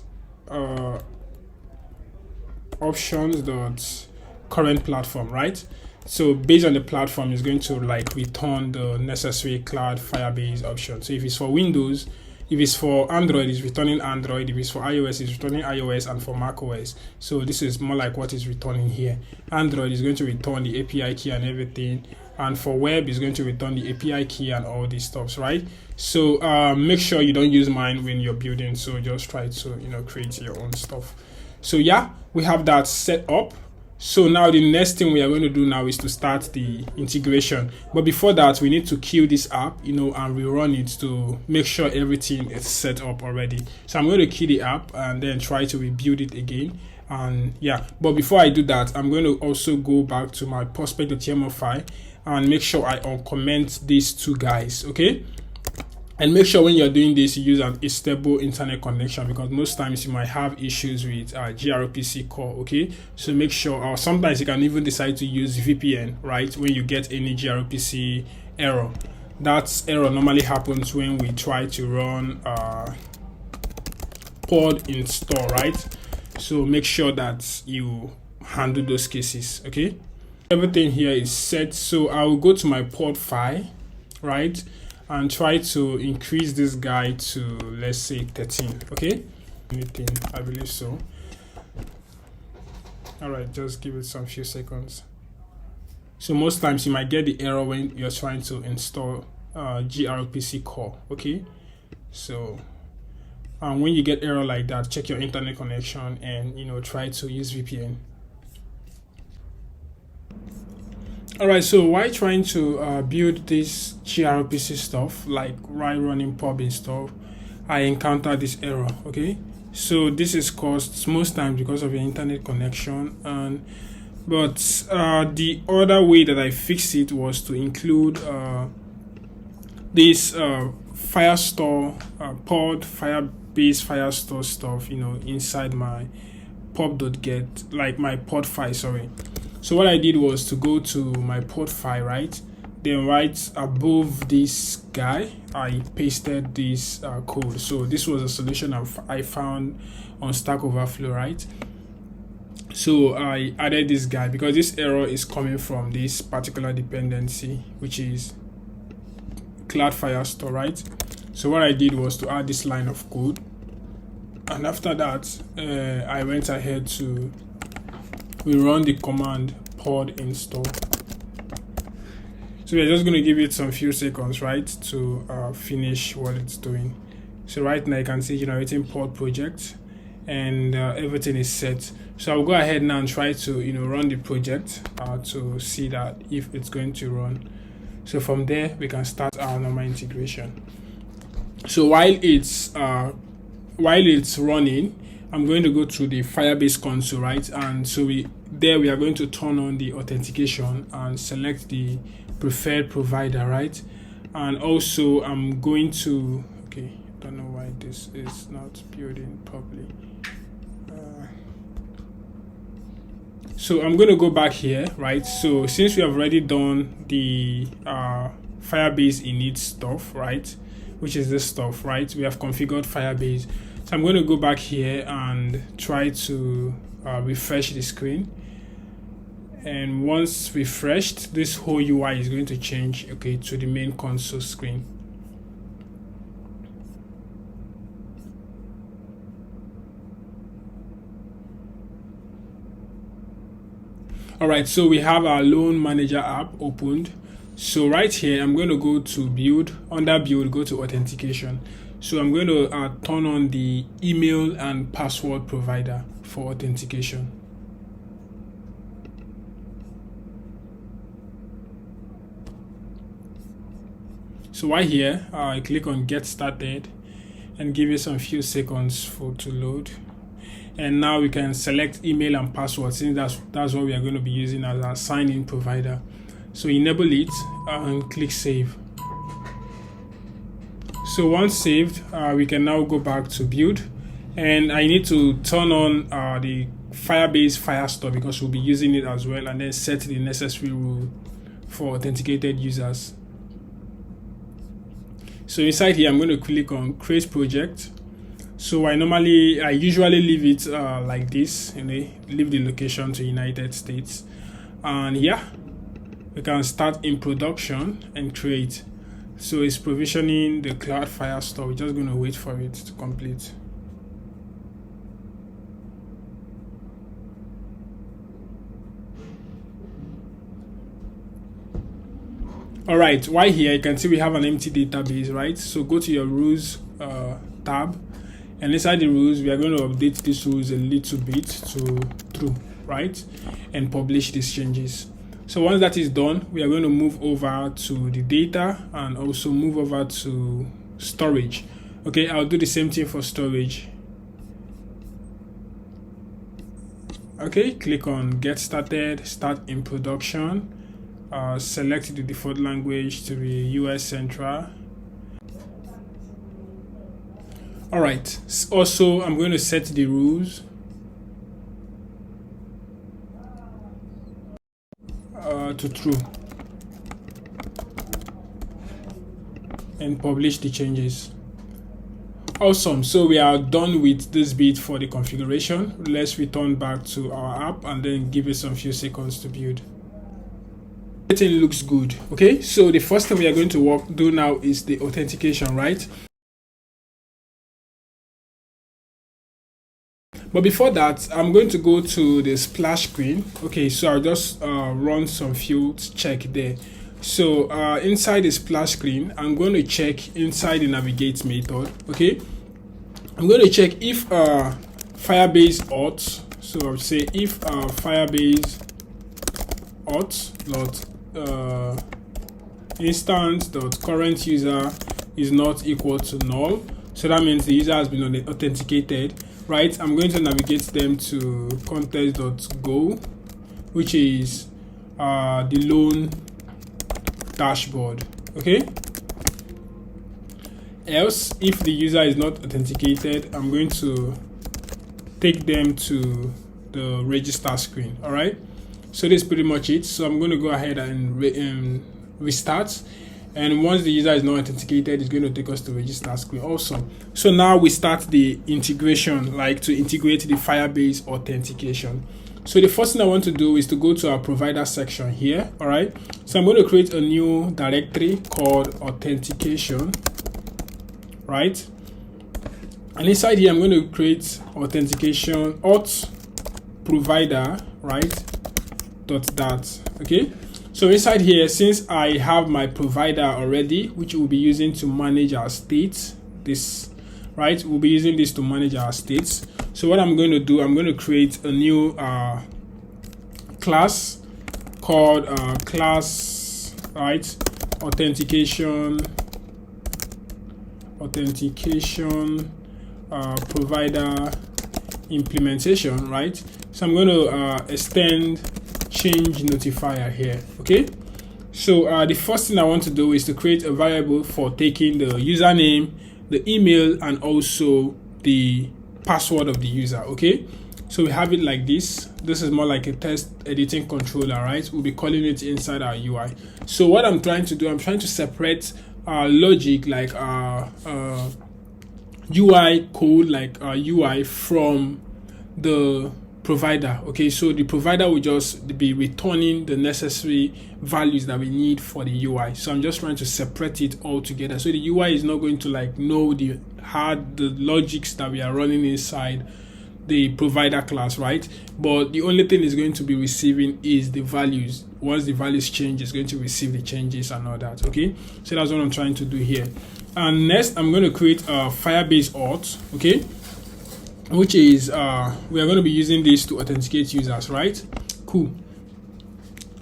options dot current platform. Right, so based on the platform, it's going to like return the necessary cloud Firebase option. So if it's for Windows, if it's for Android, it's returning Android. If it's for iOS, it's returning iOS, and for macOS. So this is more like what is returning here. Android is going to return the API key and everything, and for web, it's going to return the API key and all these stuffs, right? So make sure you don't use mine when you're building. So just try to create your own stuff. So yeah, we have that set up. So now the next thing we are going to do now is to start the integration. But before that, we need to kill this app, and rerun it to make sure everything is set up already. So I'm going to kill the app and then try to rebuild it again. And yeah, but before I do that, I'm going to also go back to my prospect.yml file and make sure I uncomment these two guys, okay? And make sure when you're doing this, you use a stable internet connection, because most times you might have issues with gRPC core, okay? So make sure, or sometimes you can even decide to use VPN, right? When you get any gRPC error. That error normally happens when we try to run pod install, right? So make sure that you handle those cases, okay? Everything here is set. So I will go to my pod file, right? And try to increase this guy to, let's say, 13, okay? Anything, I believe so. All right, just give it some few seconds. So most times you might get the error when you're trying to install gRPC core, okay? So when you get error like that, check your internet connection and try to use VPN. All right, so while trying to build this gRPC stuff, like while running pub install, I encountered this error, okay? So this is caused most times because of your internet connection, but the other way that I fixed it was to include this Firestore pod Firebase Firestore stuff, inside my pub.get, like my pod file, sorry. So what I did was to go to my pod file, right? Then right above this guy, I pasted this code. So this was a solution I found on Stack Overflow, right? So I added this guy because this error is coming from this particular dependency, which is Cloud Firestore, right? So what I did was to add this line of code. And after that, I went ahead to run the command pod install. So we're just going to give it some few seconds, right, to finish what it's doing. So right now you can see generating pod project, and everything is set. So I'll go ahead now and try to run the project to see that if it's going to run. So from there we can start our normal integration. So while it's running, I'm going to go to the Firebase console, right? And so we are going to turn on the authentication and select the preferred provider, right? And also I'm going to, okay, don't know why this is not building properly. So I'm going to go back here, right? So since we have already done the Firebase init stuff, right? Which is this stuff, right? We have configured Firebase. So I'm going to go back here and try to refresh the screen. And once refreshed, this whole UI is going to change, okay, to the main console screen. All right, so we have our loan manager app opened. So right here, I'm going to go to build, under build, go to authentication. So I'm going to turn on the email and password provider for authentication. So right here, I click on get started. and give it some few seconds for to load. And now we can select email and password, since that's what we are going to be using as our sign-in provider. So enable it and click save. So once saved, we can now go back to build, and I need to turn on the Firebase Firestore because we'll be using it as well, and then set the necessary rule for authenticated users. So inside here, I'm going to click on create project. So I usually leave it like this, and leave the location to United States, and yeah, we can start in production and create. So it's provisioning the cloud Firestore. We're just going to wait for it to complete. All right, while here, you can see we have an empty database, right? So go to your rules tab, and inside the rules, we are going to update these rules a little bit to true, right? And publish these changes. So once that is done, we are going to move over to the data and also move over to storage. Okay, I'll do the same thing for storage. Okay, click on get started, start in production. Select the default language to be US Central. All right, also I'm going to set the rules to true and publish the changes. Awesome, so we are done with this bit for the configuration. Let's return back to our app and then give it some few seconds to build. Everything looks good. Okay, so the first thing we are going to do now is the authentication, right? But before that, I'm going to go to the splash screen. Okay, so I'll just run some fields check there. So inside the splash screen, I'm going to check inside the navigate method. Okay, I'm going to check if Firebase auth. So I'll say if Firebase auth instance.current user is not equal to null. So that means the user has been authenticated. Right, I'm going to navigate them to context.go, which is the loan dashboard. Okay, else if the user is not authenticated, I'm going to take them to the register screen. All right, so this is pretty much it. So I'm going to go ahead and restart. And once the user is not authenticated, it's going to take us to register screen also. So now we start the integration, like to integrate the Firebase authentication. So the first thing I want to do is to go to our provider section here. All right. So I'm going to create a new directory called authentication. Right. And inside here, I'm going to create authentication auth provider, right? .dat. Okay. So inside here, since I have my provider already, which we'll be using to manage our states, this, right? We'll be using this to manage our states. So what I'm going to do, I'm going to create a new class called class, right? Authentication provider implementation, right? So I'm going to extend change notifier here. Okay, so the first thing I want to do is to create a variable for taking the username, the email, and also the password of the user. Okay, so we have it like this. This is more like a text editing controller, right? We'll be calling it inside our UI. So what I'm trying to do, I'm trying to separate logic like UI code, like UI from the provider. Okay, so the provider will just be returning the necessary values that we need for the UI. So I'm just trying to separate it all together. So the UI is not going to like know the logics that we are running inside the provider class, right? But the only thing it's going to be receiving is the values. Once the values change, it's going to receive the changes and all that. Okay, so that's what I'm trying to do here. And next, I'm going to create a Firebase auth. Okay, which is we are going to be using this to authenticate users, right? Cool.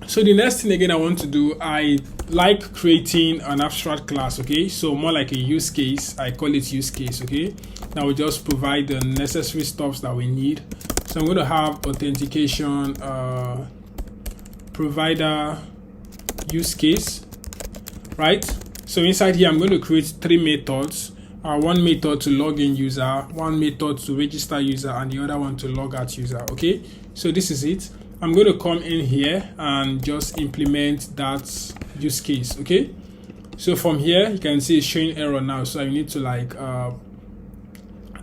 So the next thing again I want to do, I like creating an abstract class, okay? So more like a use case. I call it use case, okay? Now we just provide the necessary stuffs that we need. So I'm going to have authentication provider use case, right? So inside here I'm going to create 3 methods. One method to log in user, one method to register user, and the other one to log out user, okay? So this is it. I'm going to come in here and just implement that use case, okay? So from here you can see it's showing error now, so I need to like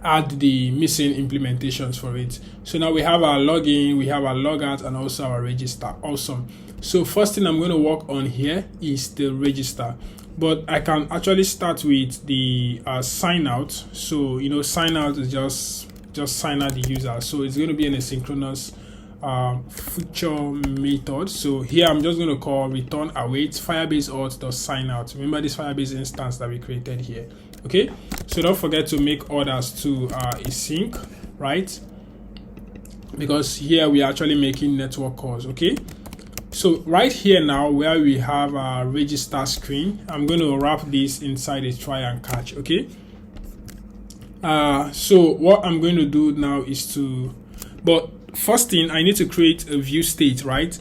add the missing implementations for it. So now we have our login, we have our logout, and also our register. Awesome. So first thing I'm going to work on here is the register, but I can actually start with the sign out. So you know, sign out is just sign out the user, so it's going to be an asynchronous feature method. So here I'm just going to call return await Firebase auth.sign out. Remember this Firebase instance that we created here, okay? So don't forget to make orders to async, right? Because here we are actually making network calls, okay? So right here now where we have our register screen, I'm going to wrap this inside a try and catch, okay? So what I'm going to do now is but first thing, I need to create a view state, right?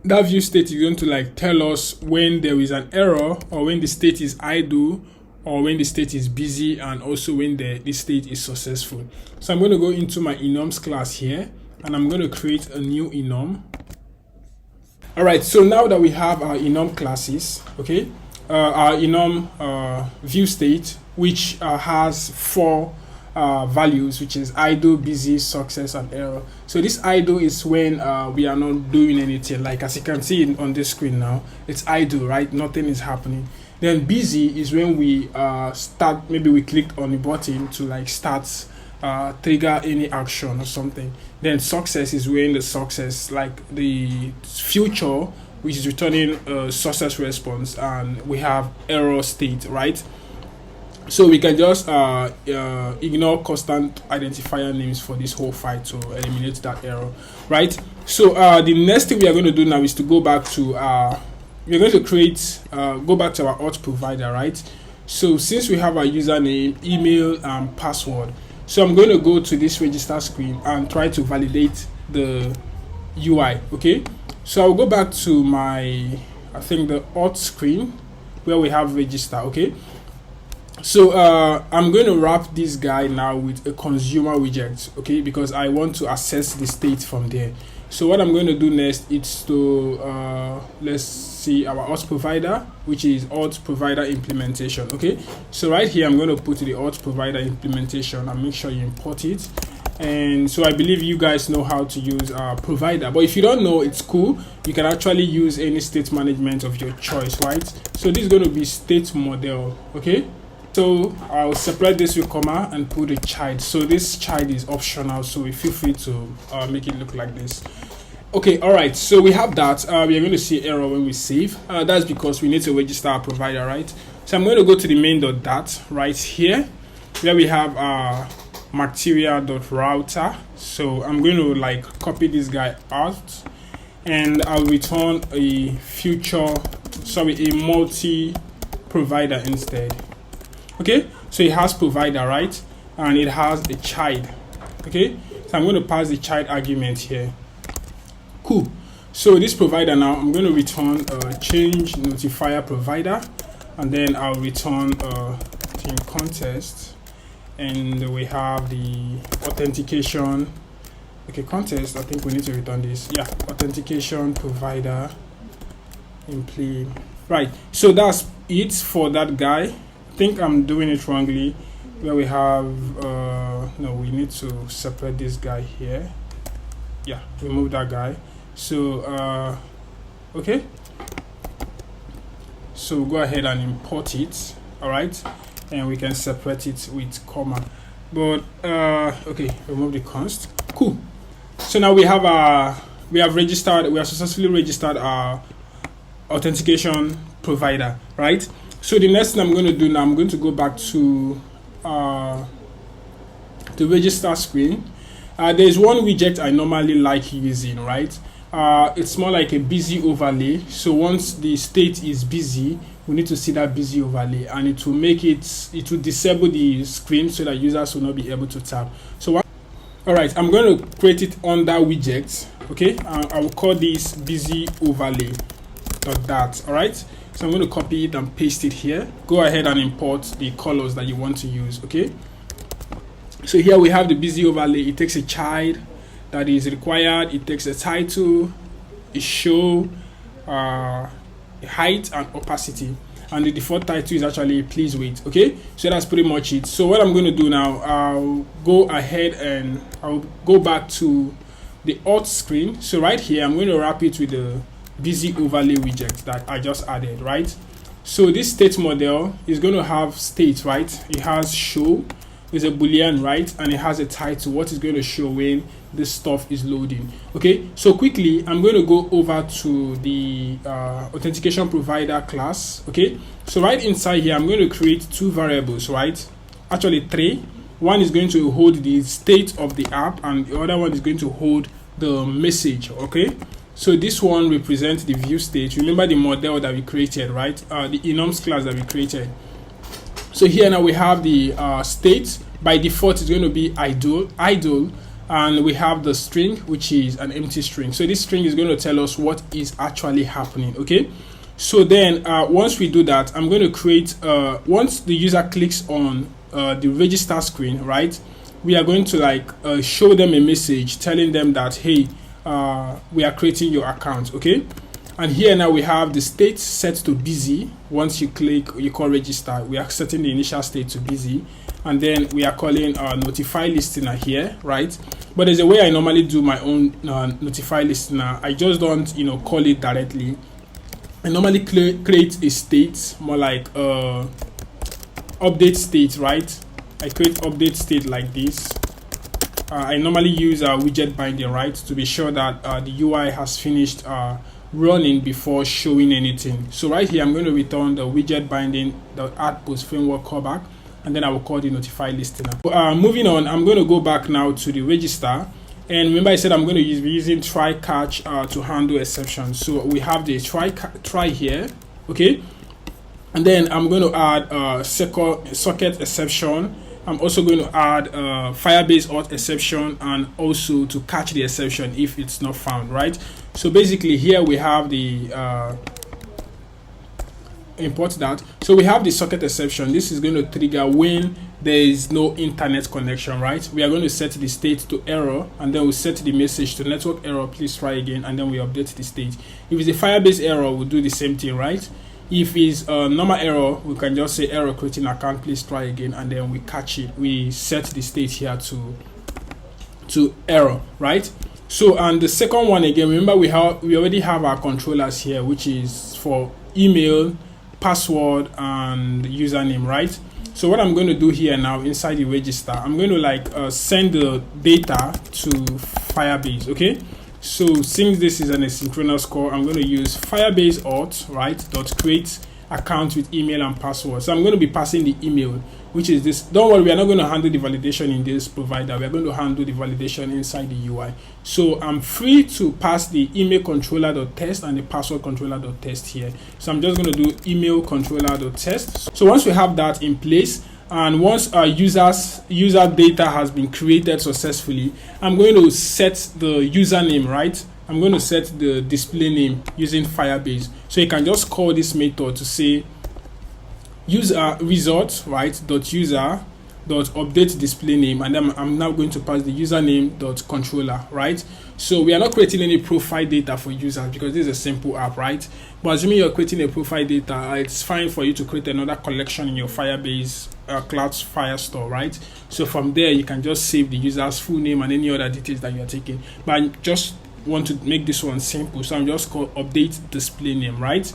That view state is going to like tell us when there is an error, or when the state is idle, or when the state is busy, and also when the state is successful. So I'm going to go into my enums class here, and I'm going to create a new enum. All right, so now that we have our enum classes, okay, our enum view state, which has 4 values, which is idle, busy, success, and error. So this idle is when we are not doing anything. Like as you can see on this screen now, it's idle, right? Nothing is happening. Then busy is when we start, maybe we clicked on the button to like start, trigger any action or something. Then success is when the success, like the future, which is returning a success response, and we have error state, right? So we can just ignore constant identifier names for this whole file to eliminate that error, right? So the next thing we are going to do now is to go back to we're going to create go back to our auth provider, right? So since we have our username, email, and password, so I'm going to go to this register screen and try to validate the UI, okay? So I'll go back to my, I think the auth screen where we have register, okay? So I'm going to wrap this guy now with a consumer widget, okay, because I want to access the state from there. So what I'm going to do next is to let's see our auth provider, which is auth provider implementation, okay? So right here I'm going to put the auth provider implementation and make sure you import it. And so I believe you guys know how to use provider, but if you don't know, it's cool. You can actually use any state management of your choice, right? So this is going to be state model, okay? So I'll separate this with comma and put a child. So this child is optional, so feel free to make it look like this. Okay, all right, so we have that. We are going to see error when we save. That's because we need to register our provider, right? So I'm going to go to the main.dat right here where we have material.router. So I'm going to like copy this guy out, and I'll return a multi provider instead. Okay, so it has provider, right? And it has a child. Okay, so I'm going to pass the child argument here. Cool. So this provider now, I'm going to return change notifier provider, and then I'll return team contest, and we have the authentication. Okay, contest. I think we need to return this. Yeah, authentication provider in play. Right. So that's it for that guy. I think I'm doing it wrongly. Where we have no, we need to separate this guy here. Yeah, remove that guy. So okay, so go ahead and import it. All right, and we can separate it with comma. But okay, remove the const. Cool. So now we have successfully registered our authentication provider, right? So the next thing I'm going to do now, I'm going to go back to the register screen. There's one widget I normally like using, right? it's more like a busy overlay. So once the state is busy, we need to see that busy overlay, and it will will disable the screen so that users will not be able to tap. So all right, I'm going to create it under widgets. Okay, I will call this busy overlay .dat. All right, so I'm going to copy it and paste it here. Go ahead and import the colors that you want to use. Okay, so here we have the busy overlay. It takes a child that is required. It takes a title, a show, height and opacity, and the default title is actually please wait. Okay, so that's pretty much it. So what I'm going to do now, I'll go ahead and I'll go back to the auth screen. So right here, I'm going to wrap it with the busy overlay widget that I just added, right? So this state model is going to have state, right? It has show, is a boolean, right? And it has a title, what is going to show when this stuff is loading. Okay, so quickly I'm going to go over to the authentication provider class. Okay, so right inside here I'm going to create two variables, right? Actually three. One is going to hold the state of the app and the other one is going to hold the message. Okay, so this one represents the view state. Remember the model that we created, right? The enums class that we created. So here now we have the state. By default it's going to be idle, and we have the string, which is an empty string. So this string is going to tell us what is actually happening. Okay, so then once we do that, I'm going to create once the user clicks on the register screen, right, we are going to show them a message telling them that, hey, we are creating your account. Okay, and here now we have the state set to busy. Once you click, you call register, we are setting the initial state to busy, and then we are calling notify listener here, right? But there's a way I normally do my own notify listener. I just don't call it directly. I normally create a state, more like update state, right? I create update state like this. I normally use a widget binding, right, to be sure that the UI has finished running before showing anything. So right here I'm going to return the widget binding, the add post framework callback, and then I will call the notify listener. Moving on, I'm going to go back now to the register, and remember I said I'm going to be using try catch to handle exceptions. So we have the try here. Okay, and then I'm going to add socket exception. I'm also going to add Firebase auth exception, and also to catch the exception if it's not found, right? So basically here we have the import that. So we have the socket exception. This is going to trigger when there is no internet connection, right? We are going to set the state to error, and then we set the message to network error, please try again, and then we update the state. If it's a Firebase error, we'll do the same thing, right? If it's a normal error, we can just say error creating account, please try again, and then we catch it. We set the state here to error, right? So, and the second one again, remember we already have our controllers here, which is for email, password, and username, right? So what I'm going to do here now inside the register, I'm going to send the data to Firebase. Okay, so since this is an asynchronous call, I'm going to use Firebase auth, right, dot create account with email and password. So I'm going to be passing the email, which is this. Don't worry, we are not going to handle the validation in this provider. We are going to handle the validation inside the UI. So I'm free to pass the email controller.test and the password controller.test here. So I'm just going to do email controller.test. So once we have that in place, and once our user data has been created successfully, I'm going to set the username, right? I'm going to set the display name using Firebase. So you can just call this method to say user result, right, dot user dot update display name, and then I'm now going to pass the username dot controller, right? So we are not creating any profile data for users because this is a simple app, right? But assuming you're creating a profile data, it's fine for you to create another collection in your Firebase Cloud's Firestore, right? So from there you can just save the user's full name and any other details that you are taking. But I just want to make this one simple, so I'm just called update display name, right?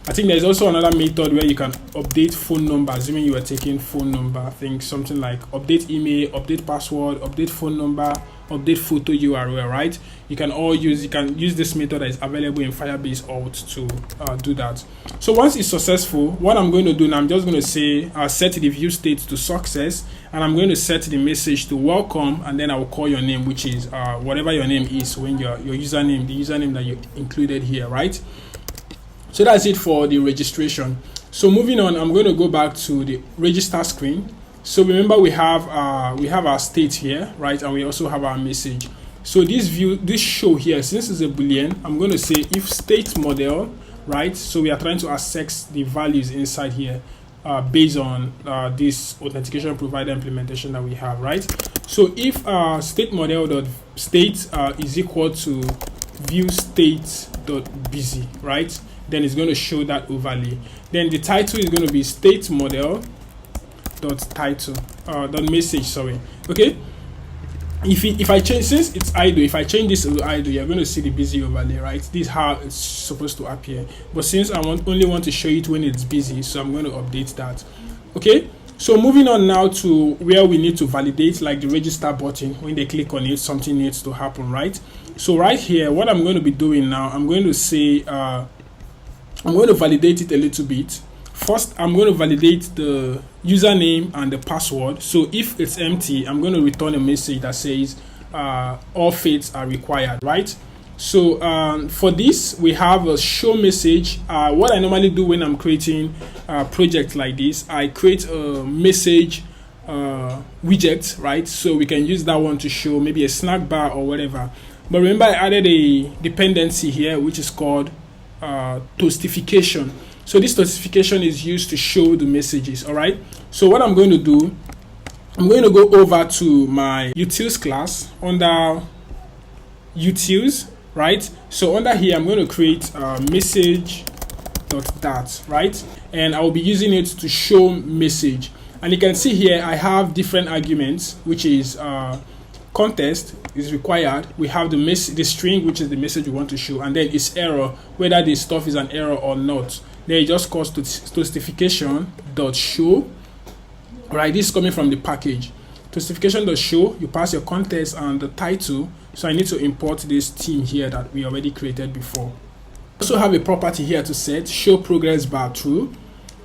I think there's also another method where you can update phone number, assuming you are taking phone number. I think something like update email, update password, update phone number, update photo URL, right? You can use this method that is available in Firebase auth to do that. So once it's successful, what I'm going to do now, I'm just going to say set the view state to success, and I'm going to set the message to welcome, and then I will call your name, which is whatever your name is when your username, the username that you included here, right? So that's it for the registration. So moving on, I'm going to go back to the register screen. So remember, we have our state here, right? And we also have our message. So this show here, since it's a boolean, I'm going to say if state model, right? So we are trying to access the values inside here based on this authentication provider implementation that we have, right? So if state model dot state is equal to view state dot busy, right? Then it's going to show that overlay. Then the title is going to be state model dot title dot message, sorry. Okay, if I change, since it's idle, if I change this to idle, you're going to see the busy overlay, right? This is how it's supposed to appear, but since I only want to show it when it's busy, so I'm going to update that. Okay, so moving on now to where we need to validate, like the register button. When they click on it, something needs to happen, right? So right here, what I'm going to be doing now, I'm going to say I'm going to validate it a little bit. First, I'm going to validate the username and the password. So if it's empty, I'm going to return a message that says all fields are required, right? So for this, we have a show message. What I normally do when I'm creating a project like this, I create a message widget, right? So we can use that one to show maybe a snack bar or whatever. But remember, I added a dependency here, which is called toastification. So this toastification is used to show the messages. All right, so what I'm going to do, I'm going to go over to my utils class under utils, right? So under here, I'm going to create message.dat, right? And I will be using it to show message. And you can see here I have different arguments, which is context is required. We have the string, which is the message we want to show, and then it's error, whether this stuff is an error or not. Then it just calls to toastification.show. Right, this is coming from the package. Toastification.show, you pass your context and the title. So I need to import this theme here that we already created before. Also have a property here to set show progress bar true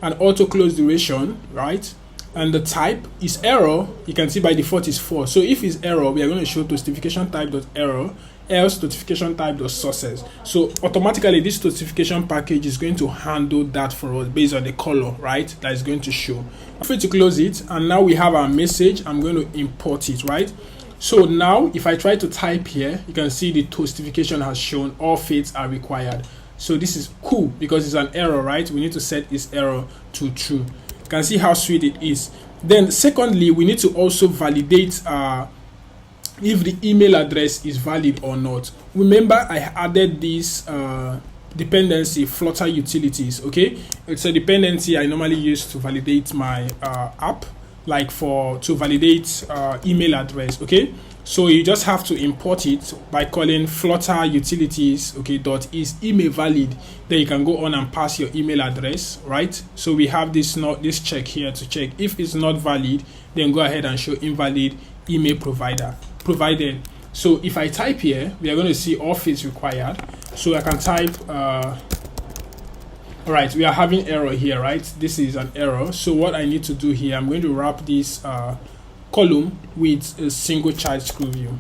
and auto close duration, right? And the type is error. You can see by default is 4. So if it's error, we are going to show toastification type.error, else toastification type.sources. So automatically this toastification package is going to handle that for us based on the color, right? That is going to show. I'm free to close it, and now we have our message. I'm going to import it, right? So now if I try to type here, you can see the toastification has shown all fields are required. So this is cool because it's an error, right? We need to set this error to true. You can see how sweet it is. Then secondly, we need to also validate if the email address is valid or not. Remember, I added this dependency Flutter utilities. Okay, it's a dependency I normally use to validate my app, like to validate email address. Okay, so you just have to import it by calling Flutter utilities. Okay, dot is email valid. Then you can go on and pass your email address, right? So we have this check here to check if it's not valid. Then go ahead and show invalid email provided. So if I type here, we are going to see all fields required. So I can type all right, we are having error here, right? This is an error. So what I need to do here, I'm going to wrap this column with a single child screw view.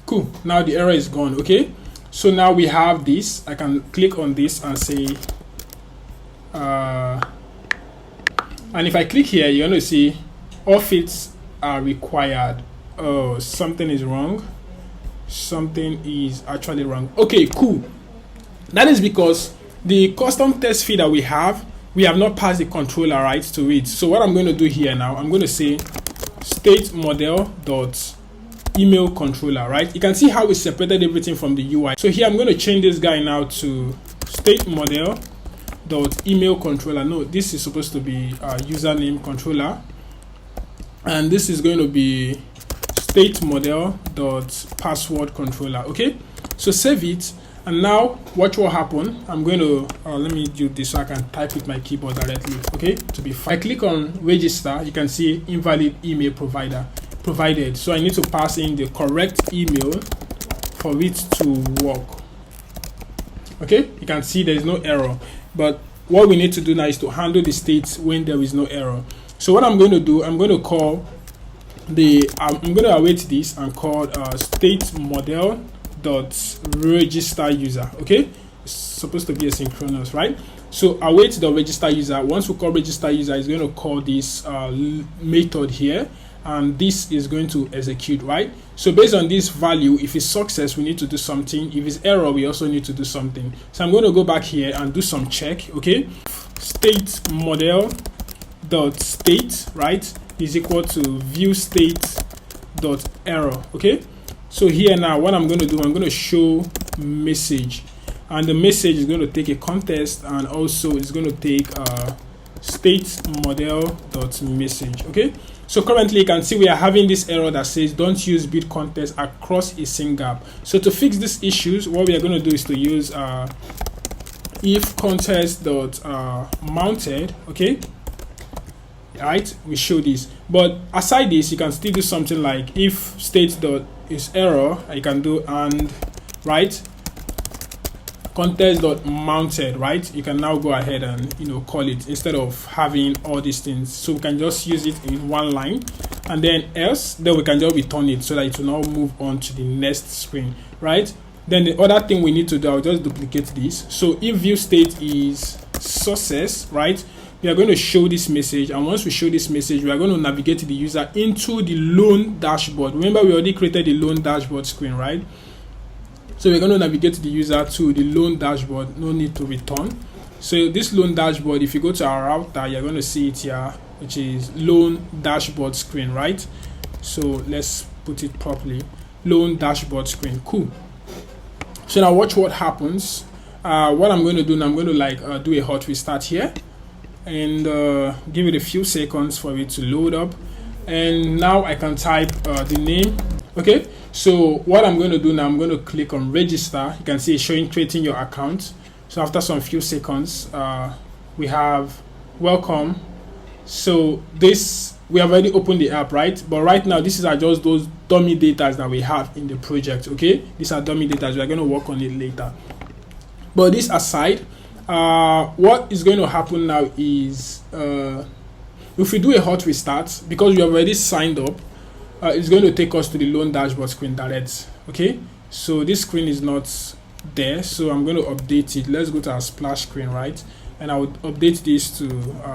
Cool, now the error is gone. Okay, so now we have this. I can click on this and say and if I click here, you're going to see all fields are required. Oh, something is wrong. Something is actually wrong. Okay, cool. That is because the custom test field that we have not passed the controller right to it. So what I'm going to do here now, I'm going to say state model dot email controller, right? You can see how we separated everything from the UI. So here I'm going to change this guy now to state model dot email controller. No, this is supposed to be username controller, and this is going to be state model dot password controller. Okay, so save it, And now watch what happened. I'm going to let me do this so I can type with my keyboard directly. Okay, to be fine. I click on register. You can see invalid email provided. So I need to pass in the correct email for it to work. Okay, you can see there is no error. But what we need to do now is to handle the states when there is no error. So what I'm going to do, I'm going to call I'm going to await this and call state model dot register user. Okay, it's supposed to be asynchronous, right? So await the register user. Once we call register user, it's going to call this method here, and this is going to execute, right? So based on this value, if it's success, we need to do something. If it's error, we also need to do something. So I'm going to go back here and do some check. Okay, state model dot state, right, is equal to view state dot error. Okay, so here now what I'm going to do, I'm going to show message, and the message is going to take a context, and also it's going to take state model dot message. Okay, so currently you can see we are having this error that says don't use bit context across a string gap. So to fix these issues, what we are going to do is to use if context dot mounted. Okay, right, we show this. But aside this, you can still do something like if state dot is error, you can do and, right, context dot mounted, right? You can now go ahead and call it instead of having all these things. So we can just use it in one line, and then else, then we can just return it so that it will now move on to the next screen, right? Then the other thing we need to do, I'll just duplicate this. So if view state is success, right, we are going to show this message, and once we show this message, we are going to navigate the user into the loan dashboard. Remember, we already created the loan dashboard screen, right? So we're going to navigate the user to the loan dashboard. No need to return. So this loan dashboard, if you go to our router, you're going to see it here, which is loan dashboard screen, right? So let's put it properly. Loan dashboard screen. Cool. So now watch what happens. What I'm going to do now, I'm going to do a hot restart here, and give it a few seconds for it to load up, and now I can type the name. Okay, so what I'm going to do now, I'm going to click on register. You can see it's showing creating your account. So after some few seconds, we have welcome. So this, we have already opened the app, right? But right now, these are just those dummy data that we have in the project. Okay, these are dummy data. We are going to work on it later. But this aside, what is going to happen now is if we do a hot restart, because we have already signed up, it's going to take us to the loan dashboard screen direct. Okay, so this screen is not there, so I'm going to update it. Let's go to our splash screen, right, and I would update this to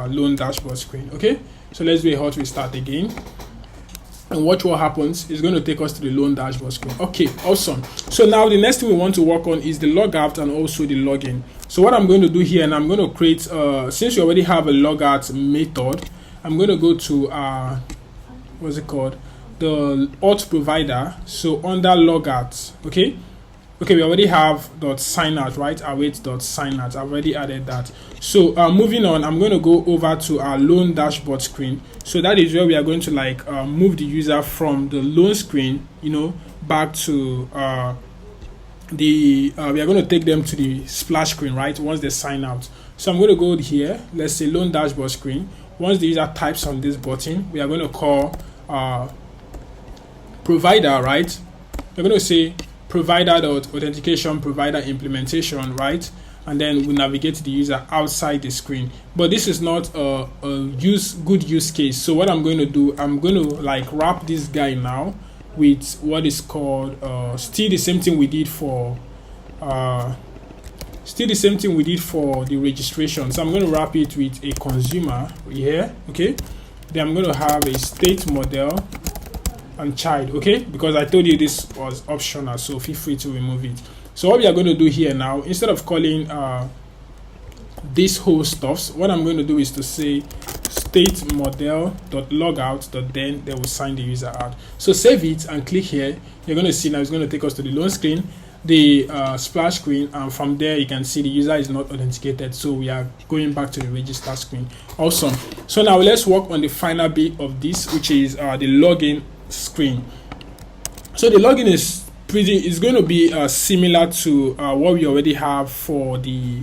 loan dashboard screen. Okay, so let's do a hot restart again, and watch what happens. It's going to take us to the loan dashboard screen. Okay, awesome. So now the next thing we want to work on is the logout and also the login. So what I'm going to do here, and I'm going to create since you already have a logout method, I'm going to go to what's it called, the auth provider. So under logout, okay, we already have .signout, right? Await .signout. I've already added that. So moving on, I'm going to go over to our loan dashboard screen. So that is where we are going to move the user from the loan screen, back to we are going to take them to the splash screen, right, once they sign out. So I'm going to go here, let's say loan dashboard screen. Once the user types on this button, we are going to call provider, right? We're going to say provider.authentication provider implementation, right? And then we navigate the user outside the screen. But this is not a good use case. So what I'm going to do, I'm going to wrap this guy now with what is called still the same thing we did for the registration. So I'm going to wrap it with a consumer here. Okay, then I'm going to have a state model and child. Okay, because I told you this was optional, so feel free to remove it. So what we are going to do here now, instead of calling this whole stuffs, what I'm going to do is to say state model.logout, then they will sign the user out. So save it and click here. You're going to see now it's going to take us to the loan screen, the splash screen, and from there you can see the user is not authenticated, so we are going back to the register screen. Awesome. So now let's work on the final bit of this, which is the login screen. So the login is it's going to be similar to what we already have for the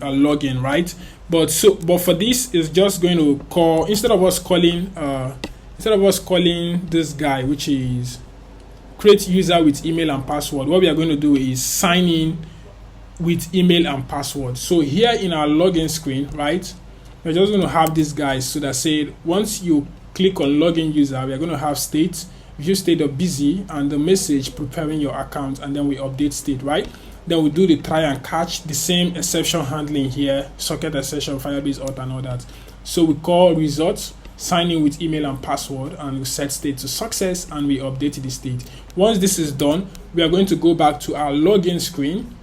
login, right? But for this, it's just going to call, instead of us calling this guy, which is create user with email and password, what we are going to do is sign in with email and password. So here in our login screen, right, we're just going to have this guy. So that said, once you click on login user, we are going to have state, view state of busy, and the message preparing your account, and then we update state, right? Then we do the try and catch, the same exception handling here, socket exception, Firebase auth, and all that. So we call results, sign in with email and password, and we set state to success, and we update the state. Once this is done, we are going to go back to our login screen,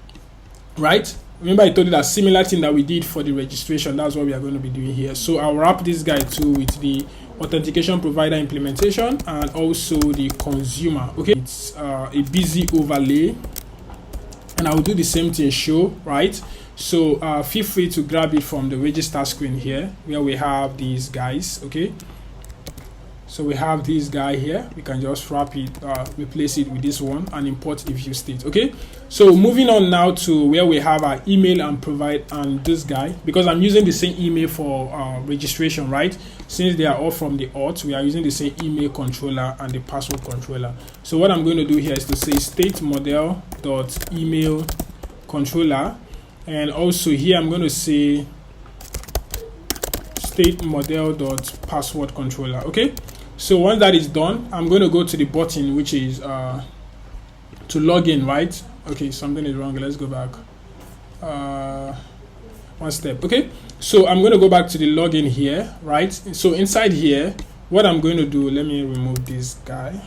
right? Remember I told you that similar thing that we did for the registration, that's what we are going to be doing here. So I'll wrap this guy too with the authentication provider implementation and also the consumer. Okay, it's a busy overlay, and I will do the same thing, show, right? So feel free to grab it from the register screen here where we have these guys. Okay, so we have this guy here. We can just wrap it, replace it with this one, and import the view state. Okay, so moving on now to where we have our email and provide and this guy, because I'm using the same email for registration, right? Since they are all from the auth, we are using the same email controller and the password controller. So what I'm going to do here is to say state model dot email controller, and also here I'm going to say state model dot password controller. Okay, so once that is done, I'm going to go to the button, which is to log in, right? Okay, something is wrong. Let's go back one step. Okay, so I'm going to go back to the login here, right? So inside here, what I'm going to do, let me remove this guy.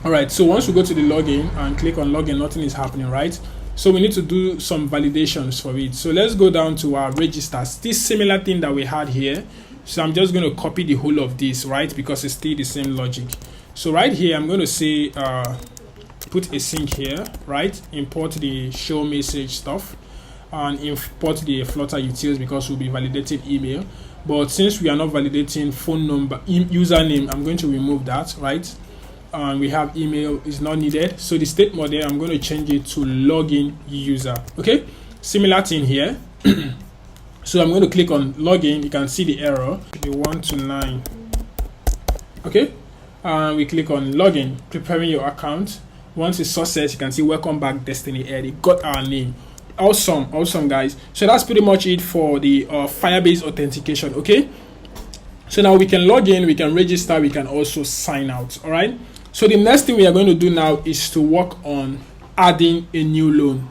All right, so once we go to the login and click on login, nothing is happening, right? So we need to do some validations for it. So let's go down to our registers, this similar thing that we had here. So I'm just going to copy the whole of this, right? Because it's still the same logic. So right here, I'm going to say, put a sync here, right? Import the show message stuff and import the Flutter utils because we'll be validating email. But since we are not validating phone number, username, I'm going to remove that, right? And we have email is not needed. So the state model, I'm going to change it to login user. Okay, similar thing here. So I'm going to click on login. You can see the error, the 1 to 9. Okay, and we click on login, preparing your account. Once it's success, you can see welcome back Destiny Ed. It got our name. Awesome guys. So that's pretty much it for the Firebase authentication. Okay, so now we can log in, we can register, we can also sign out. All right, so the next thing we are going to do now is to work on adding a new loan.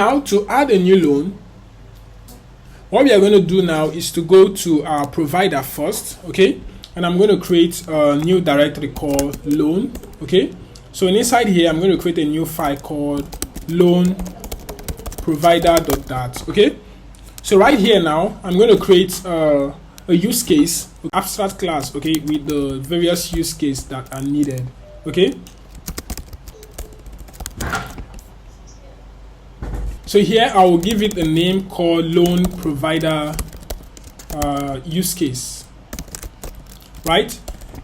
Now to add a new loan, what we are going to do now is to go to our provider first. Okay, and I'm going to create a new directory called loan. Okay, so inside here I'm going to create a new file called loan provider.dat. Okay, so right here now I'm going to create a use case, abstract class, okay, with the various use cases that are needed. Okay, so here I will give it a name called loan provider use case, right?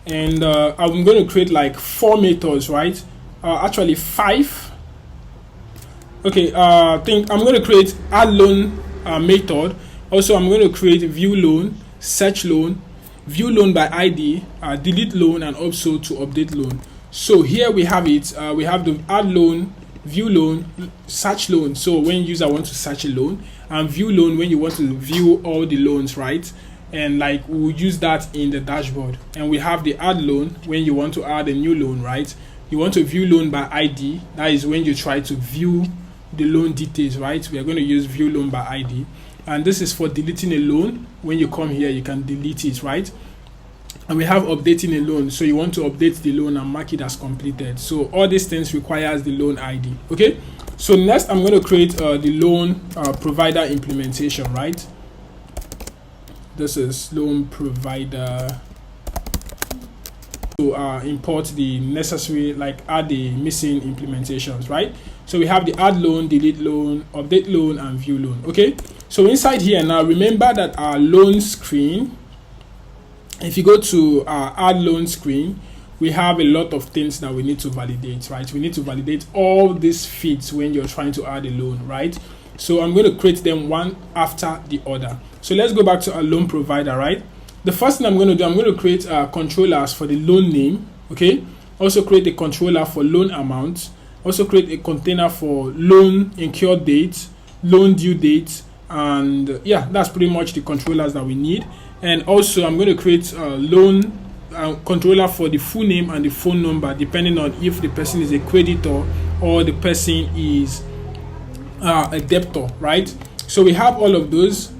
And I'm going to create like 4 methods, right? Actually 5. Okay, I think I'm going to create add loan method. Also, I'm going to create view loan, search loan, view loan by ID, delete loan, and also to update loan. So here we have it. We have the add loan, view loan, search loan. So when user wants to search a loan, and view loan when you want to view all the loans, right? And like we'll use that in the dashboard. And we have the add loan when you want to add a new loan, right? You want to view loan by ID. That is when you try to view the loan details, right? We are going to use view loan by ID. And this is for deleting a loan. When you come here, you can delete it, right? And we have updating a loan. So you want to update the loan and mark it as completed. So all these things requires the loan ID. Okay. So next I'm going to create the loan provider implementation, right? This is loan provider to import the necessary, like add the missing implementations, right? So we have the add loan, delete loan, update loan, and view loan. Okay, so inside here now, remember that our loan screen, if you go to our add loan screen, we have a lot of things that we need to validate, right? We need to validate all these feeds when you're trying to add a loan, right? So I'm going to create them one after the other. So let's go back to our loan provider, right? The first thing I'm going to do, I'm going to create controllers for the loan name, okay? Also create a controller for loan amount. Also create a container for loan incur date, loan due date, and yeah, that's pretty much the controllers that we need. And also I'm going to create a loan controller for the full name and the phone number, depending on if the person is a creditor or the person is a debtor, right? So we have all of those,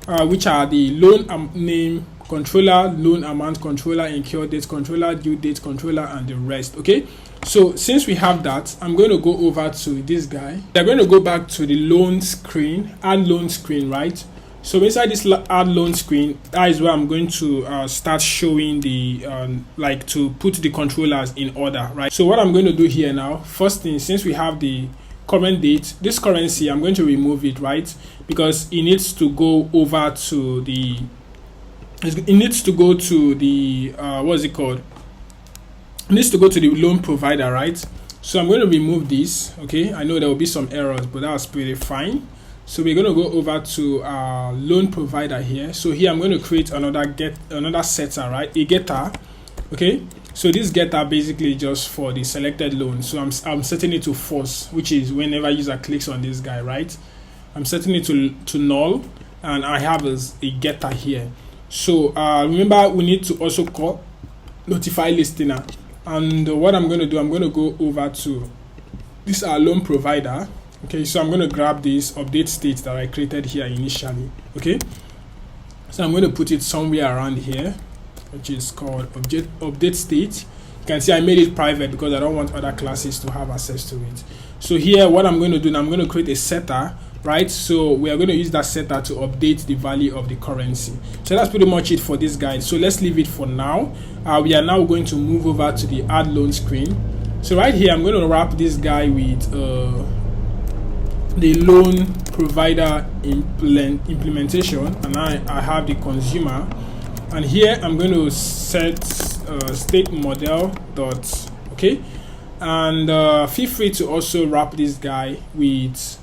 which are the loan name controller, loan amount controller, incur date controller, due date controller, and the rest. Okay, so since we have that, I'm going to go over to this guy. They're going to go back to the loan screen, add loan screen, right? So inside this add loan screen, that is where I'm going to start showing the like to put the controllers in order, right? So what I'm going to do here now, first thing, since we have the current date, this currency, I'm going to remove it, right? Because it needs to go over to the it needs to go to the what's it called? It needs to go to the loan provider, right? So I'm going to remove this. Okay, I know there will be some errors, but that's pretty fine. So we're going to go over to our loan provider here. So here I'm going to create another setter, right? A getter. Okay, so this getter basically just for the selected loan. So I'm setting it to false, which is whenever user clicks on this guy, right? I'm setting it to null, and I have a getter here. So remember, we need to also call notify listener. And what I'm going to do, I'm going to go over to this our loan provider. Okay, so I'm going to grab this update state that I created here initially. Okay, so I'm going to put it somewhere around here, which is called update state. You can see I made it private because I don't want other classes to have access to it. So here, what I'm going to do, I'm going to create a setter, right? So we are going to use that setter to update the value of the currency. So that's pretty much it for this guide. So let's leave it for now. We are now going to move over to the add loan screen. So right here, I'm going to wrap this guy with the loan provider implementation, and I have the consumer, and here I'm going to set state model dot, okay, and feel free to also wrap this guy with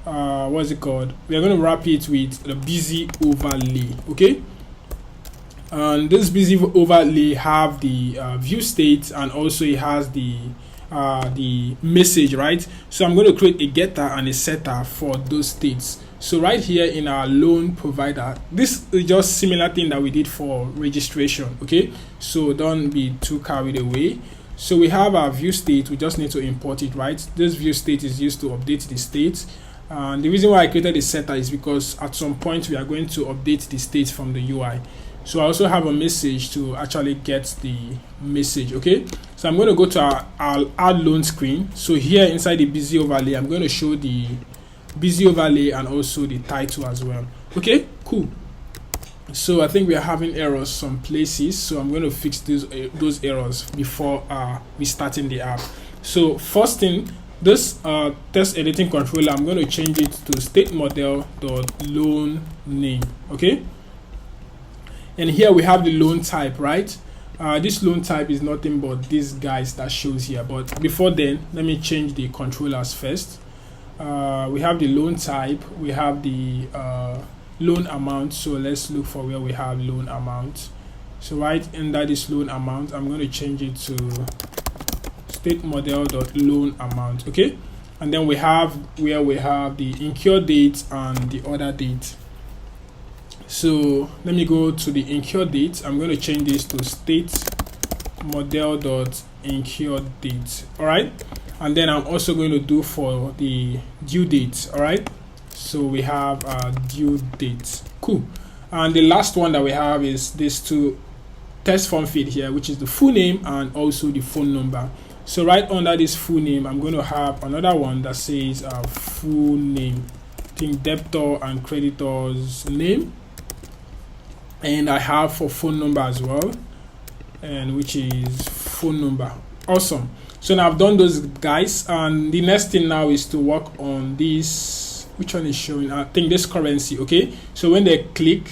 what's it called? We are going to wrap it with the busy overlay. Okay, and this busy overlay have the view state, and also it has the message, right? So I'm going to create a getter and a setter for those states. So right here in our loan provider, this is just similar thing that we did for registration. Okay, so don't be too carried away. So we have our view state, we just need to import it, right? This view state is used to update the state. And the reason why I created a setter is because at some point we are going to update the state from the UI. So I also have a message to actually get the message. Okay, so I'm going to go to our add loan screen. So here inside the busy overlay, I'm going to show the busy overlay and also the title as well. Okay, cool. So I think we are having errors some places, so I'm going to fix those errors before we starting the app. So first thing, this test editing controller, I'm going to change it to state model dot loan name. Okay, and here we have the loan type, right? This loan type is nothing but these guys that shows here, but before then, let me change the controllers first. We have the loan type, we have the loan amount. So let's look for where we have loan amount. So right under this loan amount, I'm going to change it to state model dot loan amount. Okay, and then we have where we have the incur date and the order date. So let me go to the incur date. I'm going to change this to state model dot incur date. All right, and then I'm also going to do for the due date. All right, so we have due date. Cool. And the last one that we have is this two test form field here, which is the full name and also the phone number. So right under this full name, I'm going to have another one that says full name. I think debtor and creditor's name. And I have for phone number as well. and which is phone number. Awesome. So now I've done those guys, and the next thing now is to work on this. Which one is showing? I think this currency. Okay, so when they click,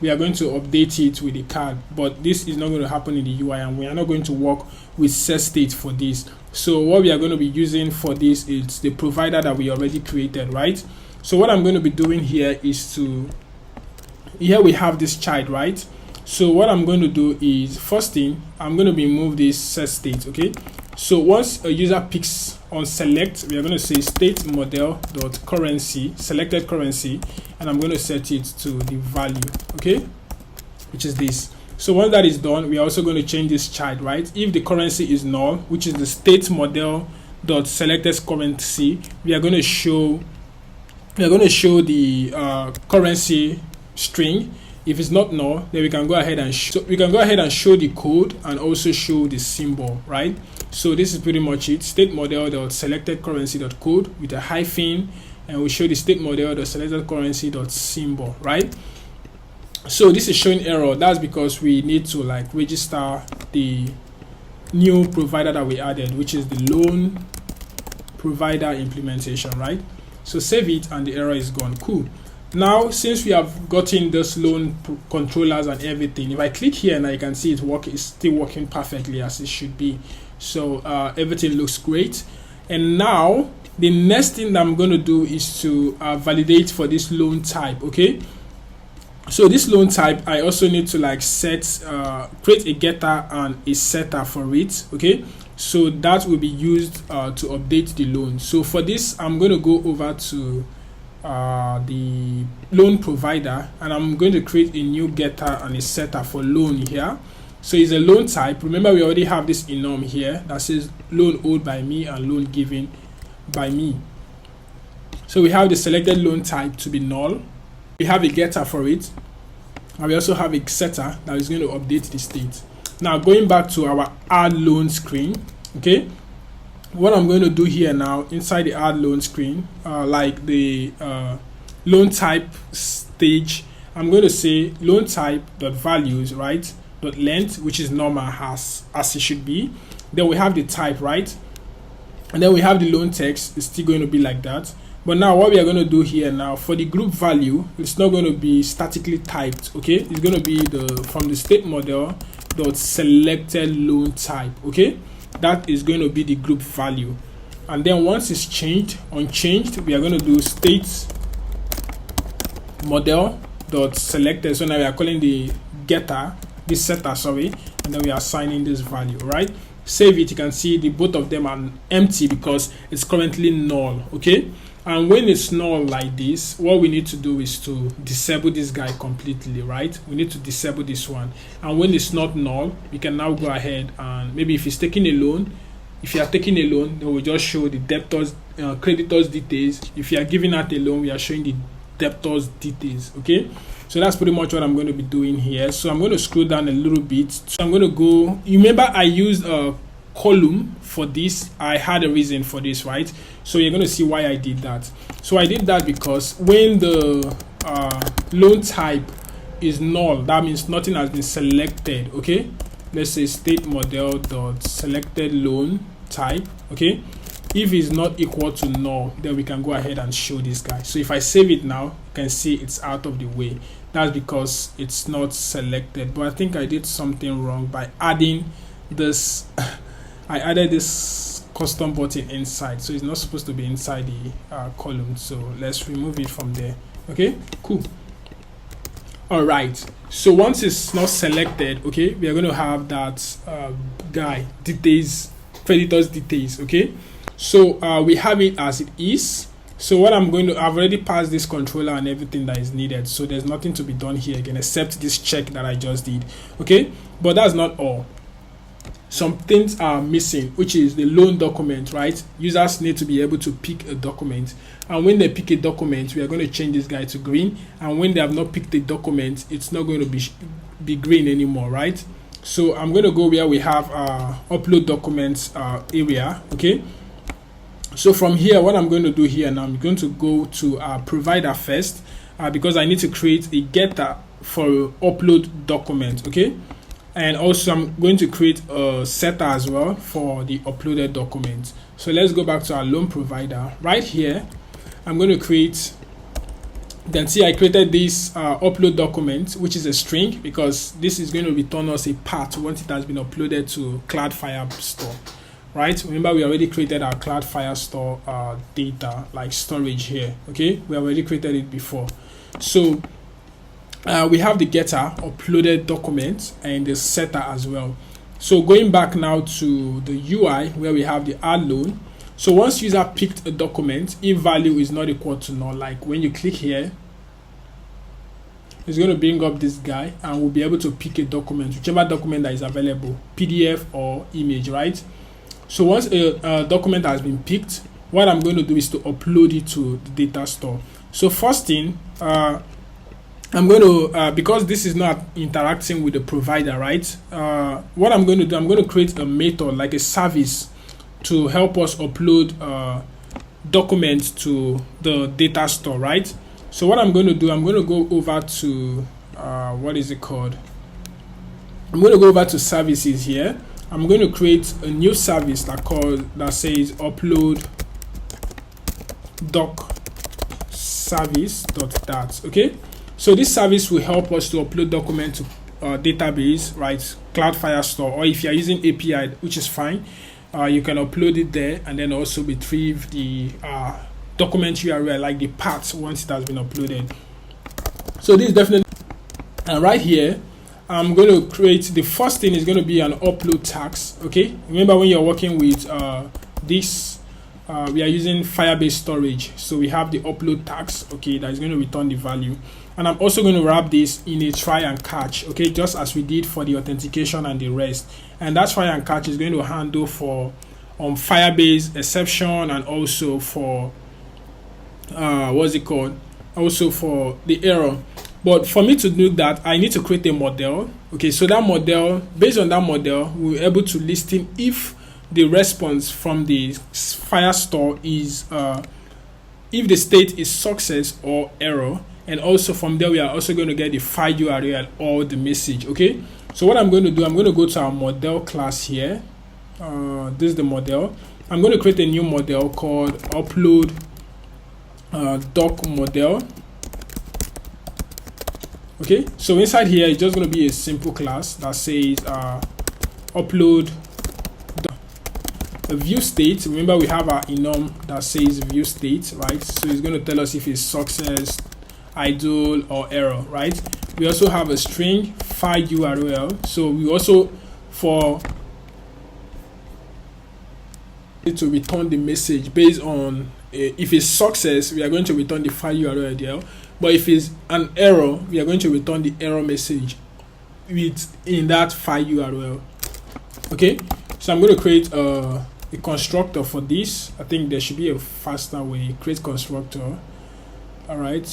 we are going to update it with the card, but this is not going to happen in the UI, and we are not going to work with set state for this. So what we are going to be using for this is the provider that we already created, right? So what I'm going to be doing here is here we have this child, right? So what I'm going to do is, first thing, I'm going to remove this set state. Okay, so once a user picks on select, we are going to say state model dot currency, selected currency, and I'm going to set it to the value, okay, which is this. So once that is done, we are also going to change this child, right? If the currency is null, which is the state model dot selected currency, we are going to show the currency string. If it's not null, then we can go ahead and show the code and also show the symbol, right? So this is pretty much it. State model dot selected currency dot code with a hyphen, and we show the state model dot selected currency dot symbol, right? So this is showing error. That's because we need to like register the new provider that we added, which is the loan provider implementation, right? So save it, and the error is gone. Cool. Now, since we have gotten this loan controllers and everything, if I click here, now you can see it's still working perfectly as it should be. So everything looks great. And now the next thing that I'm going to do is to validate for this loan type. Okay, so this loan type, I also need to like create a getter and a setter for it. Okay, so that will be used to update the loan. So for this, I'm going to go over to the loan provider, and I'm going to create a new getter and a setter for loan here. So it's a loan type. Remember, we already have this enum here that says loan owed by me and loan given by me. So we have the selected loan type to be null. We have a getter for it, and we also have a setter that is going to update the state. Now going back to our add loan screen, okay, what I'm going to do here now inside the add loan screen, like the loan type stage, I'm going to say loan type dot values, right, dot length, which is normal as it should be. Then we have the type, right, and then we have the loan text. It's still going to be like that. But now what we are going to do here now, for the group value, it's not going to be statically typed. Okay, it's going to be from the state model dot selected loan type. Okay, that is going to be the group value. And then once it's unchanged, we are going to do state model dot selected. So now we are calling the getter, this setter, sorry, and then we are assigning this value, right? Save it. You can see both of them are empty because it's currently null. Okay, and when it's null like this, what we need to do is to disable this guy completely, right? We need to disable this one. And when it's not null, we can now go ahead and maybe if it's taking a loan, if you are taking a loan, then we'll just show the debtors, creditors details. If you are giving out a loan, we are showing the debtors details. Okay, so that's pretty much what I'm going to be doing here. So I'm going to scroll down a little bit. So I'm going to go, you remember I used a column for this. I had a reason for this, right? So you're going to see why I did that. So I did that because when the loan type is null, that means nothing has been selected. Okay, let's say state model dot selected loan type. Okay, if it's not equal to null, then we can go ahead and show this guy. So if I save it now, you can see it's out of the way. That's because it's not selected. But I think I did something wrong by adding this. I added this custom button inside, so it's not supposed to be inside the column. So let's remove it from there. Okay, cool. All right, so once it's not selected, okay, we are going to have that guy details, creditors details. Okay, so we have it as it is. So what I've already passed this controller and everything that is needed, so there's nothing to be done here again except this check that I just did. Okay, but that's not all. Some things are missing, which is the loan document, right? Users need to be able to pick a document, and when they pick a document, we are going to change this guy to green, and when they have not picked a document, it's not going to be green anymore, right? So I'm going to go where we have upload documents area. Okay, so from here, what I'm going to do here now, I'm going to go to provider first because I need to create a getter for upload document. Okay, And also I'm going to create a setter as well for the uploaded document. So let's go back to our loan provider. Right here, I'm going to create, you can see I created this upload document, which is a string, because this is going to return us a path once it has been uploaded to Cloud Firestore. Right, remember we already created our Cloud Firestore data, like storage here. Okay, we already created it before. So we have the getter, uploaded document, and the setter as well. So going back now to the UI where we have the add loan. So once user picked a document, if value is not equal to null, like when you click here, it's going to bring up this guy and we'll be able to pick a document, whichever document that is available, PDF or image, right? So once a document has been picked, what I'm going to do is to upload it to the data store. So first thing, I'm going to, because this is not interacting with the provider, right? What I'm going to do, I'm going to create a method, like a service, to help us upload documents to the data store, right? So what I'm going to do, I'm going to go over to, what is it called? I'm going to go over to services here. I'm going to create a new service that says upload doc service.dat. Okay. So this service will help us to upload documents to database, right? Cloud Firestore, or if you're using API, which is fine, you can upload it there and then also retrieve the document URL, like the path, once it has been uploaded. So this is definitely, and right here, I'm going to create, the first thing is going to be an upload tags. Okay, remember when you're working with this, we are using Firebase storage, so we have the upload tags. Okay, that is going to return the value. And I'm also going to wrap this in a try and catch, okay, just as we did for the authentication and the rest. And that try and catch is going to handle for Firebase exception, and also for what's it called, also for the error. But for me to do that, I need to create a model. Okay, so that model, based on that model, we're able to list in if the response from the Firestore is if the state is success or error. And also from there, we are also going to get the file URL or the message. Okay, so what I'm going to do, I'm going to go to our model class here. This is the model. I'm going to create a new model called upload doc model. Okay, so inside here, it's just going to be a simple class that says upload the view state. Remember, we have our enum that says view state, right? So it's going to tell us if it's success, idle, or error, right? We also have a string file URL. So we also, for it to return the message based on if it's success, we are going to return the file URL there. But if it's an error, we are going to return the error message in that file URL. Okay, so I'm going to create a constructor for this. I think there should be a faster way. Create constructor. All right,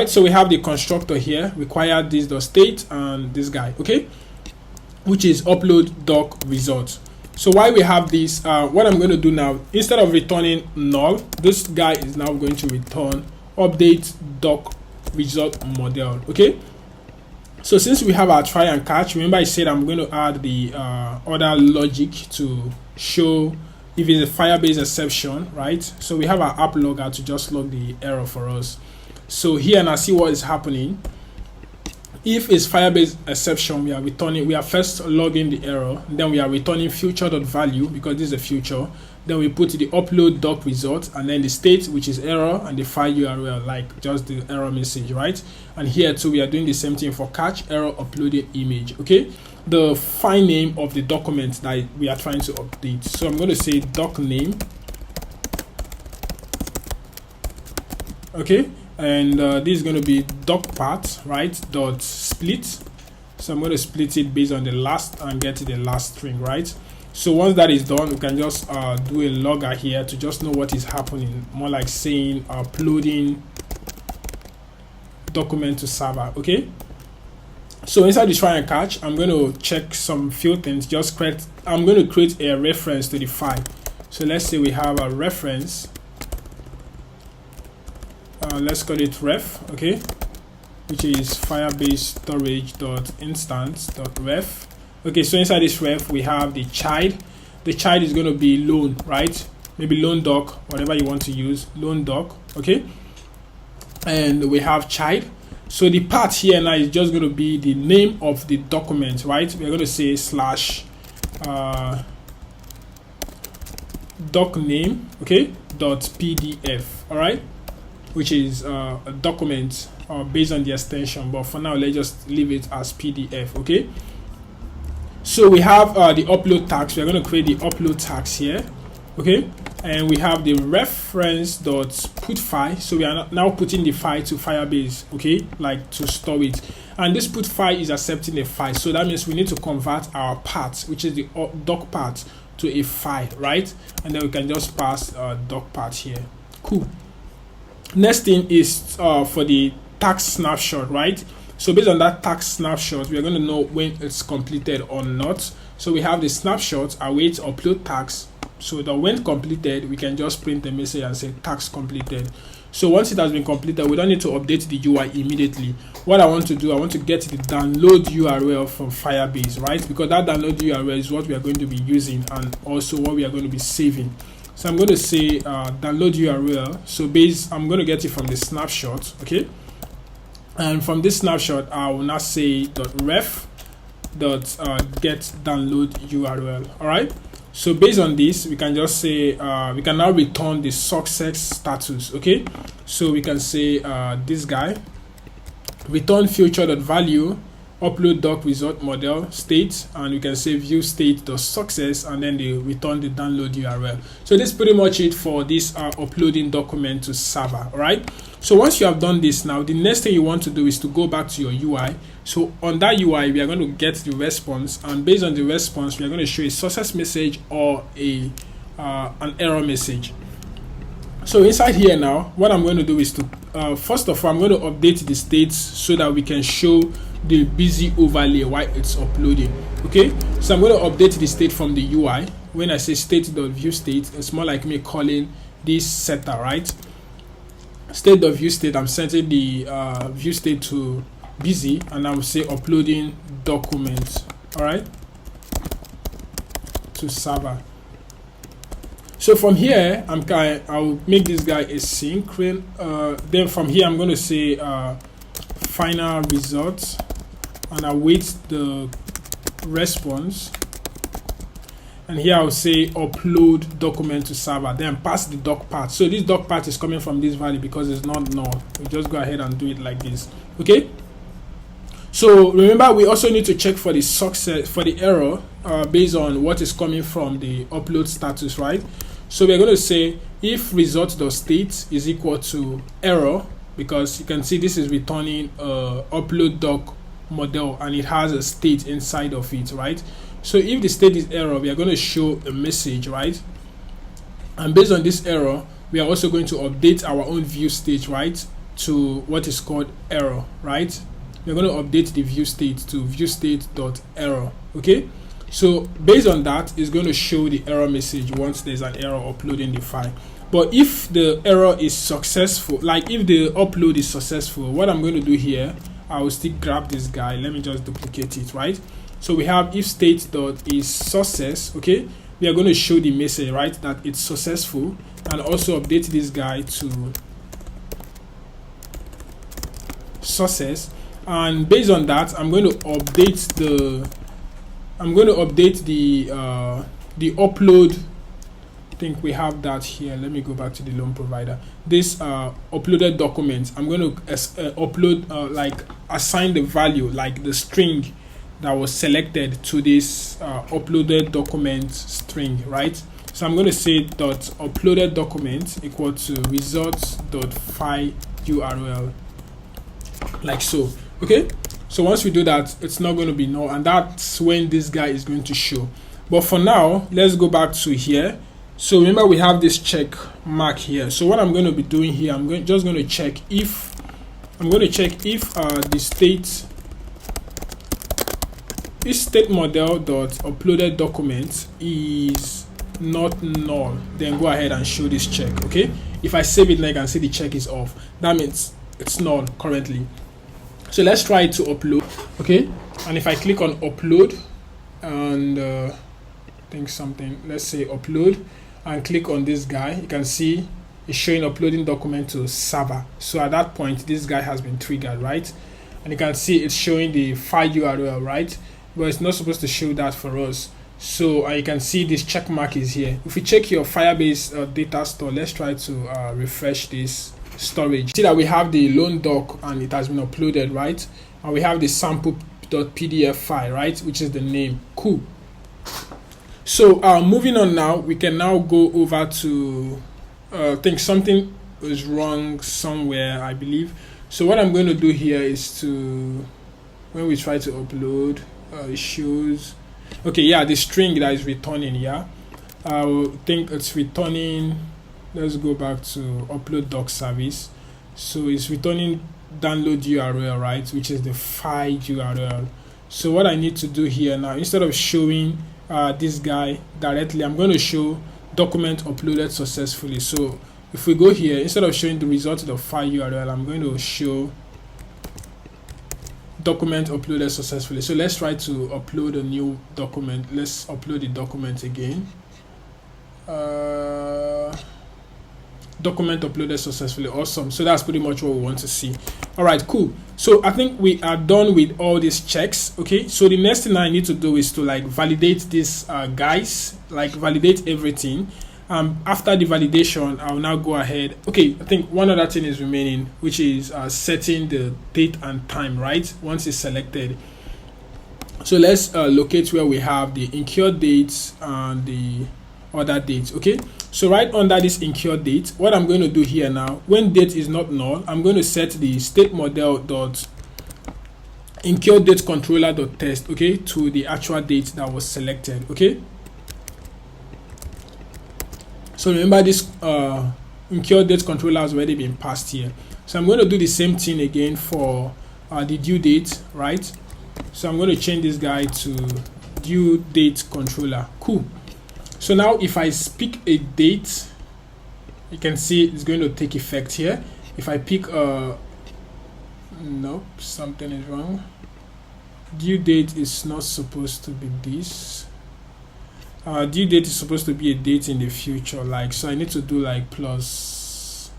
so we have the constructor here, require this dot state and this guy, okay, which is upload doc result. So why we have this, what I'm going to do now, instead of returning null, this guy is now going to return update doc result model. Okay, so since we have our try and catch, remember I said I'm going to add the other logic to show if it's a Firebase exception, right? So we have our app logger to just log the error for us. So here now, see what is happening. If it's Firebase exception, we are first logging the error, then we are returning future.value because this is a future. Then we put the upload doc result, and then the state, which is error, and the file URL, like just the error message, right? And here too, we are doing the same thing for catch error uploaded image. Okay, the file name of the document that we are trying to update. So I'm going to say doc name. Okay. And this is going to be doc part, right, dot split. So I'm going to split it based on the last and get to the last string, right? So once that is done, we can just do a logger here to just know what is happening, more like saying uploading document to server. Okay, so inside the try and catch, I'm going to check some few things. I'm going to create a reference to the file. So let's say we have a reference. Let's call it ref. Okay, which is firebase storage.instance.ref. Okay, so inside this ref we have the child. The child is going to be loan, right? Maybe loan doc, whatever you want to use, loan doc. Okay, and we have child. So the part here now is just going to be the name of the document, right? We're going to say slash doc name, okay, dot pdf, all right, which is a document based on the extension, but for now let's just leave it as pdf. Okay, so we have the upload tags. We're going to create the upload tags here, okay, and we have the reference dot put file. So we are now putting the file to Firebase, okay, like to store it, and this put file is accepting a file. So that means we need to convert our part, which is the doc part, to a file, right? And then we can just pass doc part here. Cool. Next thing is for the task snapshot, right? So based on that task snapshot, we are going to know when it's completed or not. So we have the snapshot await upload task. So that when completed, we can just print the message and say task completed. So once it has been completed, we don't need to update the UI immediately. What I want to do, I want to get the download URL from Firebase, right? Because that download URL is what we are going to be using and also what we are going to be saving. So I'm going to say download URL. So I'm going to get it from the snapshot, okay? And from this snapshot, I will now say .ref .get download URL, all right? So based on this, we can just say we can now return the success status, okay? So we can say this guy return future.value upload doc result model state, and we can say view state.success, and then they return the download URL. So this is pretty much it for this uploading document to server. All right, so once you have done this, now the next thing you want to do is to go back to your UI. So on that UI, we are going to get the response, and based on the response, we are going to show a success message or a an error message. So inside here now, what I'm going to do is to first of all, I'm going to update the states so that we can show the busy overlay while it's uploading. Okay, so I'm going to update the state from the UI. When I say state.viewState, it's more like me calling this setter, right? State.viewState, I'm setting the view state to busy, and I will say uploading documents, all right, to server. So from here, I'll make this guy a sync. Then from here, I'm going to say final results, and await the response. And here I'll say upload document to server. Then pass the doc part. So this doc part is coming from this value because it's not null. We just go ahead and do it like this. Okay. So remember, we also need to check for the success, for the error, based on what is coming from the upload status, right? So we're going to say if result.state is equal to error, because you can see this is returning upload doc model and it has a state inside of it, right? So if the state is error, we are going to show a message, right? And based on this error, we are also going to update our own view state, right, to what is called error, right? We're going to update the view state to view state.error. Okay, so based on that, it's going to show the error message once there's an error uploading the file. But if the error is successful, like if the upload is successful, what I'm going to do here, I will still grab this guy. Let me just duplicate it, right? So we have if state.is success. Okay, we are going to show the message, right, that it's successful, and also update this guy to success. And based on that, I'm going to update the upload. I think we have that here. Let me go back to the loan provider. This uploaded document, I'm going to upload like assign the value, like the string that was selected to this uploaded document string, right? So I'm going to say dot uploaded document equal to results.file URL, like so. Okay, so once we do that, it's not going to be null, and that's when this guy is going to show. But for now, let's go back to here. So remember, we have this check mark here. So what I'm going to be doing here, just going to check if the state model dot uploaded document is not null, then go ahead and show this check. Okay, if I save it, now I can see the check is off. That means it's null currently. So let's try to upload. Okay, and if I click on upload and think something, let's say upload, and click on this guy, you can see it's showing uploading document to server. So at that point, this guy has been triggered, right? And you can see it's showing the file URL, right? But it's not supposed to show that for us. So you can see this check mark is here. If we check your Firebase data store, let's try to refresh this storage. See that we have the loan doc and it has been uploaded, right? And we have the sample.pdf file, right? Which is the name. Cool. So moving on now, we can now go over to I think something is wrong somewhere, I believe. So what I'm going to do here is to, when we try to upload, it shows, okay, yeah, the string that is returning, yeah, I think it's returning. Let's go back to upload doc service. So it's returning download URL, right, which is the file URL. So what I need to do here now, instead of showing this guy directly, I'm going to show document uploaded successfully. So if we go here, instead of showing the result of the file URL, I'm going to show document uploaded successfully. So let's try to upload a new document. Let's upload the document again. Document uploaded successfully. Awesome. So that's pretty much what we want to see. All right, cool. So I think we are done with all these checks. Okay, so the next thing I need to do is to like validate this guys, like validate everything. After the validation, I'll now go ahead. Okay, I think one other thing is remaining, which is setting the date and time, right? Once it's selected. So let's locate where we have the incurred dates and the other dates. Okay, so right under this incurred date, what I'm going to do here now, when date is not null, I'm going to set the state model dot incurred date controller dot test, okay, to the actual date that was selected. Okay, so remember this incurred date controller has already been passed here. So I'm going to do the same thing again for the due date, right? So I'm going to change this guy to due date controller. Cool. So now if I pick a date, you can see it's going to take effect here. If I pick nope, something is wrong. Due date is not supposed to be this. Due date is supposed to be a date in the future, like, so I need to do like plus,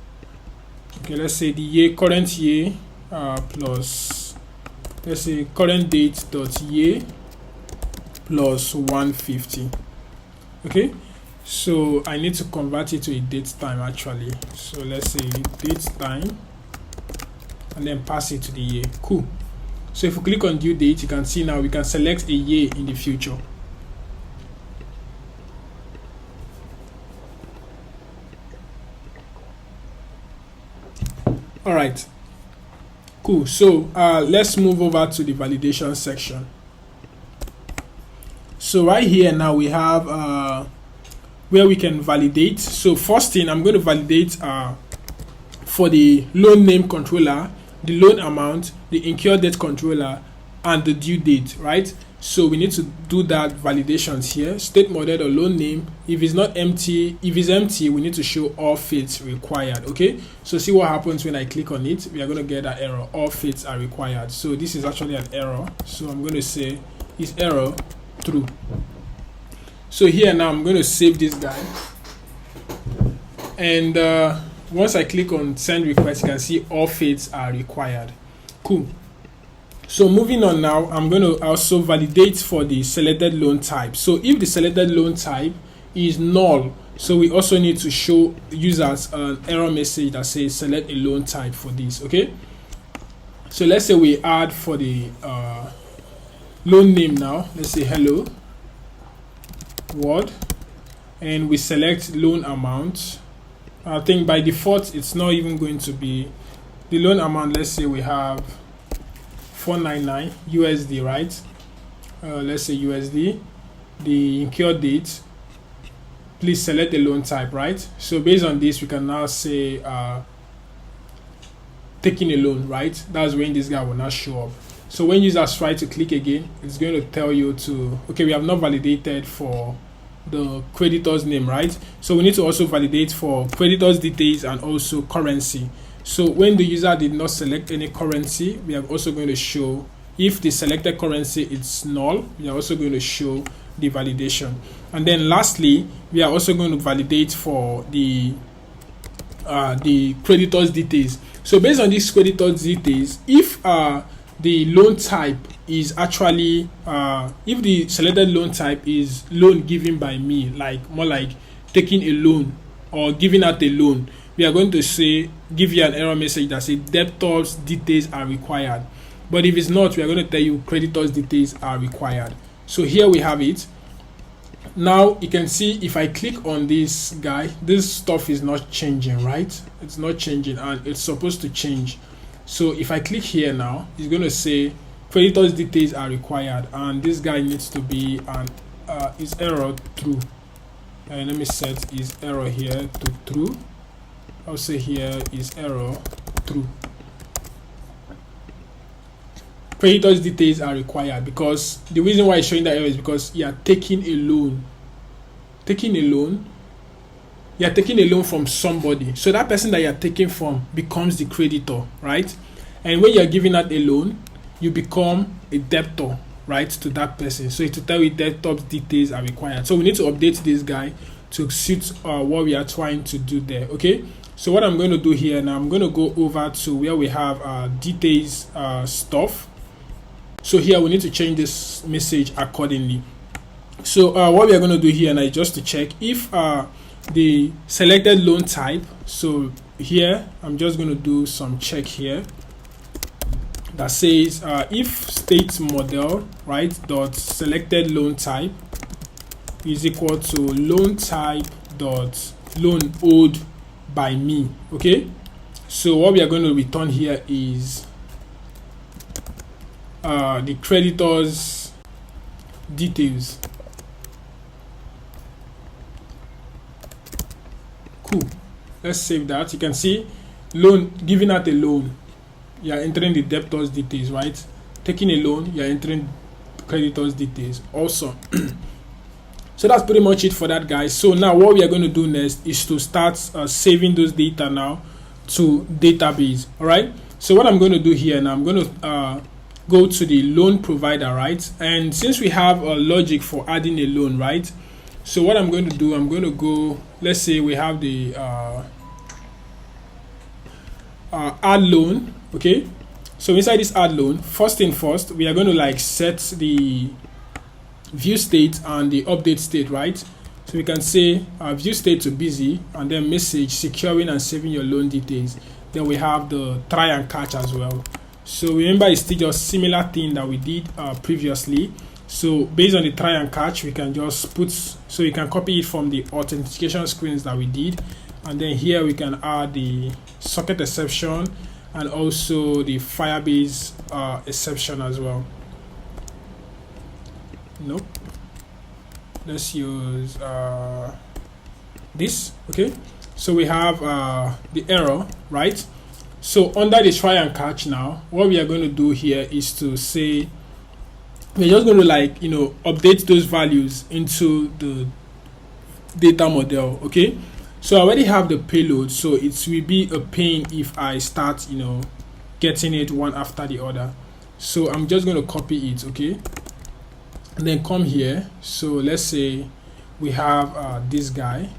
okay, let's say the year, current year, plus, let's say current date dot year plus 150. Okay, so I need to convert it to a date time actually. So let's say date time and then pass it to the year. Cool. So if we click on due date, you can see now we can select a year in the future. All right, cool. So let's move over to the validation section. So right here now we have where we can validate. So first thing, I'm going to validate for the loan name controller, the loan amount, the incurred date controller, and the due date, right? So we need to do that validations here. State model or loan name. If it's not empty, if it's empty, we need to show all fields required. Okay, so see what happens when I click on it. We are going to get that error. All fields are required. So this is actually an error. So I'm going to say is error true. So here now I'm going to save this guy, and once I click on send request, you can see all fields are required. Cool. So moving on now, I'm going to also validate for the selected loan type. So if the selected loan type is null, so we also need to show users an error message that says select a loan type for this. Okay, so let's say we add for the loan name now, let's say hello world, and we select loan amount. I think by default it's not even going to be the loan amount. Let's say we have 499 USD, right? Let's say USD. The incurred date, please select the loan type, right? So based on this, we can now say taking a loan, right? That's when this guy will not show up. So when users try to click again, it's going to tell you to, okay, we have not validated for the creditor's name, right? So we need to also validate for creditor's details and also currency. So when the user did not select any currency, we are also going to show, if the selected currency is null, we are also going to show the validation. And then lastly, we are also going to validate for the creditor's details. So based on these creditor's details, if the loan type is actually if the selected loan type is loan given by me, like more like taking a loan or giving out a loan, we are going to say, give you an error message that says debtor's details are required. But if it's not, we are going to tell you creditor's details are required. So here we have it. Now you can see if I click on this guy, this stuff is not changing, right? It's not changing, and it's supposed to change. So if I click here now, it's going to say creditor's details are required, and this guy needs to be an is error true. And let me set is error here to true. I'll say here is error true. Creditor's details are required, because the reason why it's showing that error is because you are taking a loan. You are taking a loan from somebody. So that person that you are taking from becomes the creditor, right? And when you are giving out a loan, you become a debtor, right, to that person. So to tell you debtor's details are required. So we need to update this guy to suit what we are trying to do there. Okay. So what I'm going to do here now, I'm going to go over to where we have details stuff. So here we need to change this message accordingly. So what we are going to do here now is just to check if the selected loan type. So here I'm just going to do some check here that says if state model, right, dot selected loan type is equal to loan type dot loan owed by me. Okay, so what we are going to return here is the creditor's details. Cool. Let's save that. You can see loan, giving out a loan, you are entering the debtor's details, right? Taking a loan, you are entering creditor's details. Awesome. So that's pretty much it for that, guys. So now what we are going to do next is to start saving those data now to database. All right. So what I'm going to do here now, I'm going to go to the loan provider, right? And since we have a logic for adding a loan, right? So what I'm going to do, I'm going to go, let's say we have the add loan. Okay, so inside this add loan, first thing first, we are going to like set the view state and the update state, right? So we can say view state to busy, and then message securing and saving your loan details. Then we have the try and catch as well. So remember, it's still just similar thing that we did previously. So based on the try and catch, we can just put, so you can copy it from the authentication screens that we did, and then here we can add the socket exception and also the Firebase exception as well. Nope. Let's use this. Okay. So we have the error, right? So under the try and catch now, what we are going to do here is to say, we're just going to like, update those values into the data model. Okay. So I already have the payload, so it will be a pain if I start, getting it one after the other. So I'm just going to copy it, okay, and then come here. So let's say we have this guy,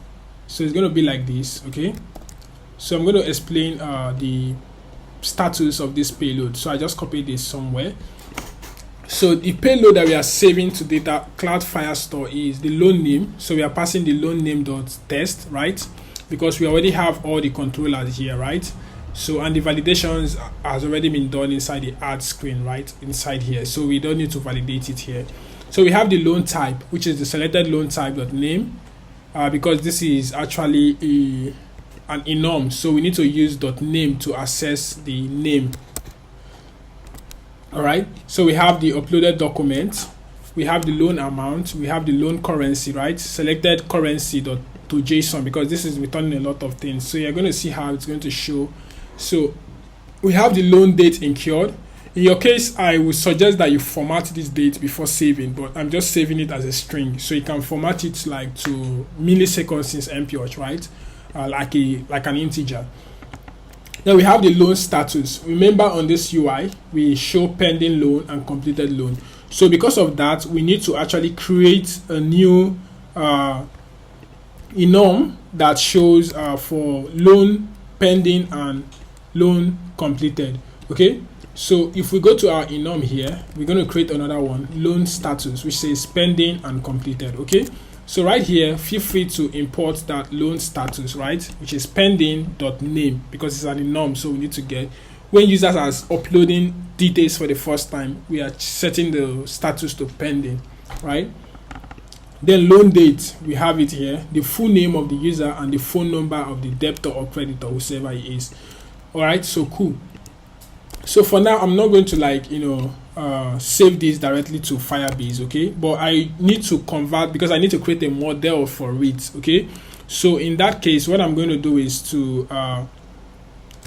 so it's going to be like this, okay. So I'm going to explain the status of this payload. So I just copied this somewhere. So the payload that we are saving to data cloud Firestore is the loan name. So we are passing the loan name dot test, right? Because we already have all the controllers here, right? So, and the validations has already been done inside the add screen, right? Inside here. So we don't need to validate it here. So we have the loan type, which is the selected loan type dot name, because this is actually an enum. So we need to use dot name to access the name. All right, so we have the uploaded document, we have the loan amount, we have the loan currency, right? Selected currency dot to JSON, because this is returning a lot of things. So you're going to see how it's going to show. So we have the loan date incurred. In your case, I would suggest that you format this date before saving, but I'm just saving it as a string. So you can format it like to milliseconds since MPH, right? Like an integer. Then we have the loan status. Remember, on this UI we show pending loan and completed loan. So because of that, we need to actually create a new enum that shows for loan pending and loan completed. Okay, so if we go to our enum here, we're going to create another one, loan status, which says pending and completed. Okay, so right here, feel free to import that loan status, right, which is pending.name, because it's an enum, so we need to get, when users are uploading details for the first time, we are setting the status to pending, right? Then loan date, we have it here, the full name of the user and the phone number of the debtor or creditor, whichever it is. All right, so cool. So for now, I'm not going to save this directly to Firebase, okay? But I need to convert, because I need to create a model for it, okay? So in that case, what I'm going to do is to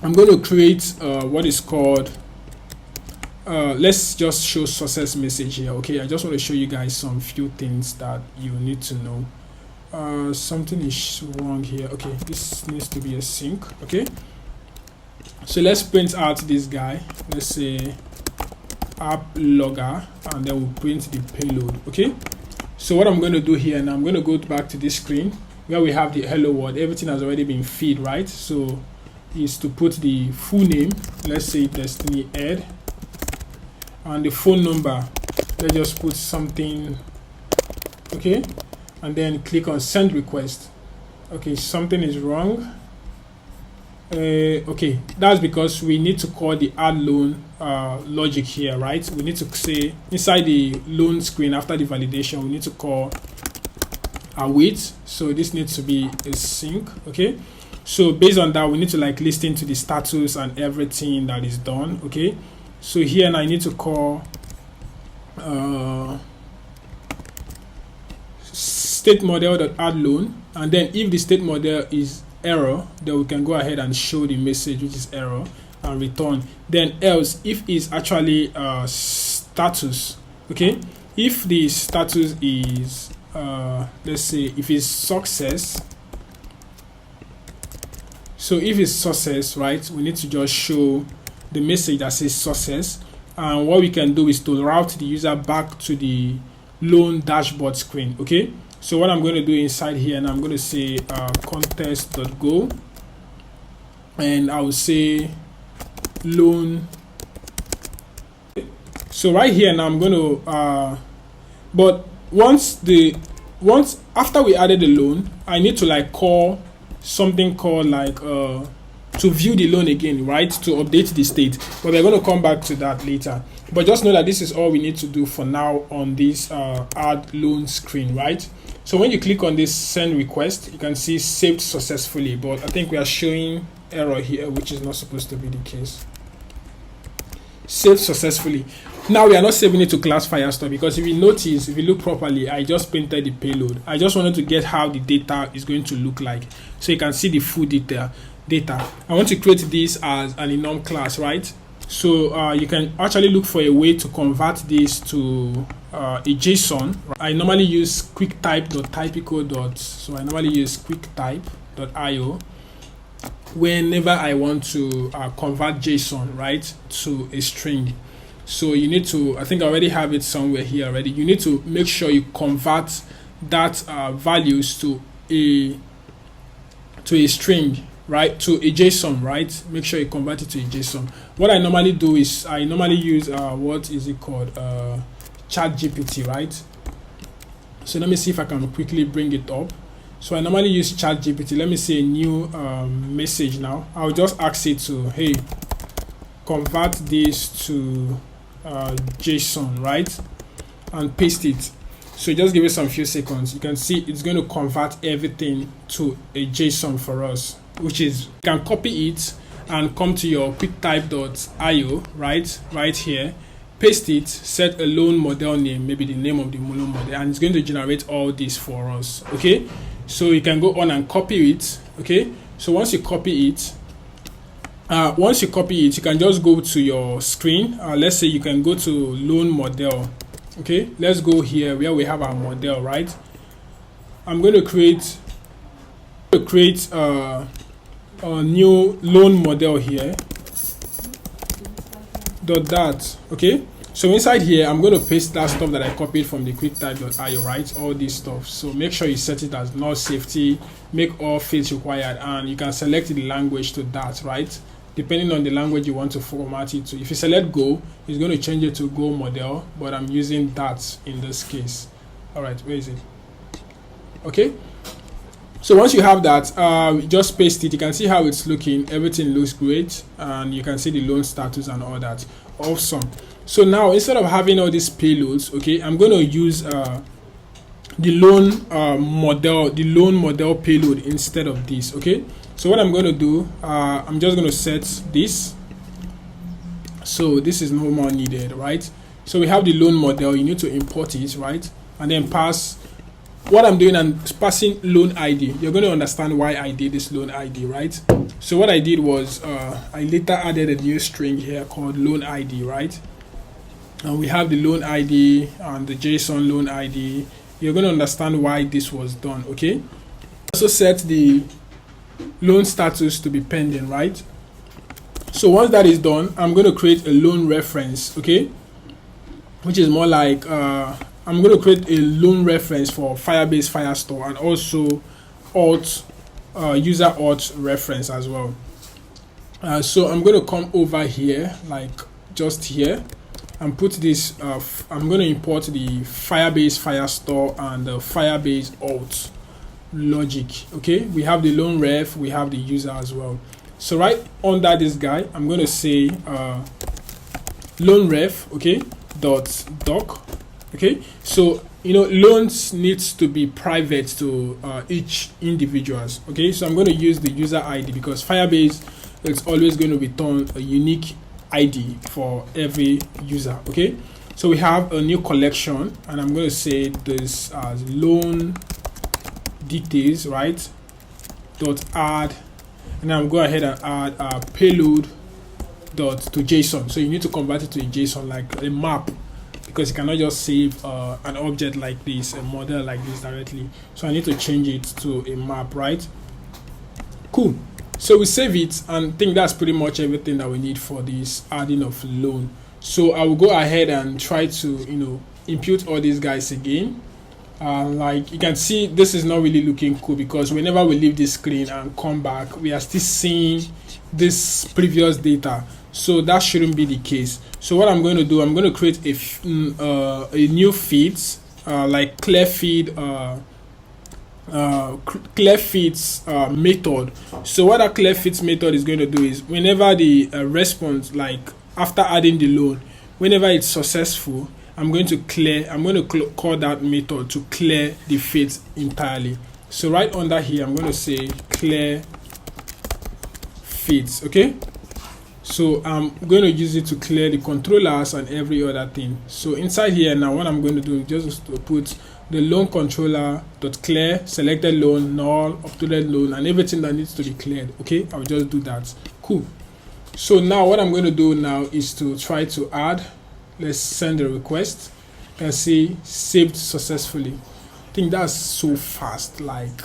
I'm going to create what is called let's just show success message here. Okay, I just want to show you guys some few things that you need to know. Something is wrong here. Okay, this needs to be a sync. Okay, so let's print out this guy. Let's say app logger, and then we'll print the payload. Okay, so what I'm going to do here, and I'm going to go back to this screen where we have the hello world. Everything has already been fed, right? So is to put the full name, let's say Destiny Ed, and the phone number, let's just put something, okay, and then click on send request. Okay, something is wrong. Okay, that's because we need to call the add loan logic here, right? We need to say inside the loan screen, after the validation, we need to call await. So this needs to be a sync. Okay, so based on that, we need to listen to the status and everything that is done. Okay, so here now I need to call state model.add loan, and then if the state model is error, then we can go ahead and show the message which is error and return. Then else, if it's actually status, okay, if the status is let's say if it's success, so if it's success, right, we need to just show the message that says success, and what we can do is to route the user back to the loan dashboard screen. Okay, so what I'm going to do inside here, and I'm going to say contest.go, and I will say loan. So right here now I'm going to but once after we added the loan, I need to call something called to view the loan again, right, to update the state, but we're going to come back to that later. But just know that this is all we need to do for now on this add loan screen, right? So when you click on this send request, you can see saved successfully, but I think we are showing error here, which is not supposed to be the case. Saved successfully. Now we are not saving it to class Firestore, because if you notice, if you look properly, I just printed the payload. I just wanted to get how the data is going to look like, so you can see the full data. I want to create this as an enum class, right? So you can actually look for a way to convert this to a JSON. I normally use quicktype.typico. So I normally use quicktype.io whenever I want to convert JSON, right, to a string. So you need to, I think I already have it somewhere here already. You need to make sure you convert that values to a string, right, to a JSON, right? Make sure you convert it to a JSON. What I normally do is I normally use what is it called, ChatGPT, right? So let me see if I can quickly bring it up. So I normally use ChatGPT. Let me see a new message now. I'll just ask it to, hey, convert this to JSON, right, and paste it. So just give it some few seconds. You can see it's going to convert everything to a JSON for us, which is, you can copy it and come to your quicktype.io, right here, paste it, set a loan model name, maybe the name of the loan model, and it's going to generate all this for us. Okay, so you can go on and copy it. Okay, so once you copy it, you can just go to your screen. Let's say you can go to loan model. Okay, let's go here where we have our model, right? I'm going to create a new loan model here. .dat. Okay, so inside here I'm going to paste that stuff that I copied from the quicktype.io, right? All this stuff. So make sure you set it as null safety, make all fields required, and you can select the language to that, right? Depending on the language you want to format it to. If you select Go, it's going to change it to Go model, but I'm using that in this case. All right, where is it? Okay, so once you have that, just paste it. You can see how it's looking. Everything looks great, and you can see the loan status and all that. Awesome. So now, instead of having all these payloads, okay, I'm going to use the loan model payload instead of this. Okay, so what I'm going to do, I'm just going to set this. So this is no more needed, right? So we have the loan model. You need to import it, right? And then pass. What I'm doing, I'm passing loan ID. You're going to understand why I did this loan ID, right? So what I did was I later added a new string here called loan ID, right? And we have the loan ID and the JSON loan ID. You're going to understand why this was done, okay? Also set the loan status to be pending, right? So once that is done, I'm going to create a loan reference, okay? Which is more like I'm going to create a loan reference for Firebase Firestore and also auth, user auth reference as well. So I'm going to come over here, like just here, and put this. I'm going to import the Firebase Firestore and the Firebase auth logic. Okay, we have the loan ref, we have the user as well. So right under this guy, I'm going to say loan ref, okay, .doc. Okay, so you know loans needs to be private to each individuals. Okay, so I'm going to use the user ID because Firebase is always going to return a unique ID for every user. Okay, so we have a new collection, and I'm going to say this as loan details, right? .add, and I'm going ahead and add payload to JSON. So you need to convert it to a JSON, like a map, because you cannot just save an object like this, a model like this directly. So I need to change it to a map, right? Cool. So we save it, and I think that's pretty much everything that we need for this adding of loan. So I will go ahead and try to, impute all these guys again. Like you can see, this is not really looking cool because whenever we leave this screen and come back, we are still seeing this previous data. So that shouldn't be the case. So what I'm going to do, I'm going to create a new feed, like clear feeds method. So what a clear feeds method is going to do is whenever the response, like after adding the loan, whenever it's successful, I'm going to call that method to clear the feeds entirely. So right under here, I'm going to say clear feeds. Okay. So I'm going to use it to clear the controllers and every other thing. So inside here now, what I'm going to do is just to put the loan controller .clear selected loan, null, uploaded loan, and everything that needs to be cleared. Okay, I'll just do that. Cool. So now what I'm going to do now is to try to add. Let's send a request. You can see saved successfully. I think that's so fast. Like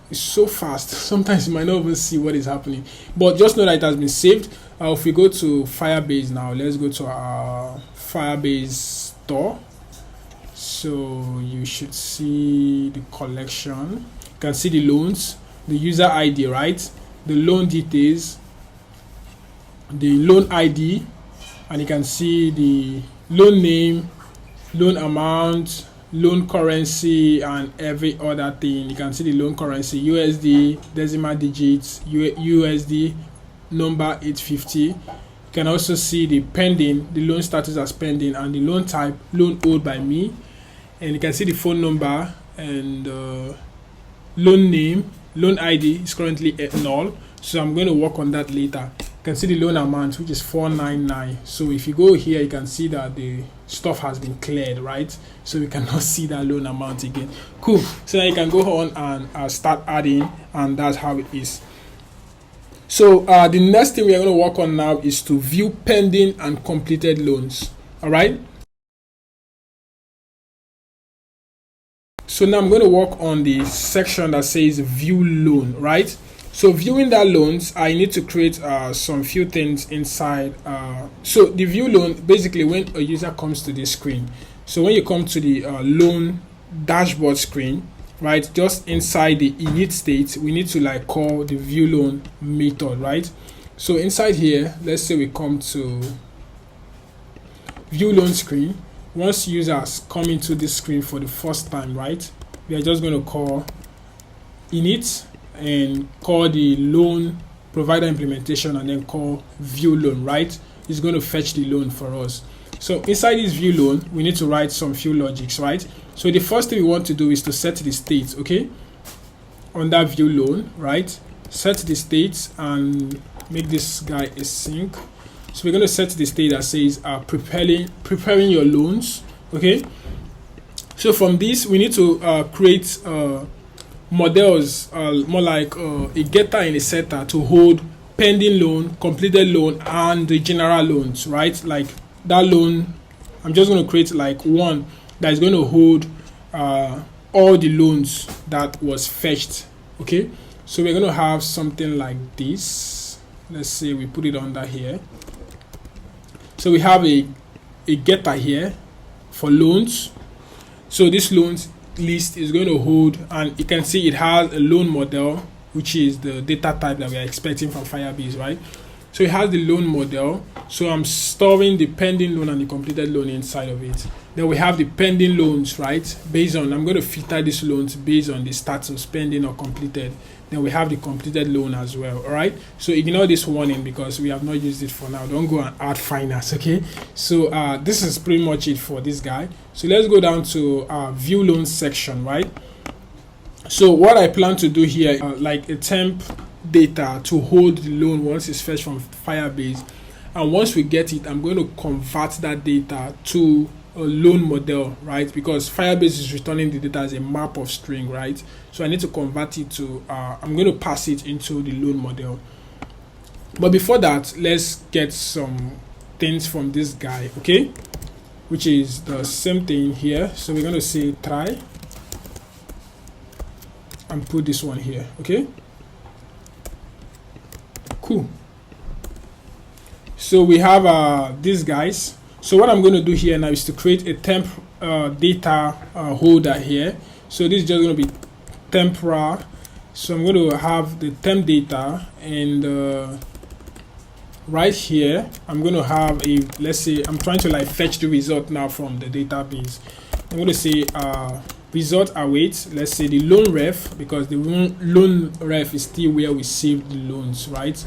it's so fast. Sometimes you might not even see what is happening, but just know that it has been saved. If we go to Firebase now, let's go to our Firebase store. So you should see the collection. You can see the loans, the user ID, right? The loan details, the loan ID, and you can see the loan name, loan amount, loan currency, and every other thing. You can see the loan currency, USD, decimal digits, USD number 850. You can also see the pending, the loan status as pending, and the loan type, loan owed by me. And you can see the phone number and loan name. Loan ID is currently null, so I'm going to work on that later. You can see the loan amount, which is 499. So if you go here, you can see that the stuff has been cleared, right? So we cannot see that loan amount again. Cool. So now you can go on and start adding, and that's how it is. So the next thing we are going to work on now is to view pending and completed loans. All right. So now I'm going to work on the section that says view loan, right? So viewing that loans, I need to create some few things inside. So the view loan, basically when a user comes to this screen, so when you come to the loan dashboard screen, right, just inside the init state, we need to like call the view loan method, right? So inside here, let's say we come to view loan screen. Once users come into this screen for the first time, right, we are just going to call init and call the loan provider implementation and then call view loan, right? It's going to fetch the loan for us. So inside this view loan, we need to write some few logics, right? So the first thing we want to do is to set the state, okay? On that view loan, right? Set the state and make this guy a sync. So we're going to set the state that says preparing your loans, okay? So from this, we need to create models, more like a getter and a setter to hold pending loan, completed loan, and the general loans, right? Like that loan, I'm just going to create like one that is going to hold all the loans that was fetched, okay? So we're going to have something like this. Let's say we put it under here. So we have a getter here for loans. So this loans list is going to hold, and you can see it has a loan model, which is the data type that we are expecting from Firebase, right? So it has the loan model. So I'm storing the pending loan and the completed loan inside of it. Then we have the pending loans, right? Based on, I'm going to filter these loans based on the status, pending or completed. Then we have the completed loan as well, all right? So ignore this warning because we have not used it for now. Don't go and add finance, okay? So this is pretty much it for this guy. So let's go down to view loan section, right? So what I plan to do here, like a temp data to hold the loan once it's fetched from Firebase. And once we get it, I'm going to convert that data to a loan model, right? Because Firebase is returning the data as a map of string, right? So I need to convert it to, I'm going to pass it into the loan model. But before that, let's get some things from this guy, okay? Which is the same thing here. So we're going to say try and put this one here, okay? Cool. So we have these guys. So what I'm going to do here now is to create a temp data holder here. So this is just going to be temporal. So I'm going to have the temp data, and right here I'm going to have a, let's say I'm trying to like fetch the result now from the database. I'm going to say result await, let's say the loan ref, because the loan ref is still where we save the loans, right?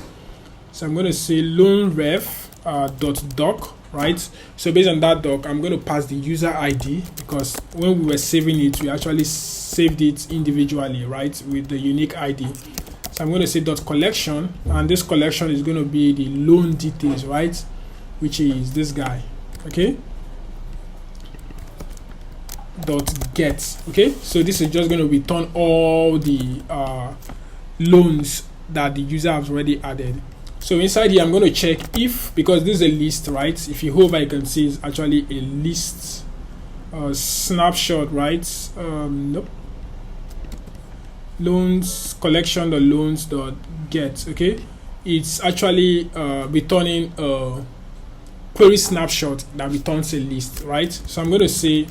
So I'm going to say loan ref dot doc, right? So based on that doc, I'm going to pass the user ID, because when we were saving it, we actually saved it individually, right, with the unique ID. So I'm going to say dot collection, and this collection is going to be the loan details, right, which is this guy, okay, dot get, okay. So this is just going to return all the loans that the user has already added. So inside here, I'm going to check if, because this is a list, right? If you hover, you can see it's actually a list snapshot, right? Nope. Loans collection the loans dot get, okay? It's actually returning a query snapshot that returns a list, right? So I'm going to say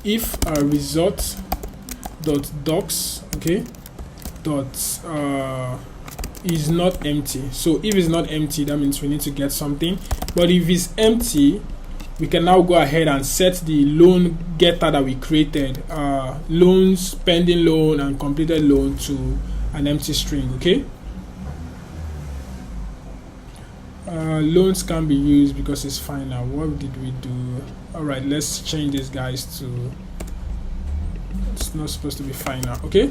if result dot docs, okay, dot is not empty. So if it's not empty, that means we need to get something. But if it's empty, we can now go ahead and set the loan getter that we created, loans, pending loan, and completed loan, to an empty string, okay? Loans can be used because it's final. What did we do? All right, let's change these guys to, it's not supposed to be final, okay?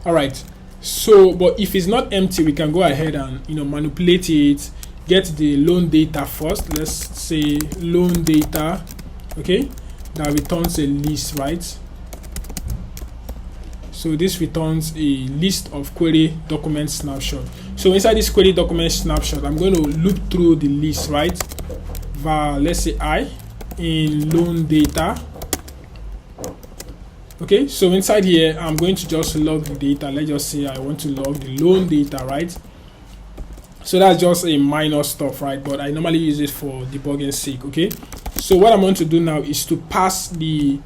All right. So, but if it's not empty, we can go ahead and, you know, manipulate it, get the loan data first. Let's say loan data, okay, that returns a list, right? So this returns a list of query document snapshot. So inside this query document snapshot, I'm going to loop through the list, right? Let's say I in loan data, Okay, so inside here I'm going to just log the data. Let's just say I want to log the loan data, right? So that's just a minor stuff, right? But I normally use it for debugging sake. Okay, so what I'm going to do now is to pass the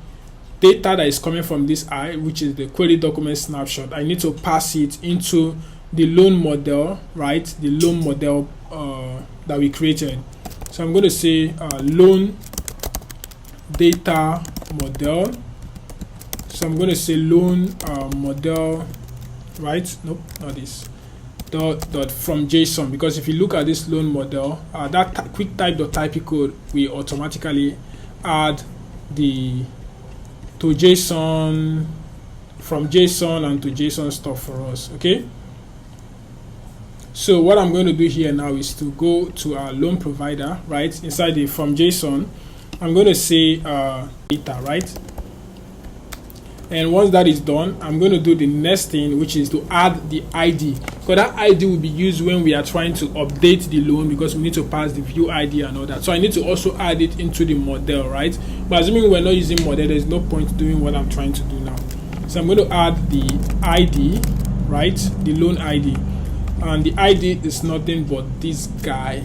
data that is coming from this I, which is the query document snapshot. I need to pass it into the loan model, right? The loan model that we created. So I'm going to say loan data model. So I'm going to say loan model, right? Nope, not this. Dot from JSON, because if you look at this loan model, that quick type.type code we automatically add the to JSON, from JSON and to JSON stuff for us. Okay, so what I'm going to do here now is to go to our loan provider, right? Inside the from JSON, I'm going to say data, right? And once that is done, I'm going to do the next thing, which is to add the ID, because that ID will be used when we are trying to update the loan, because we need to pass the view ID and all that. So I need to also add it into the model, right? But assuming we're not using model, there's no point doing what I'm trying to do now. So I'm going to add the ID, right? The loan ID, and the ID is nothing but this guy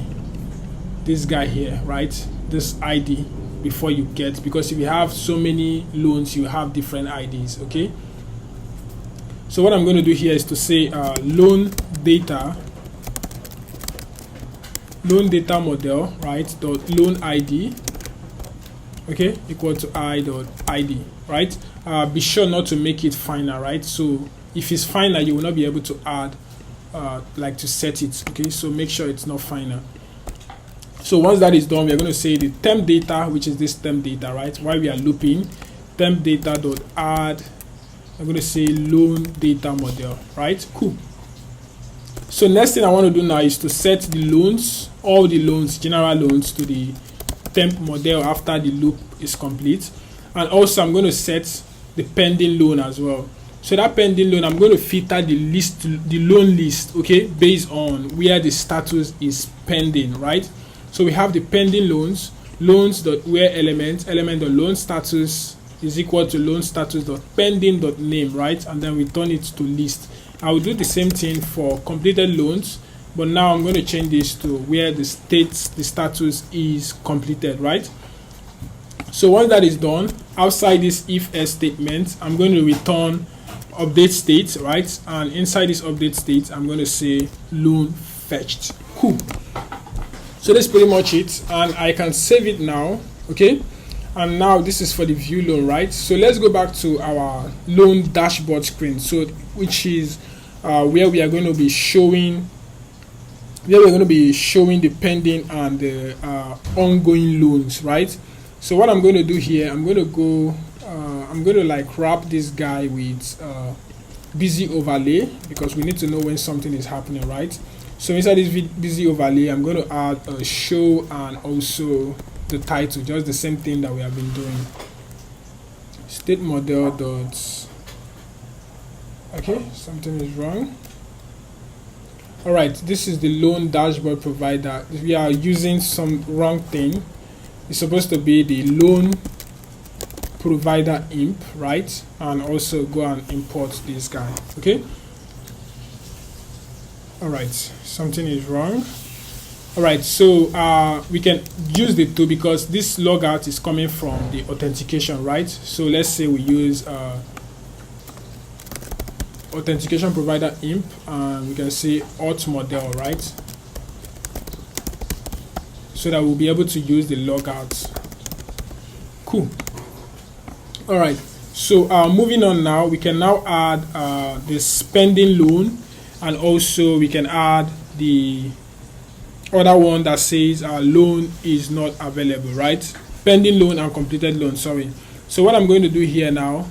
here, right? This ID before you get, because if you have so many loans, you have different IDs. Okay, so what I'm going to do here is to say loan data model, right, dot loan ID, okay, equal to I.id, right? Be sure not to make it final, right? So if it's final, you will not be able to add like to set it. Okay, so make sure it's not final. So once that is done, we are going to say the temp data, which is this temp data, right? While we are looping, temp data dot add, I'm going to say loan data model, right? Cool. So next thing I want to do now is to set the loans, all the loans, general loans, to the temp model after the loop is complete. And also I'm going to set the pending loan as well. So that pending loan, I'm going to filter the list, the loan list, okay, based on where the status is pending, right? So we have the pending loans, loans.where element dot loan status is equal to loan status dot pending dot name, right? And then we turn it to list. I will do the same thing for completed loans, but now I'm going to change this to where the status is completed, right? So once that is done, outside this if else statement, I'm going to return update state, right? And inside this update state, I'm going to say loan fetched. Cool. So that's pretty much it, and I can save it now. Okay, and now this is for the view loan, right? So let's go back to our loan dashboard screen, so which is where we are going to be showing the pending and the ongoing loans, right? So what I'm going to do here, I'm going to like wrap this guy with busy overlay, because we need to know when something is happening, right? So inside this busy overlay, I'm going to add a show and also the title, just the same thing that we have been doing. State model dot, okay, something is wrong. All right, this is the loan dashboard provider. We are using some wrong thing. It's supposed to be the loan provider imp, right? And also go and import this guy. Okay. All right, something is wrong. All right, so we can use the two, because this logout is coming from the authentication, right? So let's say we use authentication provider imp, and we can say auth model, right? So that we'll be able to use the logout. Cool. All right, so moving on now, we can now add the spending loan, and also we can add the other one that says loan is not available, right? Pending loan and completed loan, sorry. So what I'm going to do here now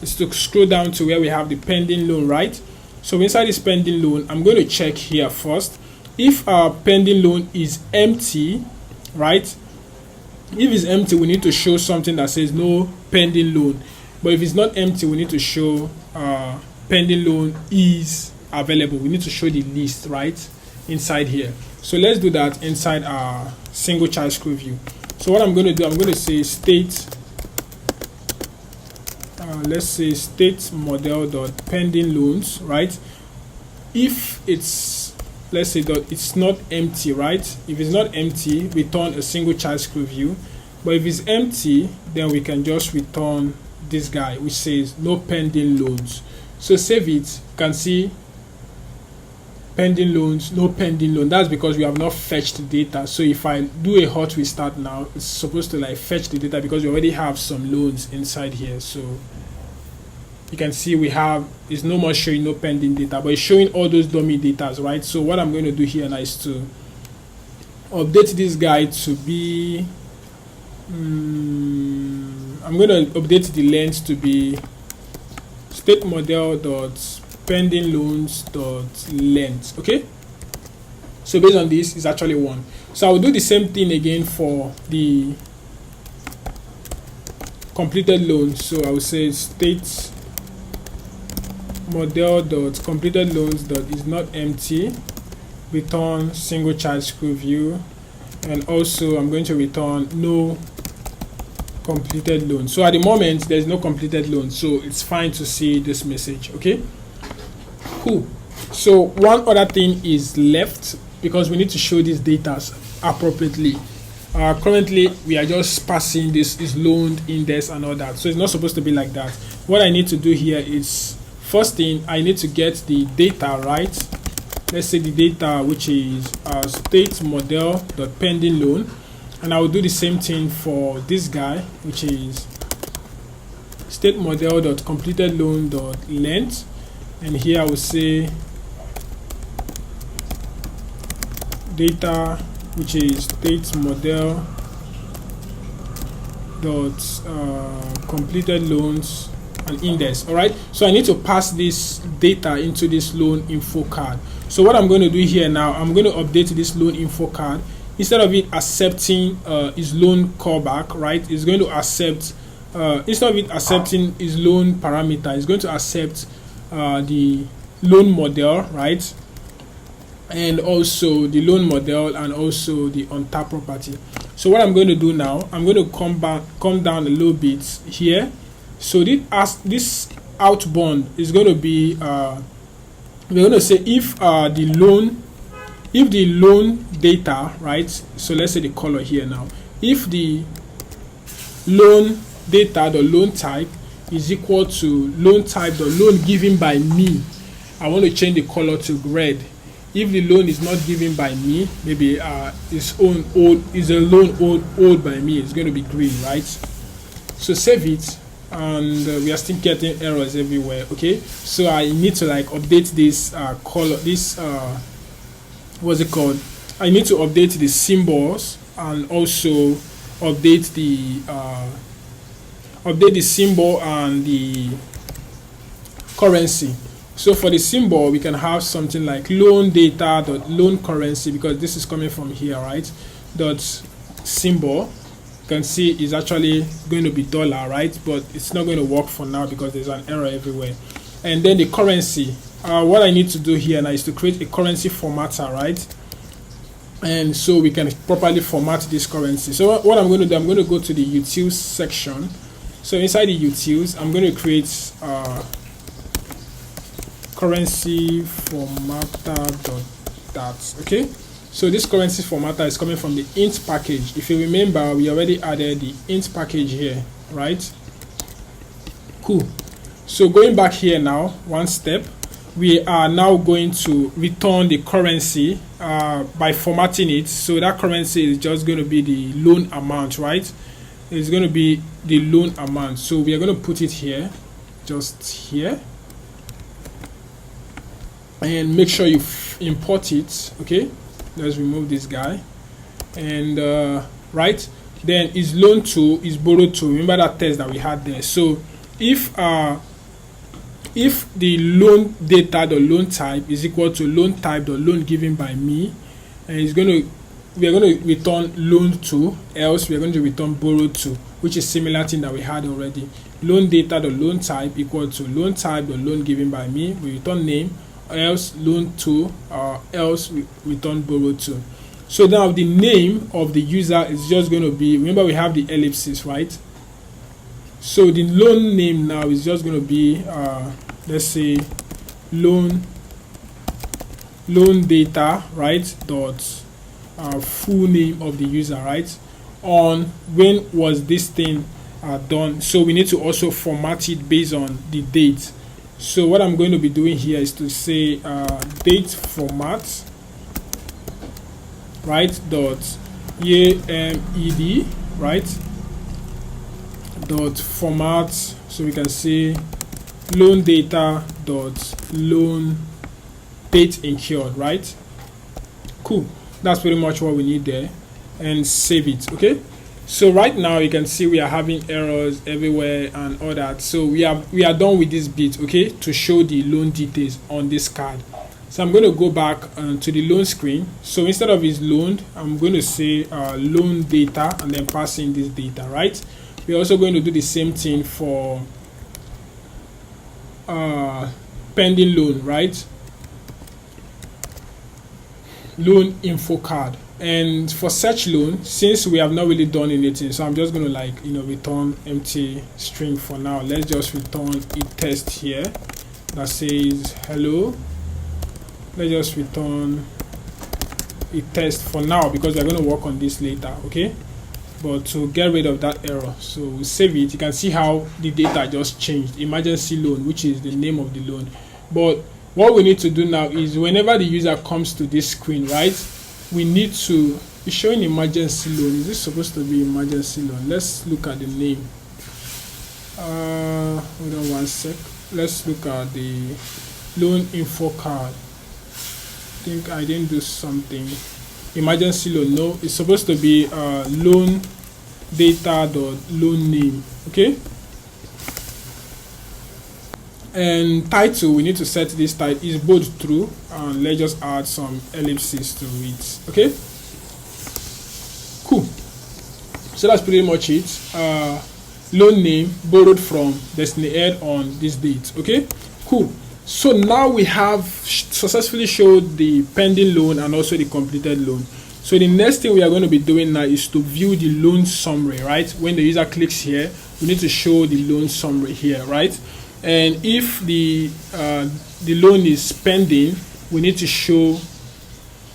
is to scroll down to where we have the pending loan, right? So inside this pending loan, I'm going to check here first if our pending loan is empty, right? If it's empty, we need to show something that says no pending loan. But if it's not empty, we need to show pending loan is available. We need to show the list, right, inside here. So let's do that inside our single child screw view. So what I'm going to do, I'm going to say state let's say state model dot pending loans, right? If it's, let's say that it's not empty, right? If it's not empty, return a single child screw view. But if it's empty, then we can just return this guy which says no pending loans. So save it. You can see pending loans, no pending loan. That's because we have not fetched the data. So if I do a hot restart now, it's supposed to like fetch the data because we already have some loans inside here. So you can see we have, it's no more showing no pending data, but it's showing all those dummy data, right? So what I'm going to do here now is to update this guy to be I'm going to update the length to be state model dot pending loans dot length. Okay, so based on this, it's actually 1. So I will do the same thing again for the completed loans. So I will say state model dot completed loans dot is not empty, return single child screw view, and also I'm going to return no completed loan. So at the moment there's no completed loan, so it's fine to see this message. Okay, cool. So one other thing is left because we need to show these data appropriately. Currently we are just passing this is loaned index and all that, so it's not supposed to be like that. What I need to do here is, first thing, I need to get the data right. Let's say the data which is state model dot pending loan, and I will do the same thing for this guy which is state model dot completed loan dot length, and here I will say data which is state model dot completed loans and index. All right, so I need to pass this data into this loan info card. So what I'm going to do here now, I'm going to update this loan info card. Instead of it accepting its loan callback, right, it's going to accept instead of it accepting its loan parameter, it's going to accept the loan model, right, and also the loan model and also the on-tap property. So what I'm going to do now, I'm going to come down a little bit here. So this outbound is going to be we're going to say if the loan data, right, so let's say the color here now, if the loan data, the loan type is equal to loan type, the loan given by me, I want to change the color to red. If the loan is not given by me, maybe is a loan owned by me, it's going to be green, right? So save it, and we are still getting errors everywhere. Okay, so I need to like update this color, this what's it called, I need to update the symbols and also update the symbol and the currency. So for the symbol, we can have something like loan data dot loan currency, because this is coming from here, right? Dot symbol, you can see is actually going to be dollar, right? But it's not going to work for now because there's an error everywhere. And then the currency, what I need to do here now is to create a currency formatter, right? And so we can properly format this currency. So what I'm going to do, I'm going to go to the utils section. So inside the utils, I'm going to create currency formatter.dat. Okay, so this currency formatter is coming from the int package. If you remember, we already added the int package here, right? Cool. So going back here now, one step, we are now going to return the currency by formatting it. So that currency is just going to be the loan amount, right? It's going to be the loan amount. So we are going to put it here, just here, and make sure you import it. Okay, let's remove this guy, and right, then is loan to is borrowed to. Remember that test that we had there. So if the loan data, the loan type is equal to loan type, the loan given by me, and we are going to return loan to, else we are going to return borrowed to, which is similar thing that we had already. Loan data, the loan type equal to loan type, the loan given by me, we return name, else loan to, else we return borrowed to. So now the name of the user is just going to be, remember we have the ellipsis, right? So the loan name now is just going to be let's say loan data, right, dot full name of the user, right, on when was this thing done. So we need to also format it based on the date. So what I'm going to be doing here is to say date format, right, dot med, right, dot format. So we can say loan data dot loan date incurred, right? Cool. That's pretty much what we need there, and save it. Okay, so right now you can see we are having errors everywhere and all that. So we are done with this bit, okay, to show the loan details on this card. So I'm going to go back to the loan screen. So instead of is loaned, I'm going to say loan data and then pass in this data, right? We're also going to do the same thing for pending loan, right? Loan info card. And for search loan, since we have not really done anything, so I'm just going to, like, return empty string for now. Let's just return a test here that says hello. Let's just return a test for now because we're going to work on this later, okay? But to get rid of that error, so we save it. You can see how the data just changed. Emergency loan, which is the name of the loan. But what we need to do now is whenever the user comes to this screen, right, we need to be showing emergency loan. Is this supposed to be emergency loan? Let's look at the name. Hold on one sec. Let's look at the loan info card. I think I didn't do something. Emergency loan. No, it's supposed to be loan data dot loan name. Okay. And title, we need to set this title is both true, and let's just add some ellipses to it. Okay, cool. So that's pretty much it. Loan name borrowed from Destiny Ed on this date. Okay, cool. So now we have successfully showed the pending loan and also the completed loan. So the next thing we are going to be doing now is to view the loan summary, right? When the user clicks here, we need to show the loan summary here, right? And if the loan is pending, we need to show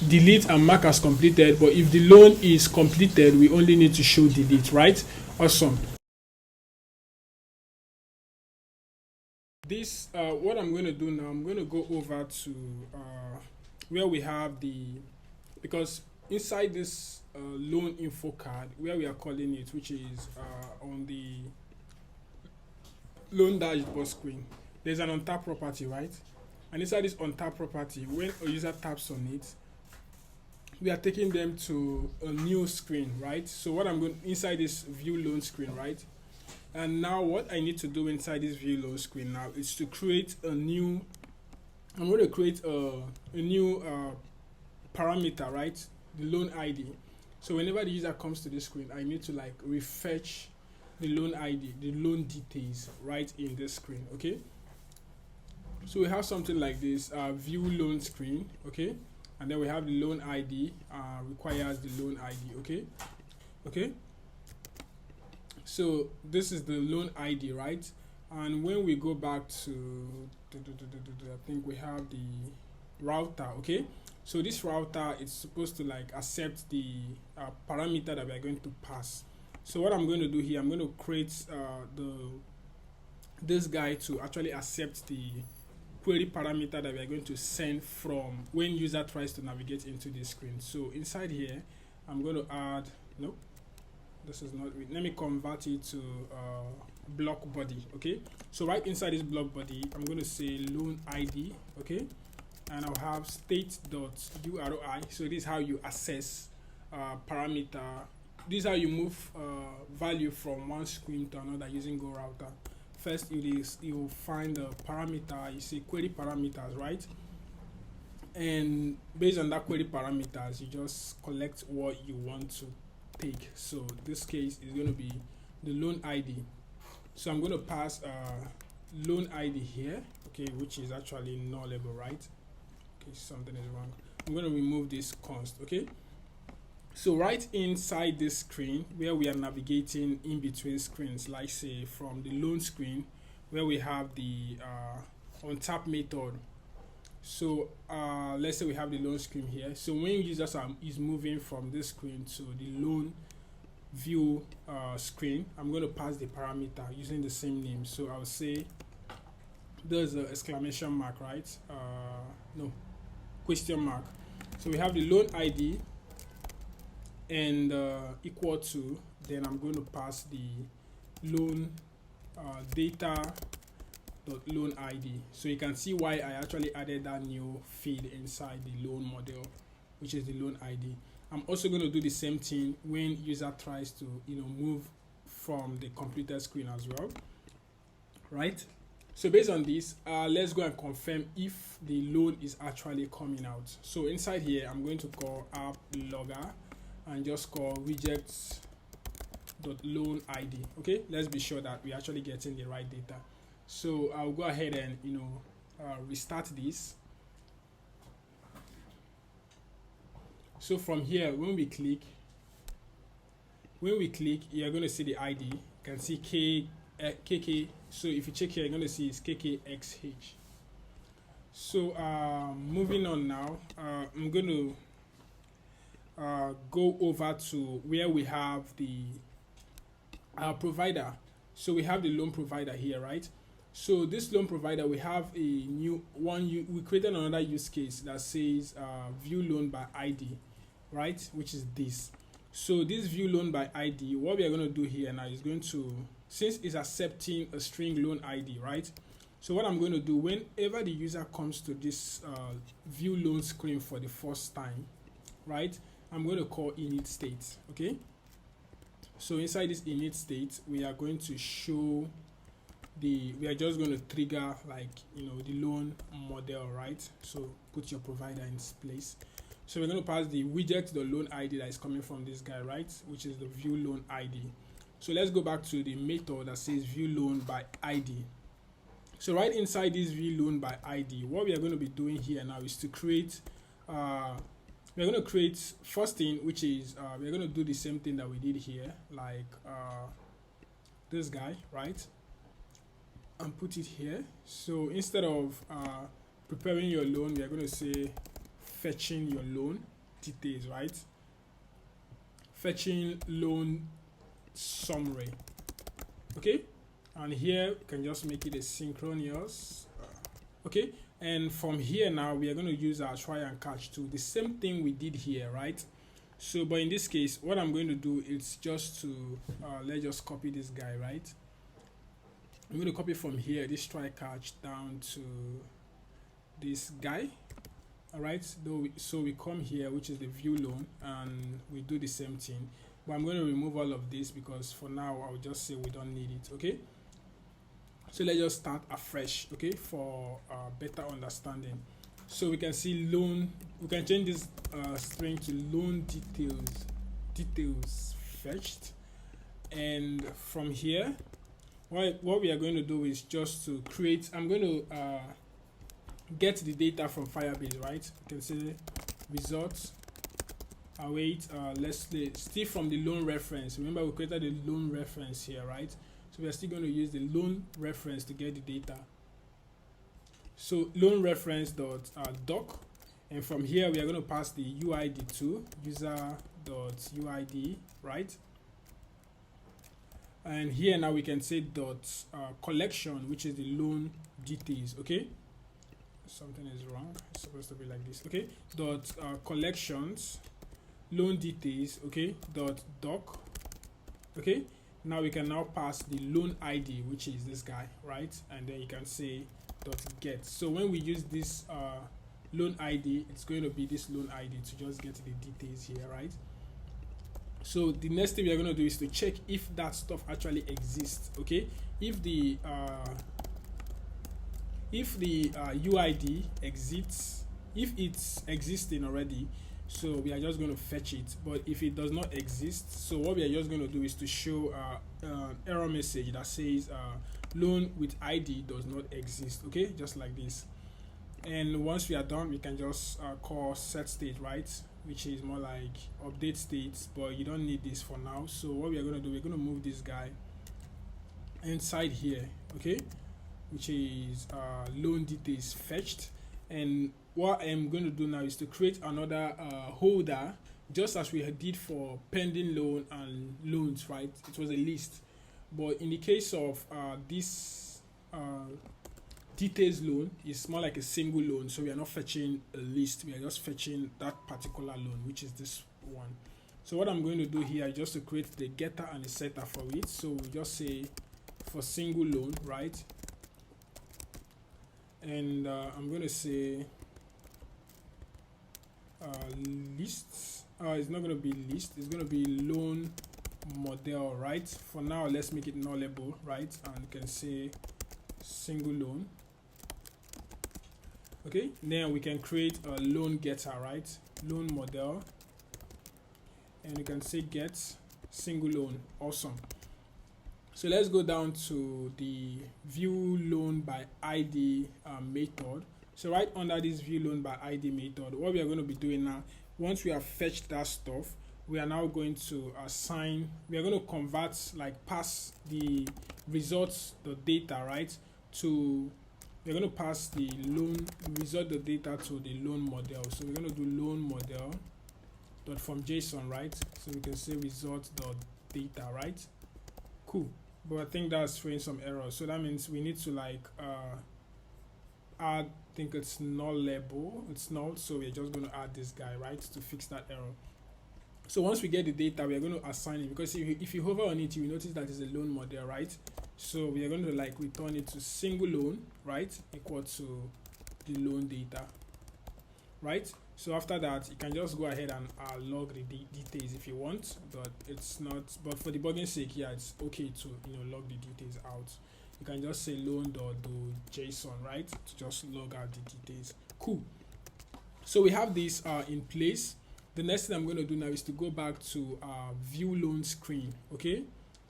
delete and mark as completed. But if the loan is completed, we only need to show delete, right? Awesome. This what I'm going to do now, I'm going to go over to where we have because inside this loan info card, where we are calling it, which is on the loan dashboard screen, there's an untap property, right? And inside this untap property, when a user taps on it, we are taking them to a new screen, right? So what I'm going inside this view loan screen, right? And now what I need to do inside this view loan screen now is to create a new, I'm going to create a new parameter, right? The loan ID. So whenever the user comes to this screen, I need to like refetch the loan ID, the loan details right in this screen, okay? So we have something like this, view loan screen, okay? And then we have the loan ID, requires the loan ID, okay? Okay? So this is the loan ID, right? And when we go back to, I think we have the router, okay? So this router is supposed to like accept the parameter that we are going to pass. So what I'm going to do here, I'm going to create this guy to actually accept the query parameter that we are going to send from when user tries to navigate into this screen. So inside here, I'm going to add, nope, this is not, let me convert it to block body, okay? So right inside this block body, I'm going to say loan ID, okay? And I'll have state.URI. So this is how you assess parameter. This is how you move value from one screen to another using Go Router. First, you'll find the parameter, you see query parameters, right? And based on that query parameters, you just collect what you want to take. So this case is going to be the loan ID. So I'm going to pass loan ID here, okay, which is actually nullable, right? Okay, something is wrong. I'm going to remove this const, okay? So right inside this screen where we are navigating in between screens, like say from the loan screen where we have the on tap method. So let's say we have the loan screen here. So when users is moving from this screen to the loan view screen, I'm going to pass the parameter using the same name. So I'll say there's an exclamation mark, right? No, question mark. So we have the loan ID and equal to, then I'm going to pass the loan data dot loan ID. So you can see why I actually added that new field inside the loan model, which is the loan ID. I'm also going to do the same thing when user tries to move from the completed screen as well, right? So based on this, let's go and confirm if the loan is actually coming out. So inside here, I'm going to call app logger and just call reject.loan ID. Okay, let's be sure that we're actually getting the right data. So I'll go ahead and restart this. So from here, when we click, you're going to see the ID. You can see KK. So if you check here, you're going to see it's KKXH. So moving on now, I'm going to go over to where we have the provider. So we have the loan provider here, right? So this loan provider, we have a new one. We created another use case that says view loan by ID, right? Which is this. So this view loan by ID, what we are going to do here now is going to, since it's accepting a string loan ID, right? So what I'm going to do, whenever the user comes to this view loan screen for the first time, right? I'm going to call init state, okay? So inside this init state, we are going to show we are just going to trigger the loan model, right? So put your provider in place. So we're going to pass the widget, the loan ID that is coming from this guy, right? Which is the view loan ID. So let's go back to the method that says view loan by ID. So right inside this view loan by ID, what we are going to be doing here now is to create, we're going to create first thing, which is we're going to do the same thing that we did here, like this guy, right? And put it here. So instead of preparing your loan, we are going to say fetching your loan details, right? Fetching loan summary, okay? And here you can just make it asynchronous, okay? And from here now we are going to use our try and catch tool, the same thing we did here, right? So but in this case, what I'm going to do is just to let's just copy this guy, right? I'm going to copy from here this try catch down to this guy. All right, so we come here, which is the view loan, and we do the same thing, but I'm going to remove all of this because for now I'll just say we don't need it, okay? So let's just start afresh, okay, for better understanding. So we can see loan, we can change this string to loan details fetched, and from here what we are going to do is just to create, I'm going to get the data from Firebase, right? You can say results await let's still from the loan reference. Remember we created the loan reference here, right? So we are still going to use the loan reference to get the data. So loan reference dot doc, and from here we are going to pass the UID to user dot UID, right? And here now we can say dot collection, which is the loan details, okay? Something is wrong, it's supposed to be like this, okay? Dot collections loan details, okay? Dot doc, okay? Now we can now pass the loan ID, which is this guy, right? And then you can say dot get. So when we use this loan ID, it's going to be this loan ID to just get the details here, right? So the next thing we are going to do is to check if that stuff actually exists, okay? If the UID exists, if it's existing already, so we are just going to fetch it. But if it does not exist, so what we are just going to do is to show an error message that says loan with ID does not exist, okay? Just like this. And once we are done, we can just call set state, right? which is more like update states, but you don't need this for now. So what we are going to do, we're going to move this guy inside here, okay, which is loan details fetched. And what I'm going to do now is to create another holder, just as we did for pending loan and loans, right? It was a list, but in the case of this details loan, it's more like a single loan, so we are not fetching a list, we are just fetching that particular loan, which is this one. So what I'm going to do here is just to create the getter and the setter for it. So we just say for single loan, right? And I'm going to say lists. It's not going to be list, it's going to be loan model, right? For now, let's make it nullable, right? And you can say single loan. Okay, then we can create a loan getter, right? Loan model, and you can say get single loan. Awesome. So let's go down to the view loan by ID method. So right under this view loan by ID method, what we are going to be doing now, once we have fetched that stuff, we are now going to assign, we are going to convert, like pass the results, the data, right, to, we're going to pass the loan result, the data to the loan model. So we're going to do loan model dot from JSON, right? So we can say result dot data, right? Cool. But I think that's throwing some errors. So that means we need to like add, I think it's nullable, it's null, so we're just going to add this guy, right, to fix that error. So once we get the data, we are going to assign it, because if you hover on it, you will notice that it's a loan model, right? So we are going to like return it to single loan, right, equal to the loan data, right? So after that, you can just go ahead and log the details if you want, but it's not, but for debugging sake, yeah, it's okay to, you know, log the details out. You can just say loan.json, right, to just log out the details. Cool. So we have this in place. The next thing I'm going to do now is to go back to view loan screen. Okay,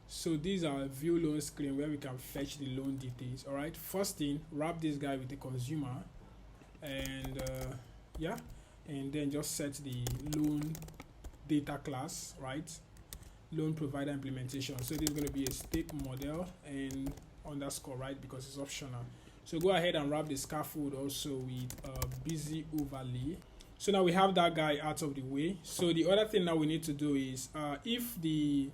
so these are view loan screen where we can fetch the loan details. All right, first thing, wrap this guy with the consumer, and yeah, and then just set the loan data class, right? Loan provider implementation. So this is going to be a state model and underscore, right, because it's optional. So go ahead and wrap the scaffold also with busy overlay. So now we have that guy out of the way. So the other thing that we need to do is if the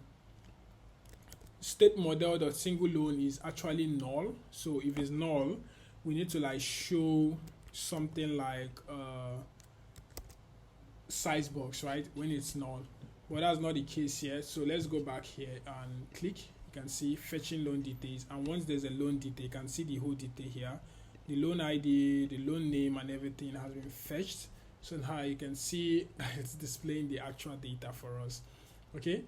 state model.single loan is actually null, so if it's null, we need to like show something like size box, right, when it's null. But that's not the case here. So let's go back here and click. You can see fetching loan details, and once there's a loan detail, you can see the whole detail here, the loan ID, the loan name, and everything has been fetched. So now you can see it's displaying the actual data for us. Okay,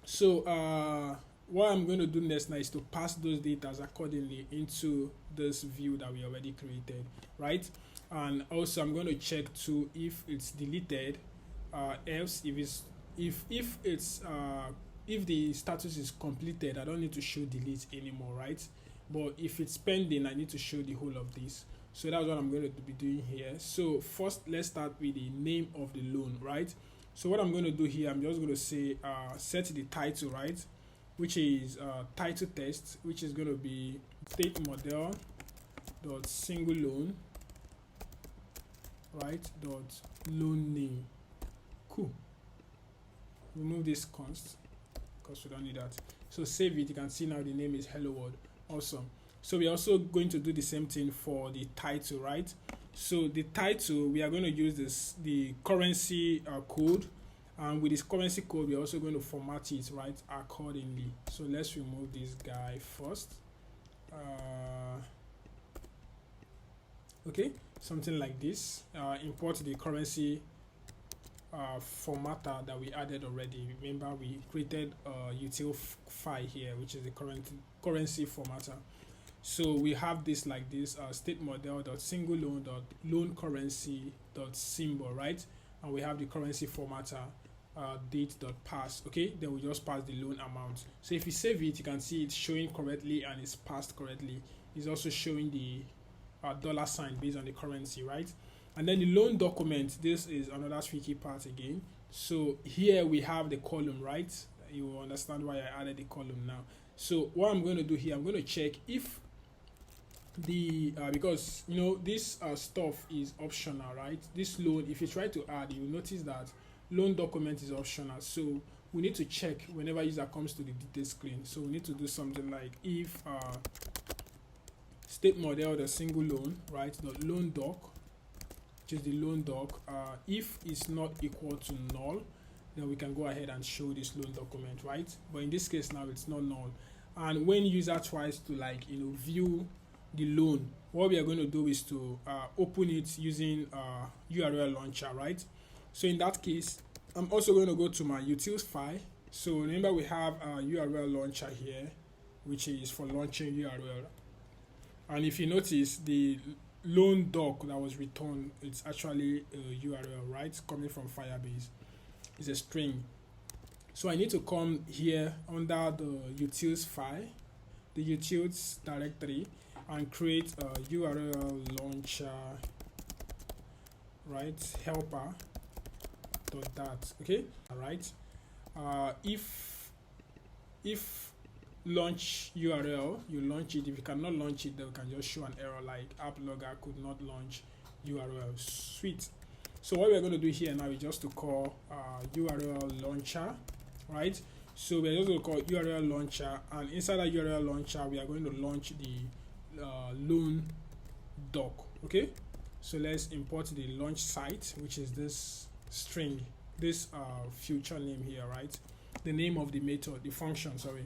so what I'm going to do next now is to pass those data accordingly into this view that we already created, right? And also I'm going to check too if it's deleted, else if the status is completed, I don't need to show delete anymore, right? But if it's pending, I need to show the whole of this. So that's what I'm going to be doing here. So first, let's start with the name of the loan, right? So what I'm going to do here, I'm just going to say set the title, right, which is title test, which is going to be state model dot single loan, right, dot loan name. Cool. Remove this const because we don't need that. So save it. You can see now the name is hello world. Awesome. So we're also going to do the same thing for the title, right? So the title, we are going to use the currency code, and with this currency code, we're also going to format it, right, accordingly. So let's remove this guy first. Okay, something like this. Import the currency formatter that we added already. Remember, we created a util file here, which is the currency formatter. So we have this like this state model dot single loan dot loan currency dot symbol, right? And we have the currency formatter date dot pass. Okay, then we just pass the loan amount. So if you save it, you can see it's showing correctly and it's passed correctly. It's also showing the dollar sign based on the currency, right? And then the loan document, this is another tricky part again. So here we have the column, right? You will understand why I added the column now. So what I'm going to do here, I'm going to check if the because you know this stuff is optional, right? This loan, if you try to add, you'll notice that loan document is optional. So we need to check whenever user comes to the detail screen. So we need to do something like if state model the single loan, right? The loan doc, which is the loan doc, if it's not equal to null, then we can go ahead and show this loan document, right? But in this case now it's not null. And when user tries to view the loan, what we are going to do is to open it using URL launcher, right? So in that case, I'm also going to go to my utils file. So remember we have a URL launcher here, which is for launching URL. And if you notice, the loan doc that was returned, it's actually a URL, right? Coming from Firebase. It's a string. So I need to come here under the utils file, the utils directory, and create a URL launcher, right? Helper dot dat. Okay, all right. If launch URL, you launch it. If you cannot launch it, then we can just show an error like app logger could not launch URL. Sweet. So what we're going to do here now is just to call URL launcher, right? So we're just going to call URL launcher, and inside that URL launcher, we are going to launch the loan doc. Okay, so let's import the launch site, which is this string, this future name here, right? The name of the method, the function, sorry.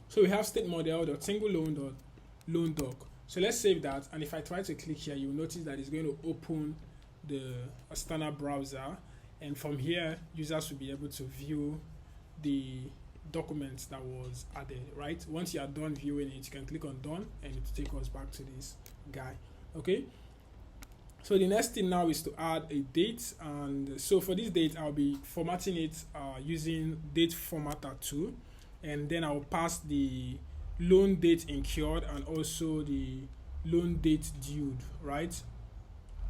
So we have state model dot single loan dot loan doc. So let's save that, and if I try to click here, you'll notice that it's going to open the standard browser, and from here users will be able to view the document that was added, right? Once you are done viewing it, you can click on done and it will take us back to this guy. Okay, so the next thing now is to add a date, and so for this date I'll be formatting it using date formatter 2, and then I'll pass the loan date incurred and also the loan date due, right?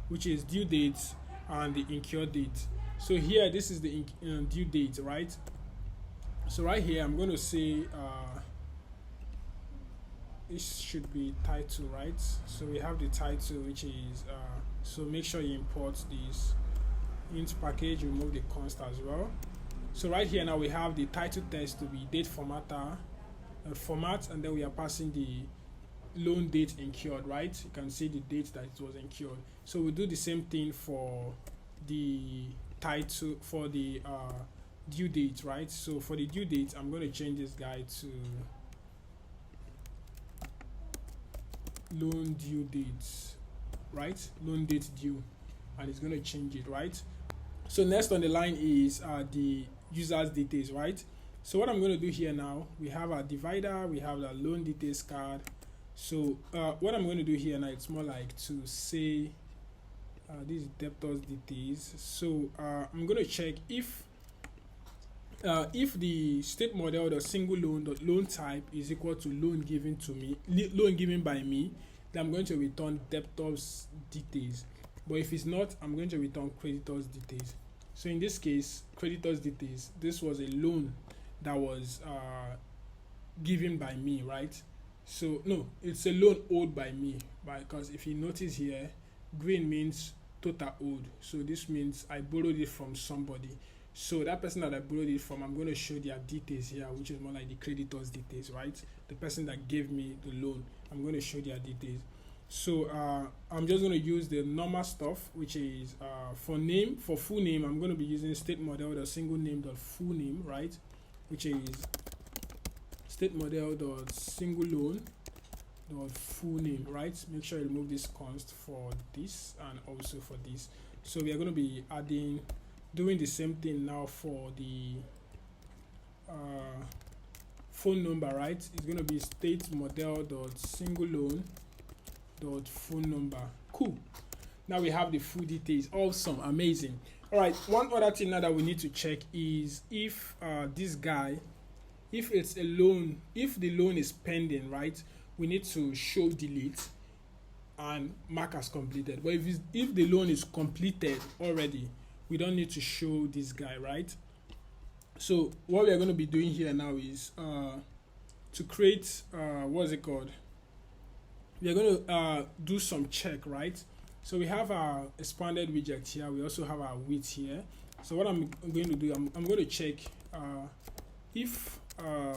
Which is due date and the incurred date. So here this is the due date, right? So right here I'm going to say this should be title, right? So we have the title, which is so make sure you import this into package, remove the const as well. So right here now we have the title text to be date formatter format, and then we are passing the loan date incurred, right? You can see the date that it was incurred. So we do the same thing for the title, for the due date, right? So for the due date, I'm going to change this guy to loan due date, right? Loan date due, and it's going to change it, right? So next on the line is the user's details, right? So what I'm going to do here now, we have a divider, we have the loan details card. So what I'm going to do here now, it's more like to say this is debtor's details. So I'm going to check if the state model, the single loan, the loan type is equal to loan given to me, loan given by me, then I'm going to return debtor's details. But if it's not, I'm going to return creditor's details. So in this case, creditor's details, this was a loan that was given by me, right? So no, it's a loan owed by me, because if you notice here, green means total owed. So this means I borrowed it from somebody. So that person that I borrowed it from, I'm going to show their details here, which is more like the creditor's details, right? The person that gave me the loan, I'm going to show their details. So I'm just going to use the normal stuff, which is for name, for full name, I'm going to be using state model the single name dot full name, right? Which is state model dot single loan dot full name, right? Make sure you remove this const for this and also for this. So we are going to be doing the same thing now for the phone number, right? It's going to be state model dot single loan dot phone number. Cool. Now we have the full details. Awesome, amazing. All right, one other thing now that we need to check is if this guy, if it's a loan, if the loan is pending, right, we need to show delete. and mark as completed. But if the loan is completed already, we don't need to show this guy, right? So what we are going to be doing here now is to create what's it called? We are going to do some check, right? So we have our expanded widget here. We also have our width here. So what I'm going to do, I'm going to check if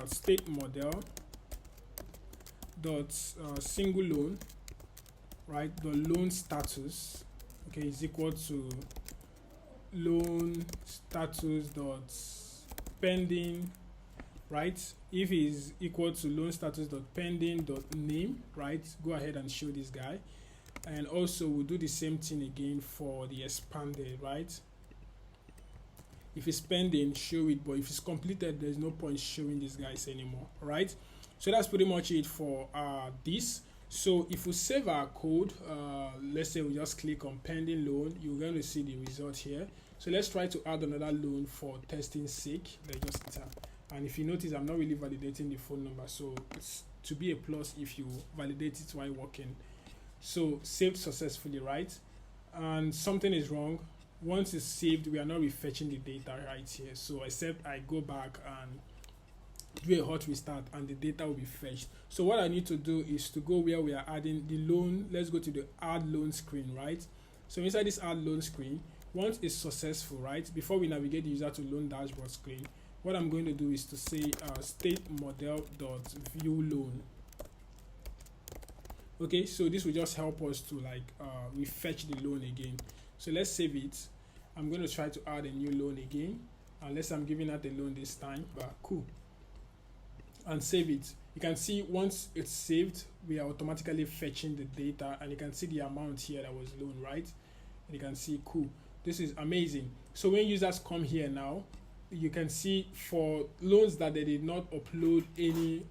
state model dot single loan, right? The loan status, okay, is equal to loan status dot pending, right? If is equal to loan status dot pending dot name, right? Go ahead and show this guy. And also we'll do the same thing again for the expanded, right? If it's pending, show it, but if it's completed, there's no point showing these guys anymore, right? So that's pretty much it for this. So if we save our code, let's say we just click on pending loan, you're going to see the result here. So let's try to add another loan for testing sake. Let's just enter. And if you notice, I'm not really validating the phone number, so it's to be a plus if you validate it while working. So saved successfully, right? And something is wrong. Once it's saved, we are not refetching the data right here. So except I go back and do a hot restart and the data will be fetched. So what I need to do is to go where we are adding the loan. Let's go to the add loan screen, right? So inside this add loan screen, once it's successful, right, before we navigate the user to loan dashboard screen, what I'm going to do is to say state model dot view loan. Okay, so this will just help us to like refetch the loan again. So let's save it. I'm going to try to add a new loan again, unless I'm giving out a loan this time, but cool. And save it. You can see once it's saved, we are automatically fetching the data, and you can see the amount here that was loaned, right? And you can see, cool, this is amazing. So when users come here now, you can see for loans that they did not upload any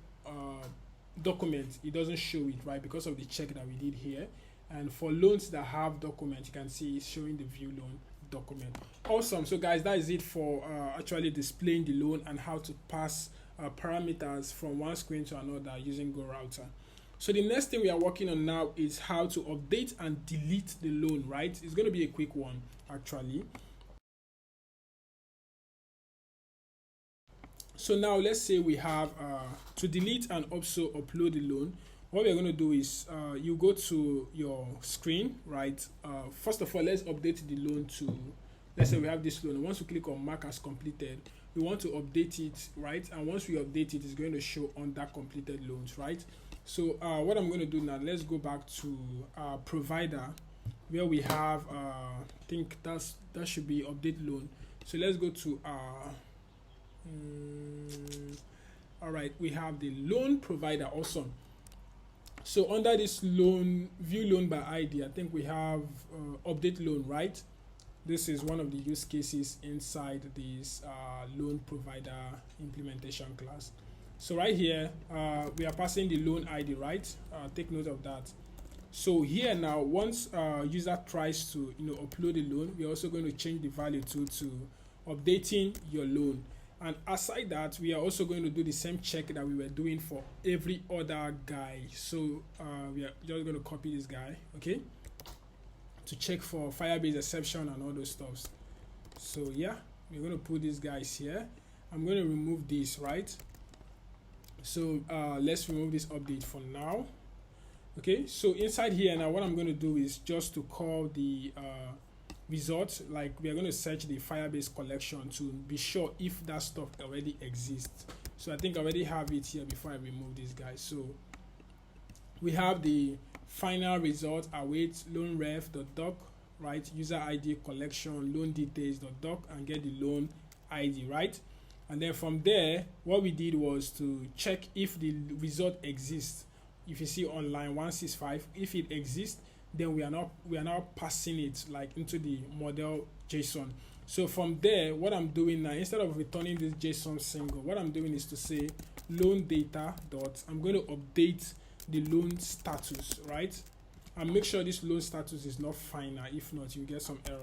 document, it doesn't show it, right, because of the check that we did here. And for loans that have document, you can see it's showing the view loan document. Awesome. So guys, that is it for actually displaying the loan and how to pass parameters from one screen to another using Go Router. So the next thing we are working on now is how to update and delete the loan, right? It's going to be a quick one actually. So now let's say we have to delete and also upload the loan. What we're going to do is you go to your screen, right? First of all, let's update the loan to, let's say we have this loan. Once we click on mark as completed, we want to update it, right? And once we update it, it's going to show under completed loans, right? So what I'm going to do now, let's go back to our provider where we have, I think that should be update loan. So let's go to our, all right, we have the loan provider. Awesome. So under this loan, view loan by ID, I think we have update loan, right? This is one of the use cases inside this loan provider implementation class. So right here, we are passing the loan ID, right? Take note of that. So here now, once user tries to upload the loan, we're also going to change the value to updating your loan. And aside that, we are also going to do the same check that we were doing for every other guy. So we are just going to copy this guy, okay, to check for Firebase exception and all those stuffs. So yeah, we're going to put these guys here. I'm going to remove this, right? So let's remove this update for now. Okay, so inside here now, what I'm going to do is just to call the result, like we are going to search the Firebase collection to be sure if that stuff already exists. So I think I already have it here before I remove this guy. So we have the final result await loan ref.doc, right? User ID collection loan details.doc and get the loan ID, right? And then from there, what we did was to check if the result exists. If you see on line 165, if it exists, then we are now passing it like into the model JSON. So from there, what I'm doing now, instead of returning this JSON single, what I'm doing is to say loan data dot, I'm going to update the loan status, right? And make sure this loan status is not final. If not, you get some error.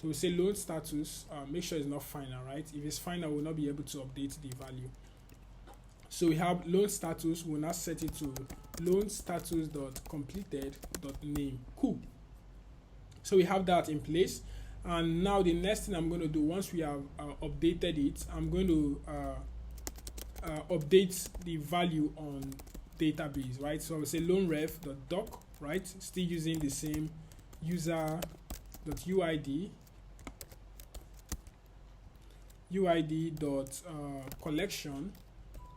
So we say loan status, make sure it's not final, right? If it's final, we'll not be able to update the value. So we have loan status. We'll now set it to loan status dot completed dot name. Cool. So we have that in place. And now the next thing I'm going to do, once we have updated it, I'm going to update the value on database, right? So I will say loan ref dot doc, right? Still using the same user dot uid dot collection.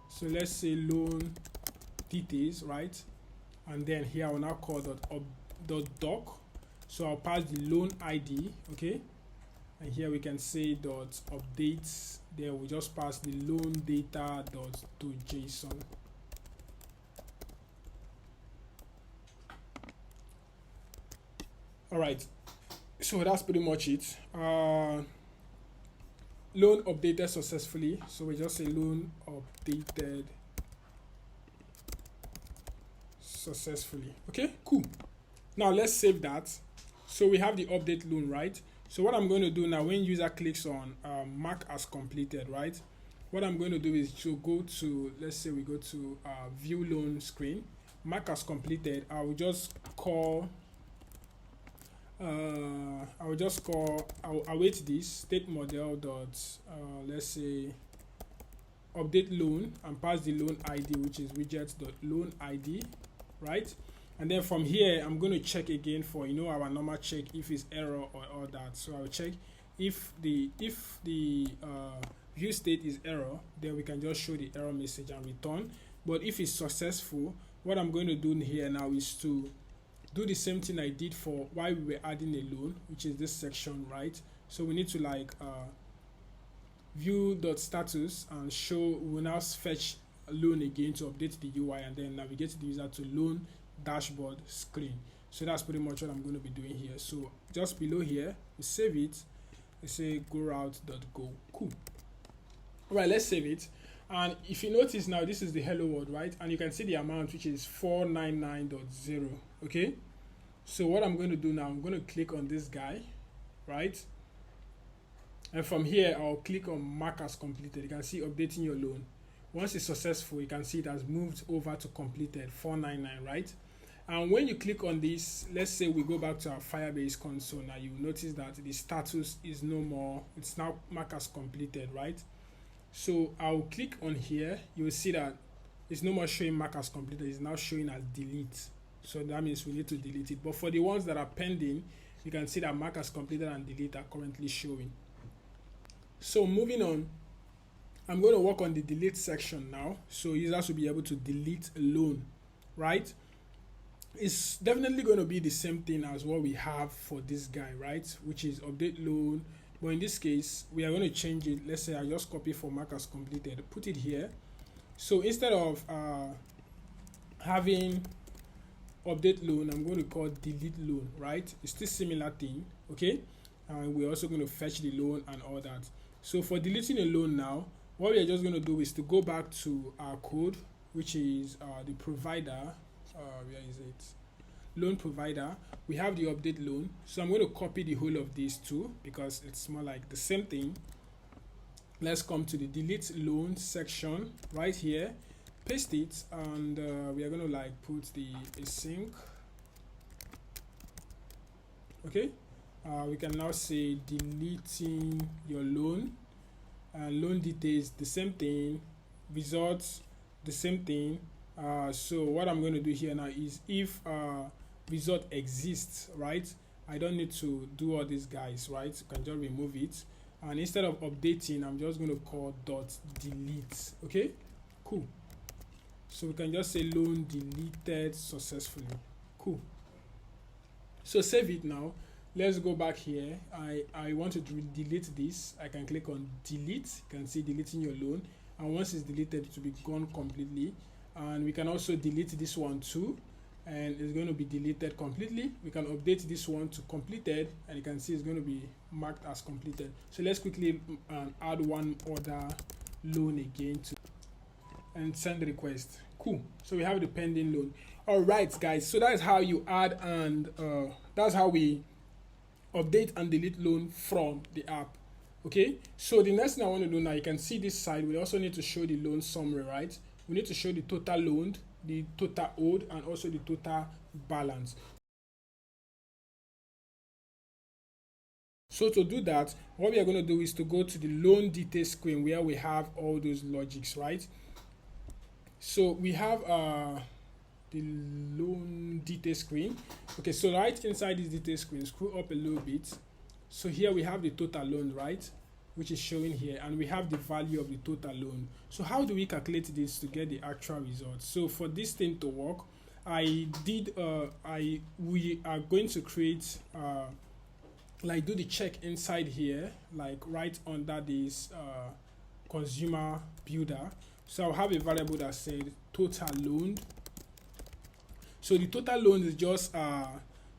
So let's say loan details, right? And then here I will now call dot doc. So I'll pass the loan ID, okay? And here we can say dot updates. There we just pass the loan data dot to JSON. All right. So that's pretty much it. Loan updated successfully. So we just say loan updated successfully. Okay, cool. Now let's save that. So we have the update loan, right? So what I'm going to do now, when user clicks on mark as completed, right? What I'm going to do is to go to, let's say we go to view loan screen, mark as completed. I will just call, I'll await this state model dot, let's say update loan, and pass the loan ID, which is widget dot loan ID, right? And then from here, I'm going to check again for, you know, our normal check if it's error or all that. So I'll check if the view state is error, then we can just show the error message and return. But if it's successful, what I'm going to do here now is to do the same thing I did for while we were adding a loan, which is this section, right? So we need to like view.status and show, we will now fetch a loan again to update the UI and then navigate the user to loan dashboard screen. So that's pretty much what I'm going to be doing here. So just below here, we save it, we say go route.go. Cool. All right, let's save it. And if you notice now, this is the hello world, right? And you can see the amount, which is 499.0. Okay, so what I'm going to do now, I'm going to click on this guy, right? And from here, I'll click on mark as completed. You can see updating your loan. Once it's successful, you can see it has moved over to completed 499, right? And when you click on this, let's say we go back to our Firebase console now, you will notice that the status is no more, it's now marked as completed, right? So I'll click on here, you will see that it's no more showing mark as completed, it's now showing as delete. So that means we need to delete it. But for the ones that are pending, you can see that mark as completed and delete are currently showing. So moving on, I'm going to work on the delete section now. So users will be able to delete a loan, right? It's definitely going to be the same thing as what we have for this guy, right? Which is update loan. But in this case, we are going to change it. Let's say I just copy for mark as completed, put it here. So instead of having update loan, I'm going to call delete loan, right? It's still similar thing, okay? And we're also going to fetch the loan and all that. So for deleting a loan now, what we are just going to do is to go back to our code, which is the provider. Where is it? Loan provider. We have the update loan. So I'm going to copy the whole of these two because it's more like the same thing. Let's come to the delete loan section right here, paste it, and we are going to like put the async. Okay. We can now say deleting your loan. Loan details, the same thing. Results, the same thing. So what I'm going to do here now is if result exists, right? I don't need to do all these guys, right? You can just remove it. And instead of updating, I'm just going to call dot delete. Okay, cool. So we can just say loan deleted successfully. Cool. So save it now. Let's go back here. I want to delete this. I can click on delete. You can see deleting your loan. And once it's deleted, it will be gone completely. And we can also delete this one too, and it's going to be deleted completely. We can update this one to completed, and you can see it's going to be marked as completed. So let's quickly add one other loan again to and send the request. Cool. So we have the pending loan. All right, guys. So that's how you add and that's how we update and delete loan from the app. Okay. So the next thing I want to do now, you can see this side. We also need to show the loan summary, right? we need to show the total loaned, the total owed, and also the total balance. So to do that, what we are going to do is to go to the loan detail screen where we have all those logics, right? So we have the loan detail screen. Okay, so right inside this detail screen, scroll up a little bit. So here we have the total loan, right, which is showing here, and we have the value of the total loan. So how do we calculate this to get the actual result? So for this thing to work, we are going to create like do the check inside here, like right under this consumer builder. So I'll have a variable that says total loaned. So the total loan is just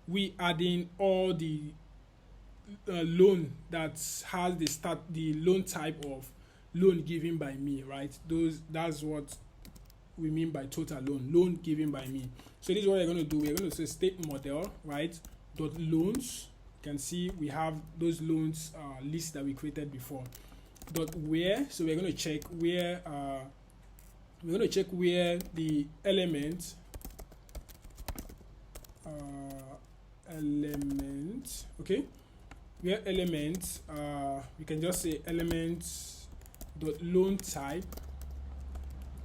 we adding all the loan that has the loan type of loan given by me, right? That's what we mean by total loan given by me. So this is what we're going to do. We're going to say state model, right, dot loans. You can see we have those loans list that we created before. Dot where, so we're going to check where the element okay, where element we can just say element dot loan type,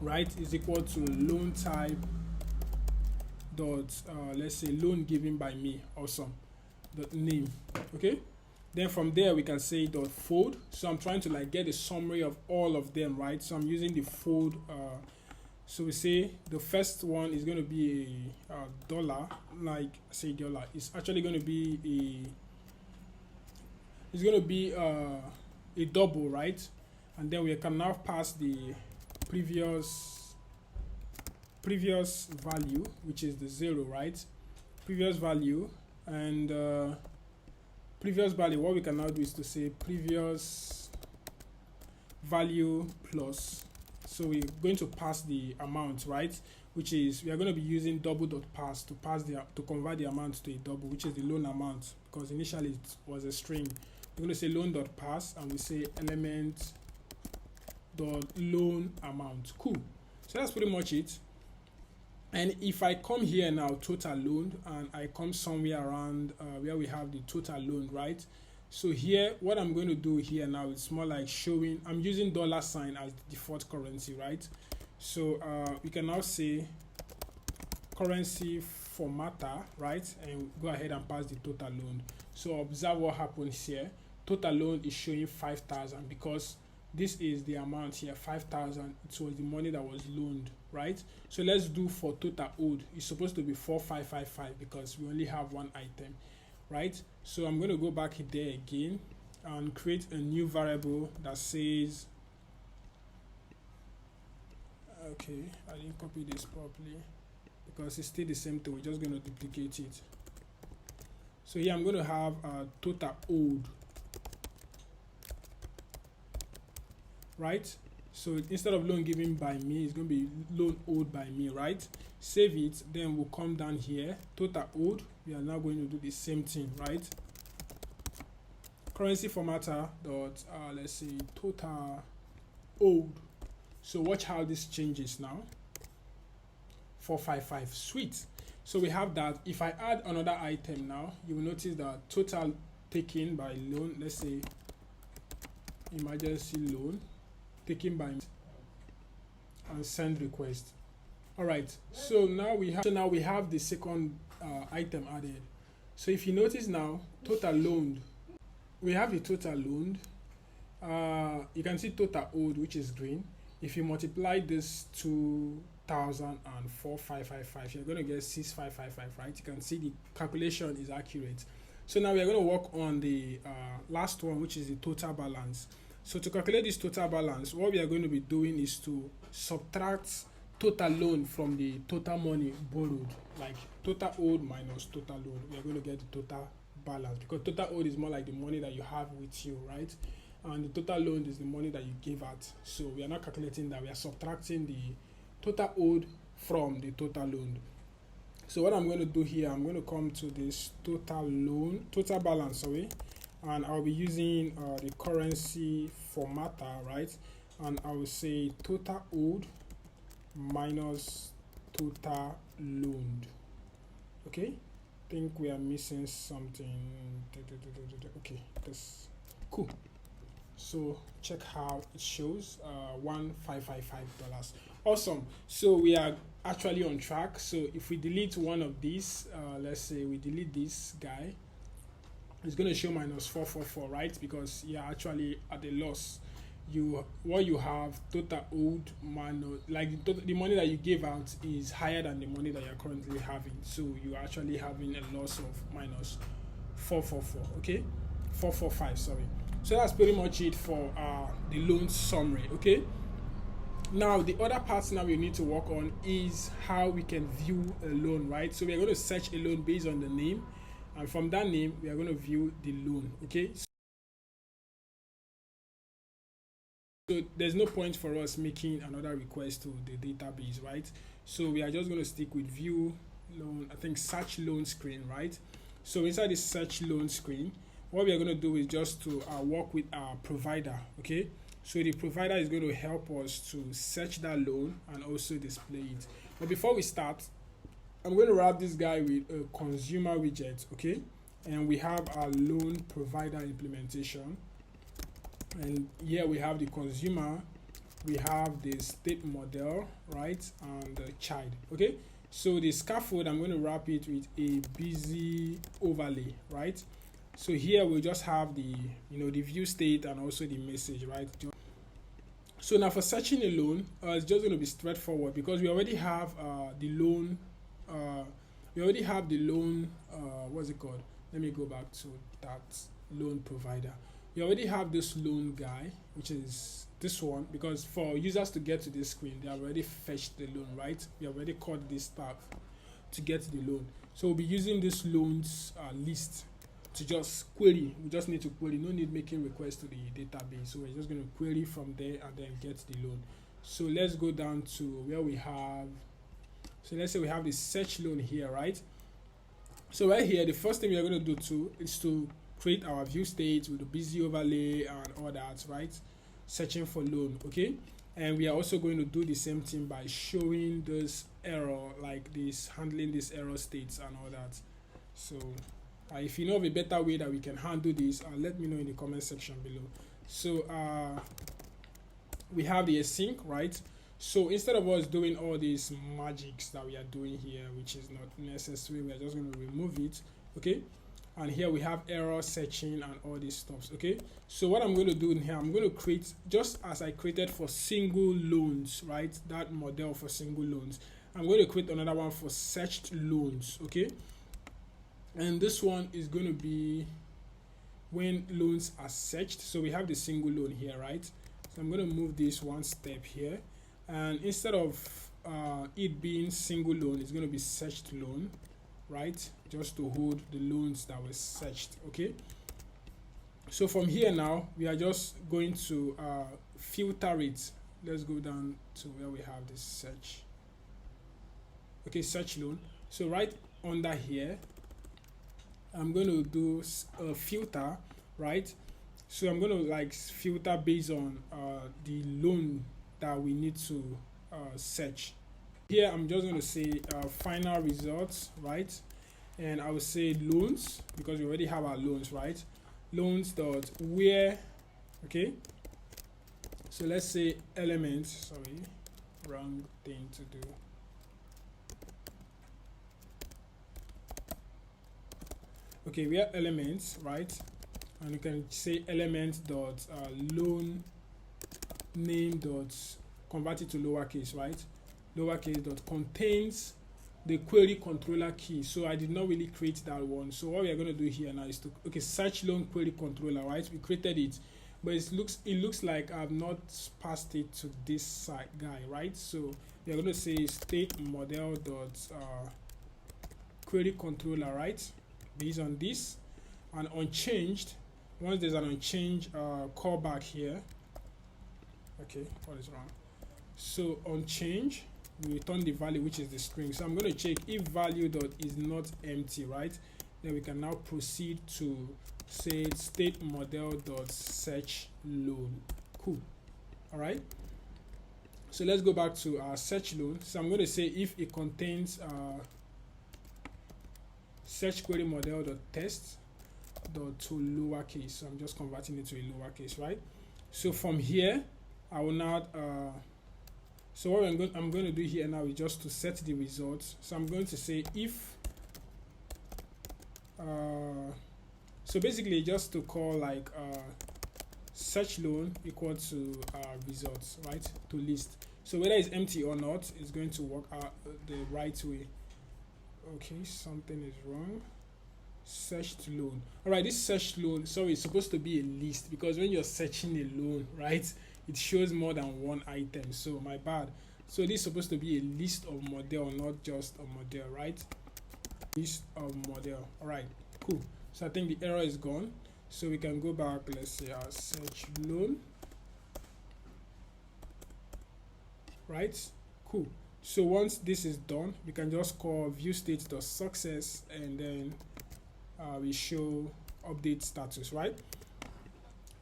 right, is equal to loan type dot let's say loan given by me, awesome, dot name. Okay, then from there we can say dot fold. So I'm trying to like get a summary of all of them, right? So I'm using the fold. So we say the first one is going to be a dollar, like say dollar. It's actually going to be a double, right? And then we can now pass the previous value, which is the 0, right? Previous value, and previous value, what we can now do is to say previous value plus. So we're going to pass the amount, right, which is we are going to be using double dot pass to convert the amount to a double, which is the loan amount, because initially it was a string. We're going to say loan dot pass, and we say element dot loan amount. Cool. So that's pretty much it. And if I come here now, total loan, and I come somewhere around where we have the total loan, right? So here, what I'm going to do here now, it's more like showing, I'm using $ sign as the default currency, right? So we can now say currency formatter, right? And go ahead and pass the total loan. So observe what happens here. Total loan is showing 5,000 because this is the amount here, 5,000. It was the money that was loaned, right? So let's do for total owed. It's supposed to be 4,555 because we only have one item, right? So I'm going to go back there again and create a new variable that says, okay, I didn't copy this properly because it's still the same thing. We're just going to duplicate it. So here I'm going to have total owed, right? So instead of loan given by me, it's going to be loan owed by me, right? Save it, then we'll come down here, total owed. We are now going to do the same thing, right? Currency formatter dot let's say total owed. So watch how this changes now. 455, sweet. So we have that. If I add another item now, you will notice that total taken by loan, let's say emergency loan, taken by, and send request. All right, so now we have the second item added. So if you notice now, total loaned, we have the total loaned. You can see total owed, which is green. If you multiply this 2,000 and 4,555, you're going to get 6,555, right? You can see the calculation is accurate. So now we are going to work on the last one, which is the total balance. So to calculate this total balance, what we are going to be doing is to subtract total loan from the total money borrowed, like total owed minus total loan. We are going to get the total balance because total owed is more like the money that you have with you, right? And the total loan is the money that you gave out. So we are not calculating that, we are subtracting the total owed from the total loan. So what I'm going to do here, I'm going to come to this total balance, sorry, and I'll be using the currency formatter, right? And I will say total owed minus total loaned. Okay, think we are missing something. Okay, that's cool. So check how it shows, $1,555. Awesome. So we are actually on track. So if we delete one of these, let's say we delete this guy, it's going to show minus 444, right? Because you're actually at a loss. What you have total owed minus, like the money that you gave out is higher than the money that you're currently having. So you're actually having a loss of minus 444. Okay, 445. Sorry. So that's pretty much it for the loan summary. Okay. Now the other part now we need to work on is how we can view a loan, right? So we are going to search a loan based on the name, and from that name we are going to view the loan. Okay. So there's no point for us making another request to the database, right? So we are just going to stick with view loan, I think search loan screen, right? So inside the search loan screen, what we are going to do is just to work with our provider. Okay, so the provider is going to help us to search that loan and also display it. But before we start, I'm going to wrap this guy with a consumer widget. Okay, and we have our loan provider implementation, and here we have the consumer, we have the state model, right, and the child. Okay, so the scaffold, I'm going to wrap it with a busy overlay, right? So here we just have the the view state and also the message, right? So now for searching a loan, it's just going to be straightforward because we already have the loan. What's it called? Let me go back to that loan provider. We already have this loan guy, which is this one, because for users to get to this screen, they have already fetched the loan, right? We already called this tab to get the loan. So we'll be using this loans list to just query. We just need to query, no need making requests to the database. So we're just going to query from there and then get the loan. So let's go down to where we have, so let's say we have the search loan here, right? So right here, the first thing we are going to do is to create our view state with the busy overlay and all that, right? Searching for loan. Okay, and we are also going to do the same thing by showing this error, like this, handling this error states and all that. So if you know of a better way that we can handle this, let me know in the comment section below. So we have the async, right? So instead of us doing all these magics that we are doing here, which is not necessary, we are just going to remove it. Okay, and here we have error searching and all these stuffs. Okay, so what I'm going to do in here, I'm going to create, just as I created for single loans, right, that model for single loans, I'm going to create another one for searched loans. Okay, and this one is going to be when loans are searched. So we have the single loan here, right? So I'm going to move this one step here, and instead of it being single loan, it's going to be searched loan, right? Just to hold the loans that were searched. Okay, so from here now we are just going to filter it. Let's go down to where we have this search. Okay, search loan. So right under here, I'm going to do a filter, right? So I'm going to like filter based on the loan that we need to search. Here I'm just going to say final results, right? And I will say loans, because we already have our loans, right? Loans dot where. Okay, so let's say element, sorry, wrong thing to do. Okay, we have elements, right? And you can say element dot loan name dot, convert it to lowercase, right? Lowercase dot contains the query controller key. So I did not really create that one. So what we are going to do here now is to search loan query controller, right? We created it, but it looks like I've not passed it to this side guy, right? So we are going to say state model dot query controller, right? Based on this, and unchanged. Once there's an unchanged callback here. Okay, what is wrong? So unchanged, we return the value, which is the string. So I'm going to check if value dot is not empty, right? Then we can now proceed to say state model dot search loan. Cool. All right. So let's go back to our search loan. So I'm going to say if it contains search query model dot text dot to lowercase. So I'm just converting it to a lowercase, right? So from here, I will now so what I'm going to do here now is just to set the results. So I'm going to say if so basically just to call like search loan equal to results, right, to list. So whether it's empty or not, it's going to work out the right way. Okay, something is wrong. Searched loan. All right, this search loan, sorry, it's supposed to be a list, because when you're searching a loan, right, it shows more than one item. So my bad. So this is supposed to be a list of model, not just a model, right? List of model. All right, cool. So I think the error is gone. So we can go back. Let's say our search loan. Right, cool. So once this is done, we can just call view state.success, and then we show update status, right?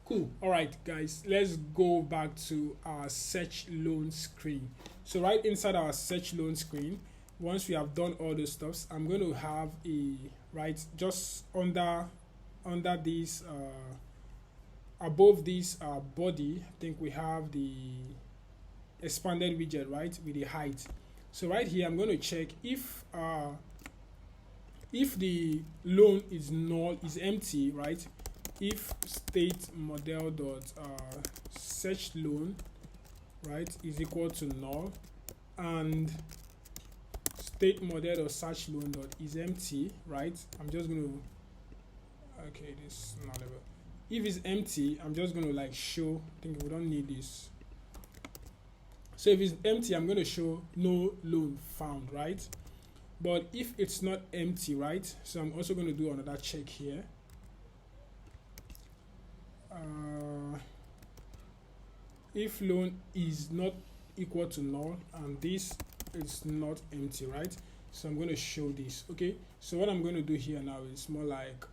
Cool. All right, guys, let's go back to our search loan screen. So right inside our search loan screen, once we have done all those stuffs, I'm going to have a right just under this above this body. I think we have the expanded widget, right, with the height. So right here, I'm going to check if the loan is null, is empty, right? If state model dot search loan, right, is equal to null, and state model dot search loan dot is empty, right? I'm just going to, okay, this is not level. If it's empty, I'm just going to like show. I think we don't need this. So if it's empty, I'm going to show no loan found, right? But if it's not empty, right, so I'm also going to do another check here. If loan is not equal to null and this is not empty, right, so I'm going to show this. Okay, so what I'm going to do here now is more like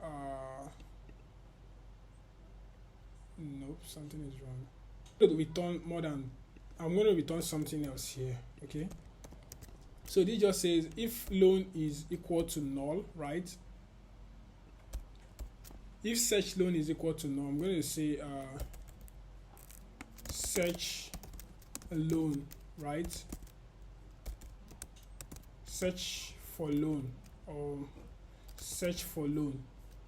nope, something is wrong. Return more than, I'm going to return something else here. Okay, so this just says if loan is equal to null, right? If search loan is equal to null, I'm going to say search loan, right? Search for loan, or search for loan,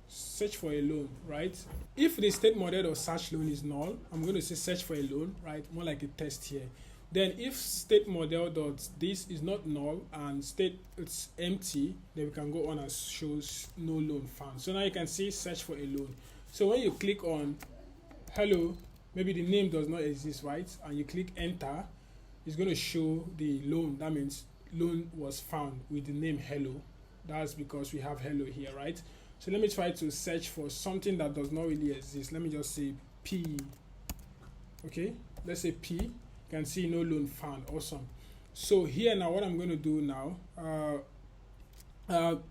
search for a loan, right? If the state model of search loan is null, I'm going to say search for a loan, right? More like a test here. Then if state model dot this is not null and state it's empty, then we can go on and shows no loan found. So now you can see search for a loan. So when you click on hello, maybe the name does not exist, right, and you click enter, it's going to show the loan. That means loan was found with the name hello. That's because we have hello here, right? So let me try to search for something that does not really exist. Let me just say P. Okay, let's say P. You can see no loan found. Awesome. So here now, what I'm going to do now,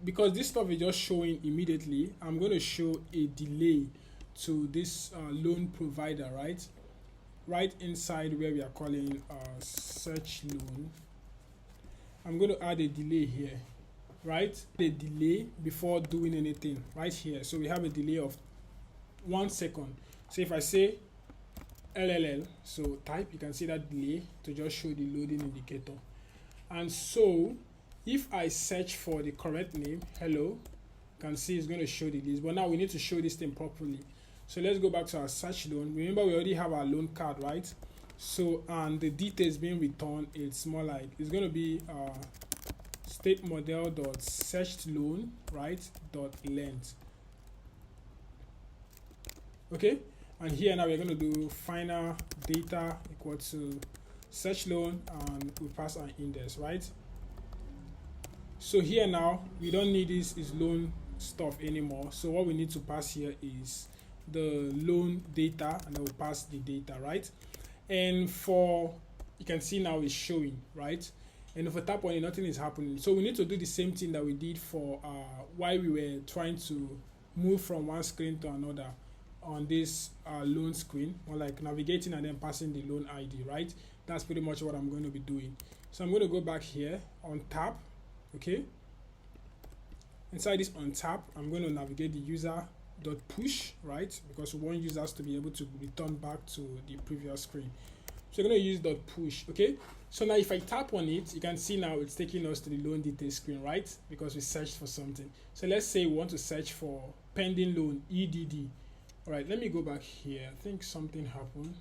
because this stuff is just showing immediately, I'm going to show a delay to this loan provider, right? Right inside where we are calling search loan, I'm going to add a delay here, right? The delay before doing anything right here. So we have a delay of 1 second. So if I say LLL, so type, you can see that delay to just show the loading indicator. And so if I search for the correct name, hello, you can see it's going to show the list. But now we need to show this thing properly. So let's go back to our search loan. Remember, we already have our loan card, right? So, and the details being returned, it's more like, it's going to be state model dot searched loan, right, dot length. Okay, and here now we're going to do final data equal to search loan, and we pass our index, right? So here now we don't need this is loan stuff anymore. So what we need to pass here is the loan data, and then we'll pass the data, right? And for, you can see now it's showing, right? And if I tap on it, nothing is happening. So we need to do the same thing that we did for while we were trying to move from one screen to another on this loan screen, or like navigating and then passing the loan ID, right? that's pretty much what I'm going to be doing. So I'm going to go back here on tab. Okay, inside this on tab, I'm going to navigate the user.push, right, because we want users to be able to return back to the previous screen. So we're going to use .push. Okay, so now if I tap on it, you can see now it's taking us to the loan details screen, right, because we searched for something. So let's say we want to search for pending loan EDD. All right, let me go back here. I think something happened.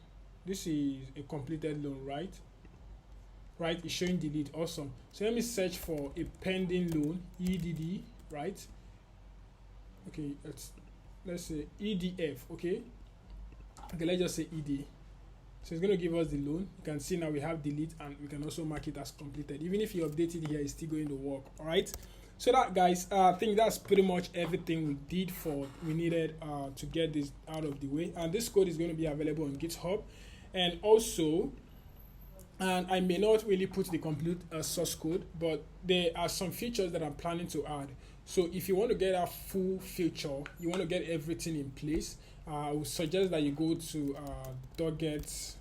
This is a completed loan, right? Right, it's showing delete. Awesome. So let me search for a pending loan EDD, right? Okay, let's say EDF. Okay, let's just say ED. So it's going to give us the loan. You can see now we have delete, and we can also mark it as completed. Even if you update it here, it's still going to work. All right, so that, guys, I think that's pretty much everything we needed to get this out of the way. And this code is going to be available on GitHub, and also, and I may not really put the complete source code, but there are some features that I'm planning to add. So if you want to get a full feature, you want to get everything in place, I would suggest that you go to Doggett,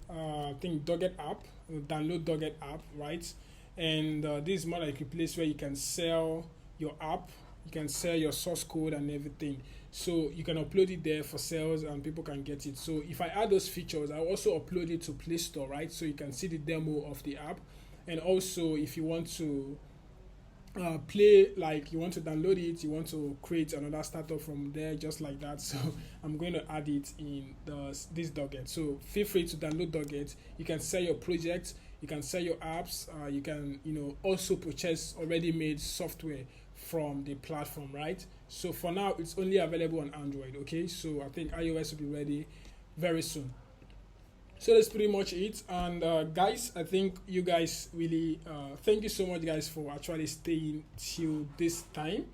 I think Doggett app, download Doggett app, right? And this is more like a place where you can sell your app, you can sell your source code and everything. So you can upload it there for sales and people can get it. So if I add those features, I also upload it to Play Store, right? So you can see the demo of the app. And also if you want to play, like you want to download it, you want to create another startup from there, just like that. So I'm going to add it in this Doggett. So feel free to download Doggett. You can sell your projects, you can sell your apps, you can also purchase already made software from the platform, right? So for now it's only available on Android. Okay, so I think iOS will be ready very soon. So that's pretty much it. And guys, I think you guys really thank you so much, guys, for actually staying till this time.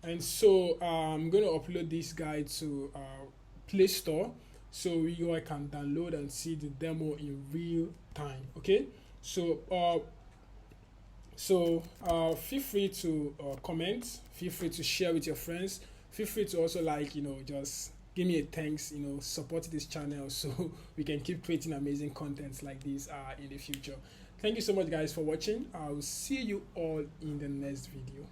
And so I'm going to upload this guide to Play Store, so you guys can download and see the demo in real time. Okay, so feel free to comment, feel free to share with your friends, feel free to also just give me a thanks, support this channel so we can keep creating amazing contents like this in the future. Thank you so much, guys, for watching. I'll see you all in the next video.